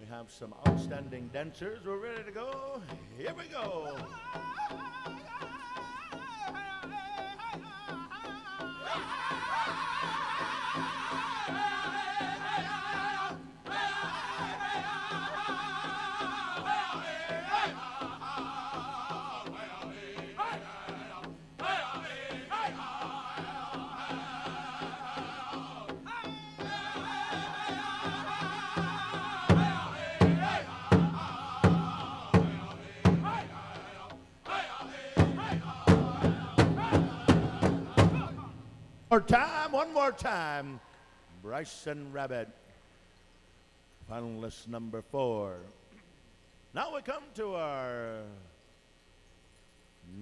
S1: We have some outstanding dancers. We're ready to go. Here we go. One more time. Bryson Rabbit, finalist number 4. Now we come to our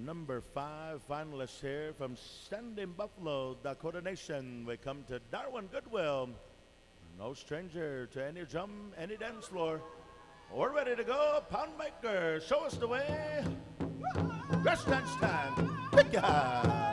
S1: number 5 finalists here from Standing Buffalo, Dakota Nation. We come to Darwin Goodwill. No stranger to any drum, any dance floor. We're ready to go. Pound maker, show us the way. Grass dance time. Pick-ya.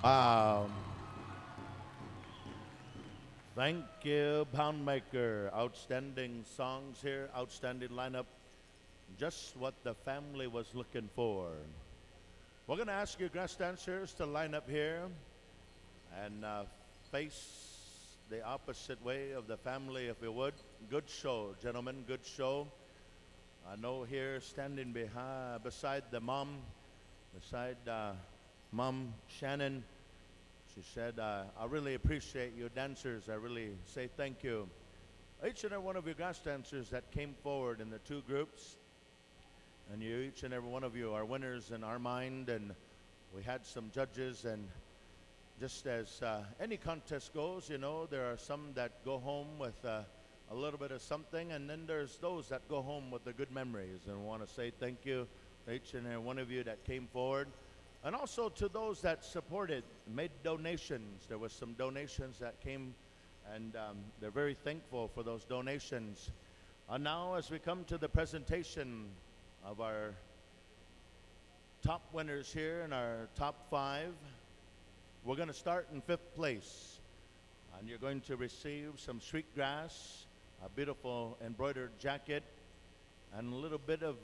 S1: Wow. Thank you, Pound Maker. Outstanding songs here, outstanding lineup. Just what the family was looking for. We're going to ask you grass dancers to line up here and face the opposite way of the family, if you would. Good show, gentlemen, good show. I know here standing beside the mom, beside Mom Shannon, she said, I really appreciate you dancers. I really say thank you. Each and every one of you grass dancers that came forward in the 2 groups, and you, each and every one of you are winners in our mind, and we had some judges, and just as any contest goes, you know, there are some that go home with a little bit of something, and then there's those that go home with the good memories, and I want to say thank you to each and every one of you that came forward. And also to those that supported, made donations. There was some donations that came, and they're very thankful for those donations. And now as we come to the presentation of our top winners here in our top 5, we're going to start in 5th place. And you're going to receive some sweetgrass, a beautiful embroidered jacket, and a little bit of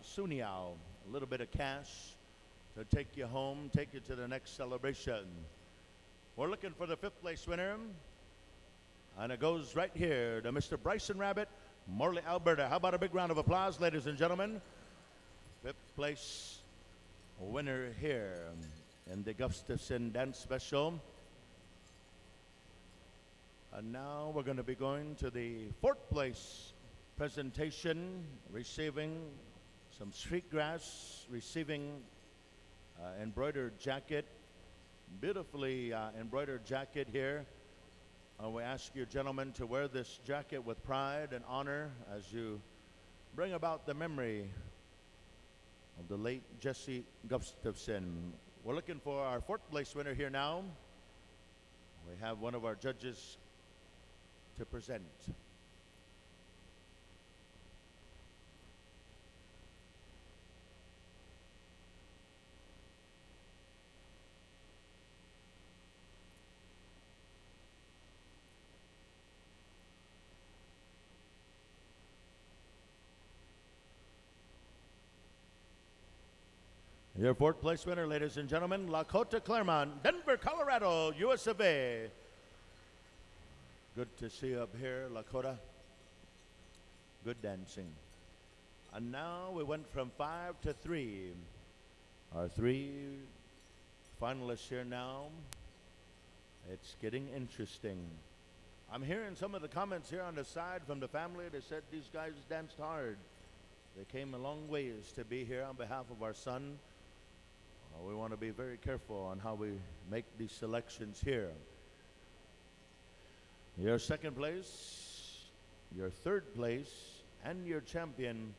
S1: sunyao, a little bit of cash, to take you home, take you to the next celebration. We're looking for the 5th place winner, and it goes right here to Mr. Bryson Rabbit, Morley, Alberta. How about a big round of applause, ladies and gentlemen? 5th place winner here in the Gustafson Dance Special. And now we're going to be going to the 4th place presentation, receiving some sweetgrass, receiving embroidered jacket, beautifully embroidered jacket here. We ask you gentlemen to wear this jacket with pride and honor as you bring about the memory of the late Jesse Gustafson. We're looking for our 4th place winner here now. We have one of our judges to present. Your 4th place winner, ladies and gentlemen, Lakota Claremont, Denver, Colorado, US of A. Good to see you up here, Lakota. Good dancing. And now we went from 5 to 3. Our 3 Finalists here now. It's getting interesting. I'm hearing some of the comments here on the side from the family. They said these guys danced hard. They came a long ways to be here on behalf of our son. We want to be very careful on how we make these selections here. Your second place, your third place, and your champion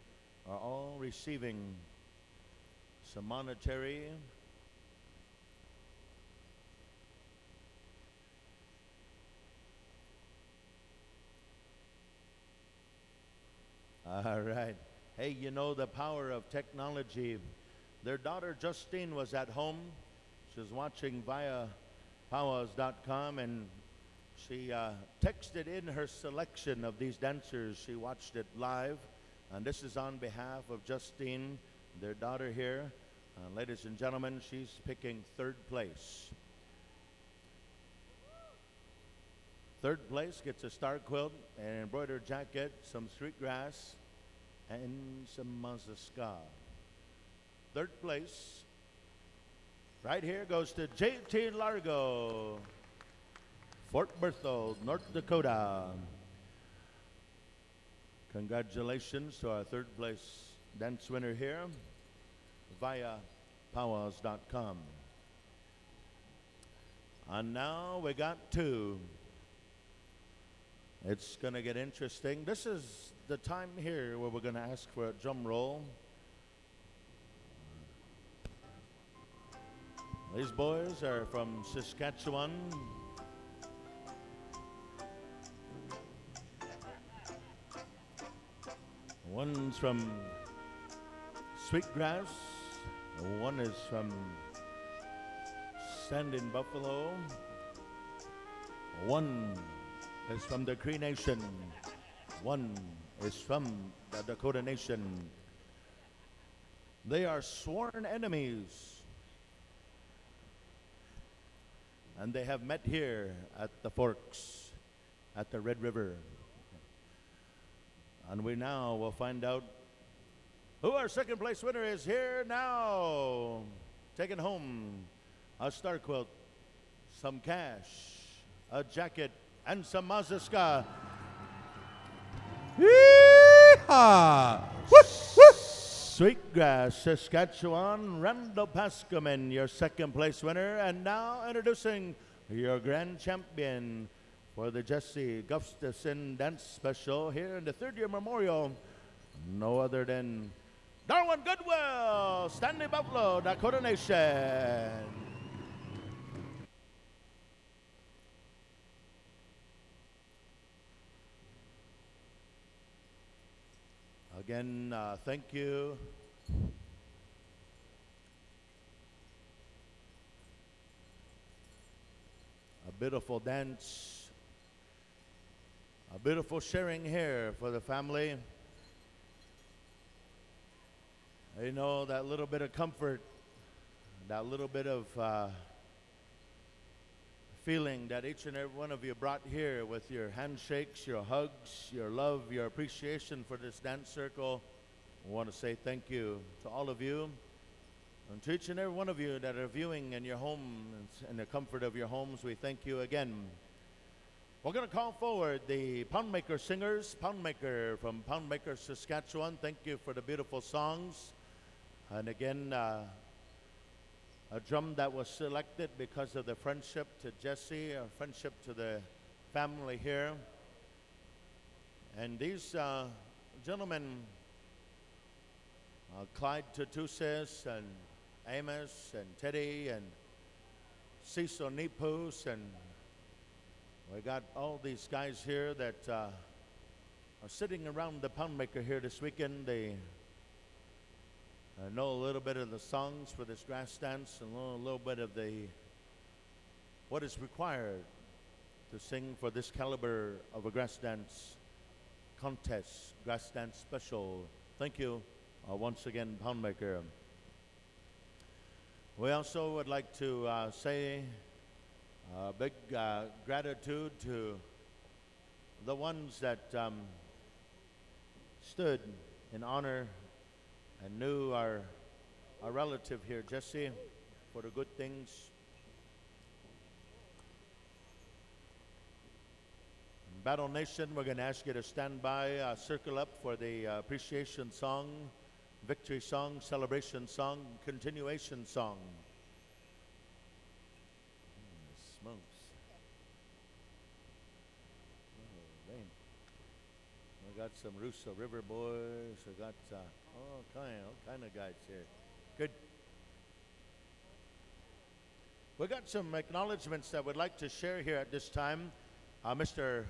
S1: are all receiving some monetary all right. Hey, you know the power of technology. Their daughter Justine was at home. She was watching via PowWows.com, and she texted in her selection of these dancers. She watched it live, and this is on behalf of Justine, their daughter here. Ladies and gentlemen, she's picking third place. Third place gets a star quilt, an embroidered jacket, some sweetgrass, and some mazaska. Third place, right here, goes to J.T. Largo, Fort Berthold, North Dakota. Congratulations to our third place dance winner here via PowWows.com. And now we got two. It's going to get interesting. This is the time here where we're going to ask for a drum roll. These boys are from Saskatchewan. One's from Sweetgrass. One is from Standing Buffalo. One is from the Cree Nation. One is from the Dakota Nation. They are sworn enemies, and they have met here at the Forks, at the Red River. And we now will find out who our second place winner is here now. Taking home a star quilt, some cash, a jacket, and some mazaska.
S2: Yeehaw!
S1: Sweetgrass, Saskatchewan, Randall Pascoman, your second place winner. And now introducing your grand champion for the Jesse Gustafson Dance Special here in the third year memorial. No other than Darwin Goodwill, Stanley Buffalo, Dakota Nation. Again, thank you. A beautiful dance, a beautiful sharing here for the family. You know, that little bit of comfort, that little bit of feeling that each and every one of you brought here with your handshakes, your hugs, your love, your appreciation for this dance circle. I want to say thank you to all of you, and to each and every one of you that are viewing in your home, in the comfort of your homes. We thank you again. We're going to call forward the Poundmaker Singers. Poundmaker from Poundmaker, Saskatchewan. Thank you for the beautiful songs. And again, a drum that was selected because of the friendship to Jesse, a friendship to the family here. And these gentlemen, Clyde Tutusis and Amos and Teddy and Cecil Nipus, and we got all these guys here that are sitting around the Poundmaker here this weekend. They know a little bit of the songs for this grass dance and know a little bit of what is required to sing for this caliber of a grass dance contest, grass dance special. Thank you once again, Poundmaker. We also would like to say a big gratitude to the ones that stood in honor and knew our relative here, Jesse. for the good things. Battle Nation, we're going to ask you to stand by, circle up for the appreciation song, victory song, celebration song, continuation song. Smokes. Oh, man. We got some Russo River boys. We got all kind of guys here. Good. We got some acknowledgments that we'd like to share here at this time. Mr.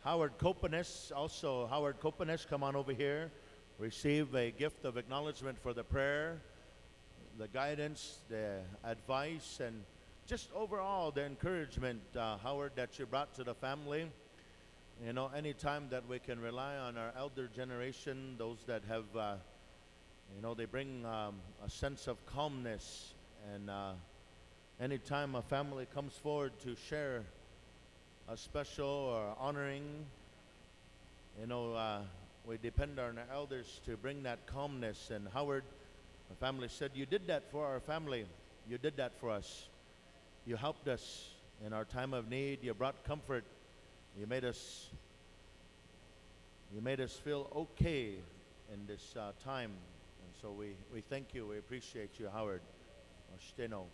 S1: Howard Copenes, also Howard Copenes, come on over here. Receive a gift of acknowledgement for the prayer, the guidance, the advice, and just overall the encouragement, Howard, that you brought to the family. You know, anytime that we can rely on our elder generation, those that have, you know, they bring a sense of calmness. And anytime a family comes forward to share a special or honoring, you know, we depend on our elders to bring that calmness. And Howard, the family said, you did that for our family. You did that for us. You helped us in our time of need. You brought comfort. You made us feel okay in this time. And so we thank you. We appreciate you, Howard. Osteno,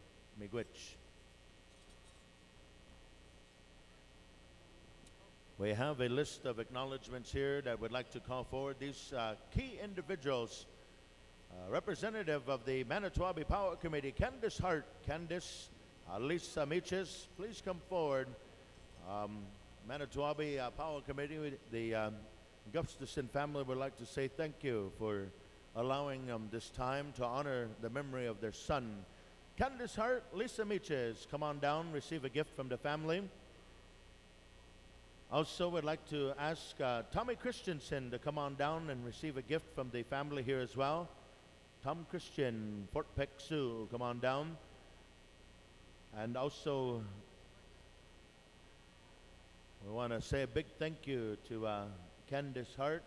S1: Miigwech. We have a list of acknowledgments here that we'd like to call forward. These key individuals, representative of the Manito Ahbee Pow Wow Committee, Candice Hart, Candice, Lisa Miches, please come forward. Manito Ahbee Pow Wow Committee, the Gustafson family would like to say thank you for allowing this time to honor the memory of their son. Candice Hart, Lisa Miches, come on down, receive a gift from the family. Also, we'd like to ask Tommy Christensen to come on down and receive a gift from the family here as well. Tom Christian, Fort Peck Sioux, come on down. And also, we want to say a big thank you to Candice Hart.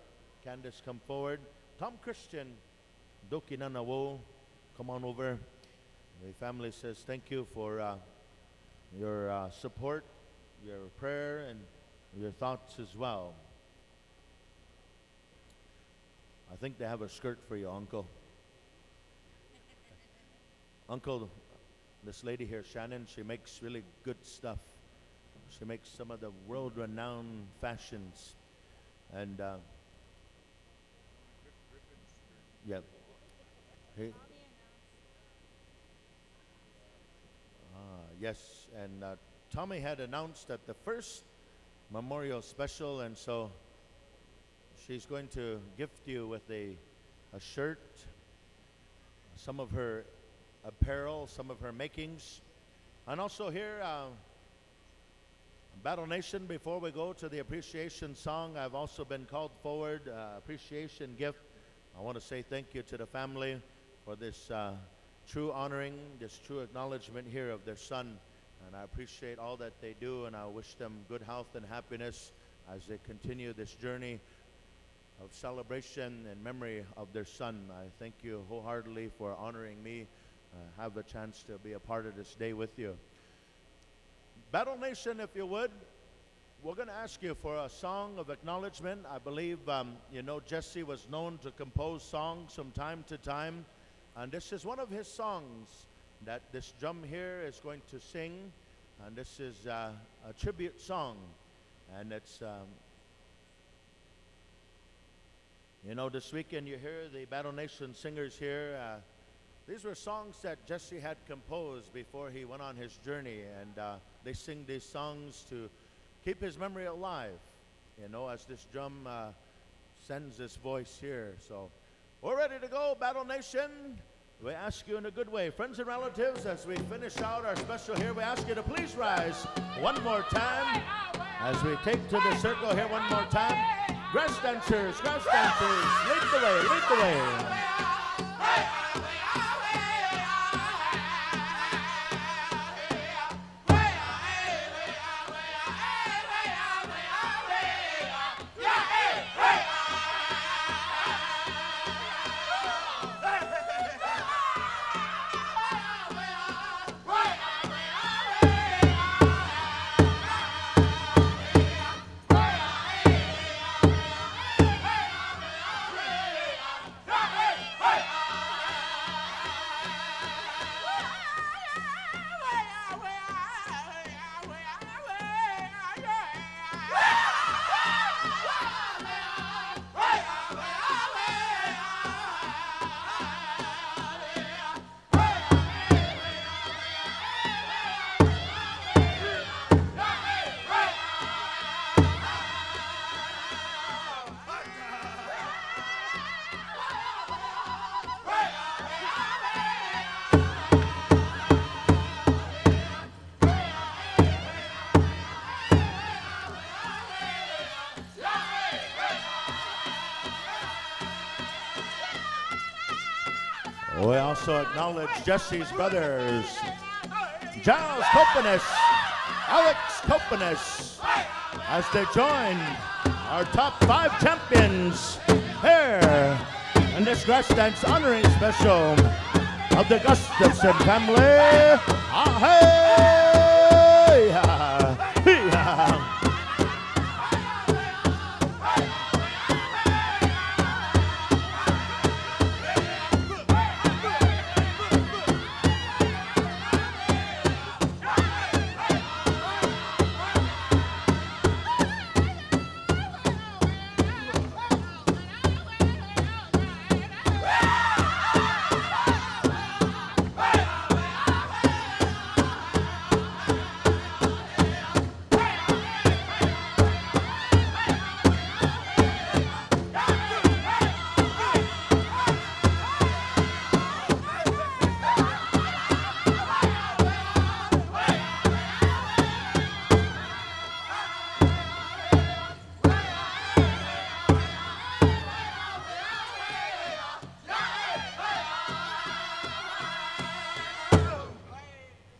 S1: Candice, come forward. Tom Christian, Doki Nanawo, come on over. The family says thank you for your support, your prayer, and your thoughts as well. I think they have a skirt for you, Uncle. Uncle, this lady here, Shannon, she makes really good stuff. She makes some of the world-renowned fashions. And, yeah. Hey. Yes, and Tommy had announced that the first memorial special, and so she's going to gift you with a shirt, some of her apparel, some of her makings. And also here, Battle Nation, before we go to the appreciation song, I've also been called forward, appreciation gift. I want to say thank you to the family for this true honoring, this true acknowledgement here of their son. And I appreciate all that they do, and I wish them good health and happiness as they continue this journey of celebration and memory of their son. I thank you wholeheartedly for honoring me, have the chance to be a part of this day with you. Battle Nation, if you would, we're going to ask you for a song of acknowledgement. I believe, you know, Jesse was known to compose songs from time to time, and this is one of his songs that this drum here is going to sing, and this is a tribute song, and it's you know, this weekend you hear the Battle Nation singers here. These were songs that Jesse had composed before he went on his journey, and they sing these songs to keep his memory alive, you know, as this drum sends this voice here. So we're ready to go, Battle Nation. We ask you in a good way, friends and relatives, as we finish out our special here, we ask you to please rise one more time as we take to the circle here one more time. Grass dancers, lead the way, lead the way. We also acknowledge Jesse's brothers, Giles Copenes, Alex Copenes, as they join our top 5 champions here in this grass dance honoring special of the Gustafson family. Ah, hey, yeah.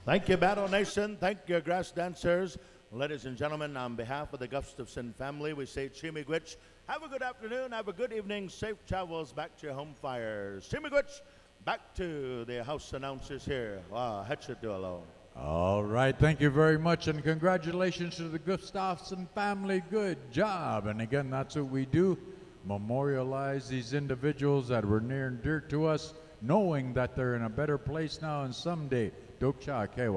S1: Thank you, Battle Nation. Thank you, grass dancers. Ladies and gentlemen, on behalf of the Gustafson family, we say Chimigwich. Have a good afternoon, have a good evening, safe travels back to your home fires. Chimigwich, back to the house announcers here. Wow, Hetchadualo.
S4: All right, thank you very much, and congratulations to the Gustafson family. Good job. And again, that's what we do, memorialize these individuals that were near and dear to us, knowing that they're in a better place now, and someday, okay,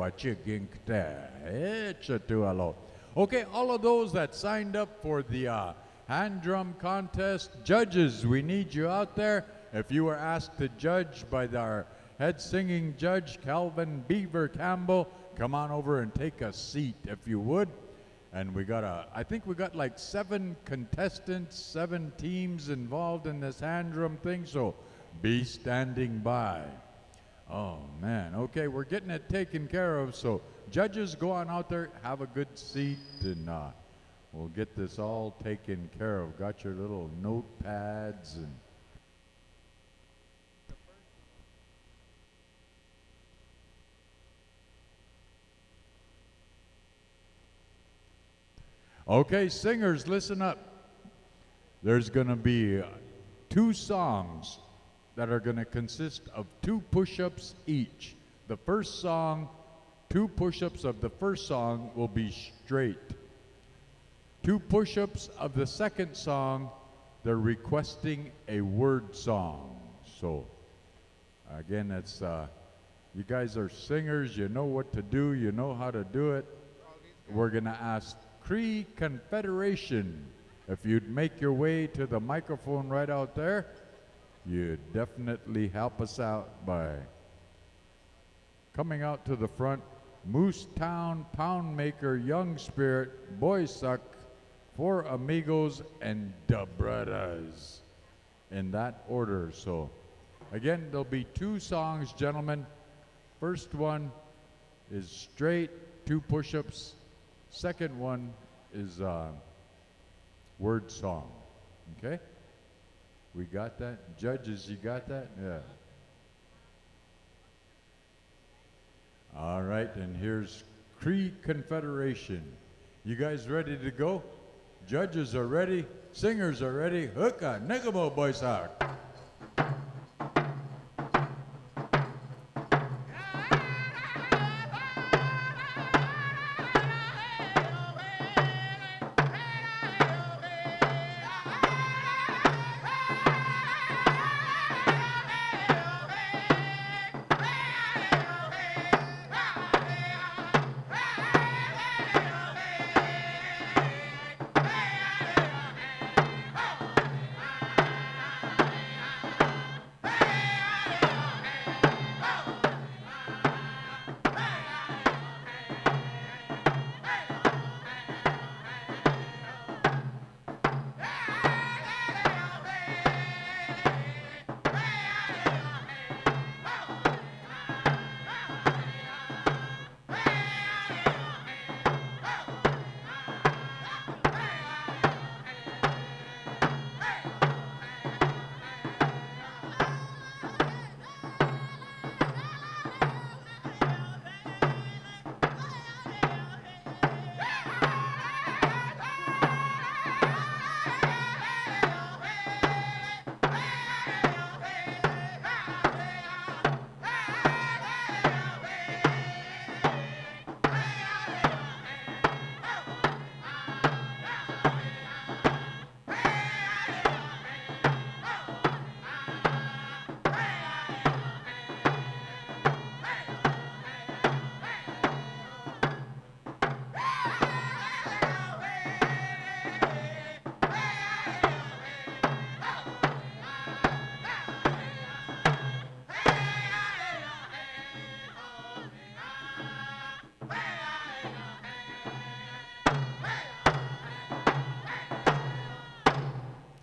S4: all of those that signed up for the hand drum contest, judges, we need you out there. If you were asked to judge by our head singing judge, Calvin Beaver Campbell, come on over and take a seat if you would. And we got I think we got like 7 contestants, 7 teams involved in this hand drum thing, so be standing by. Oh man, okay, we're getting it taken care of, so judges, go on out there, have a good seat, and we'll get this all taken care of. Got your little notepads and okay, singers, listen up. There's gonna be 2 songs that are going to consist of 2 push-ups each. The first song, 2 push-ups of the first song will be straight. 2 push-ups of the second song, they're requesting a word song. So, again, it's, you guys are singers, you know what to do, you know how to do it. We're going to ask Crede Confederation if you'd make your way to the microphone right out there. You definitely help us out by coming out to the front. Moose Town, Pound Maker, Young Spirit, Boy Suck, 4 Amigos, and Da Brothers, in that order. So again, there'll be 2 songs, gentlemen. First one is straight, 2 push-ups. Second one is word song, okay? We got that? Judges, you got that? Yeah. All right, and here's Crede Confederation. You guys ready to go? Judges are ready. Singers are ready. Hooka, Nigamo, boys are.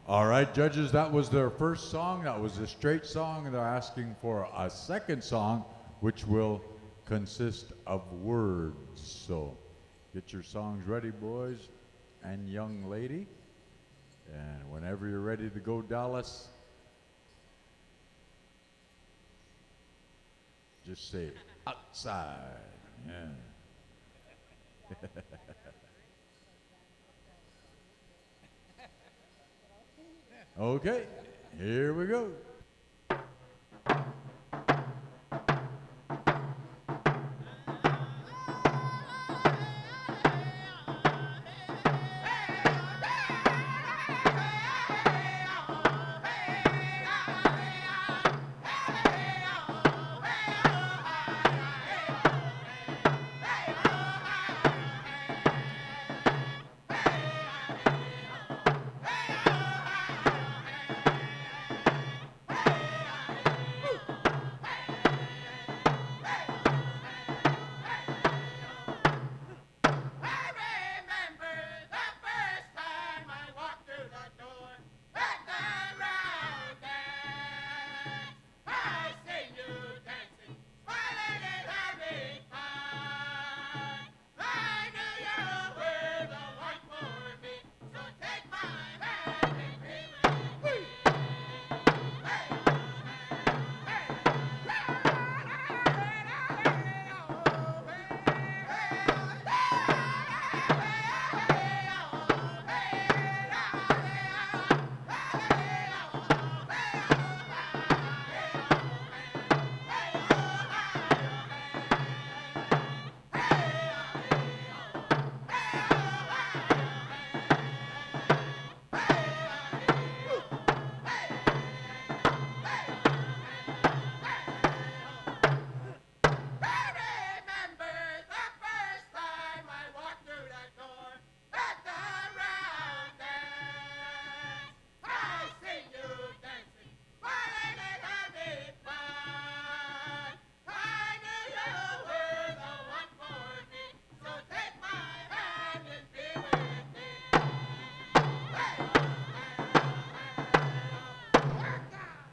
S4: All right, judges, that was their first song. That was a straight song, and they're asking for a second song, which will consist of words. So get your songs ready, boys and young lady. And whenever you're ready to go, Dallas, just say outside. Yeah. Okay, here we go.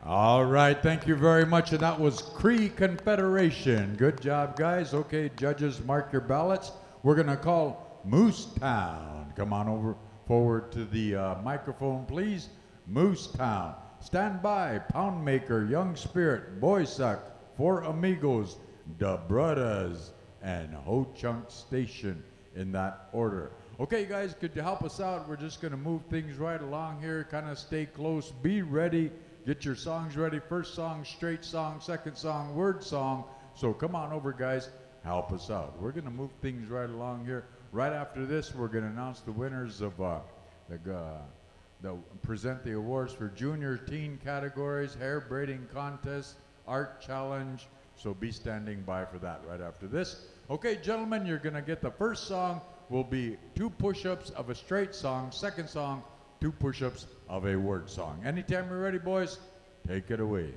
S4: All right, thank you very much. And that was Crede Confederation. Good job, guys. Okay, judges, mark your ballots. We're going to call Moose Town. Come on over forward to the microphone, please. Moose Town. Stand by. Pound Maker, Young Spirit, Boy Suck, Four Amigos, Da Brothers, and Ho Chunk Station in that order. Okay, guys, could you help us out? We're just going to move things right along here. Kind of stay close. Be ready. Get your songs ready. First song, straight song. Second song, word song. So come on over, guys. Help us out. We're going to move things right along here. Right after this, we're going to announce the winners of present the awards for junior teen categories, hair braiding contest, art challenge. So be standing by for that right after this. Okay, gentlemen, you're going to get the first song will be 2 push-ups of a straight song. Second song, 2 push-ups of a word song. Anytime you're ready, boys, take it away.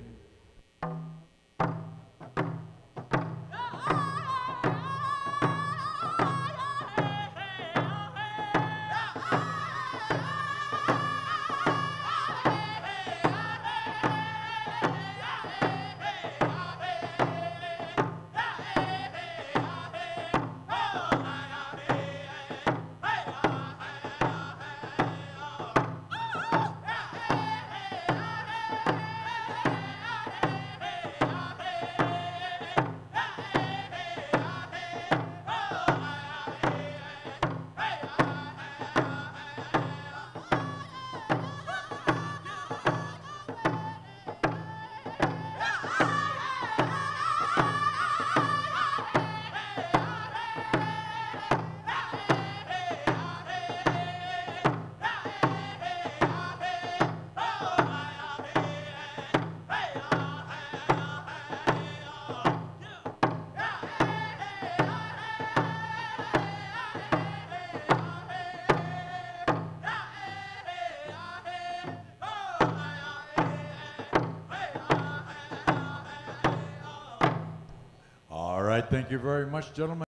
S4: All right, thank you very much, gentlemen.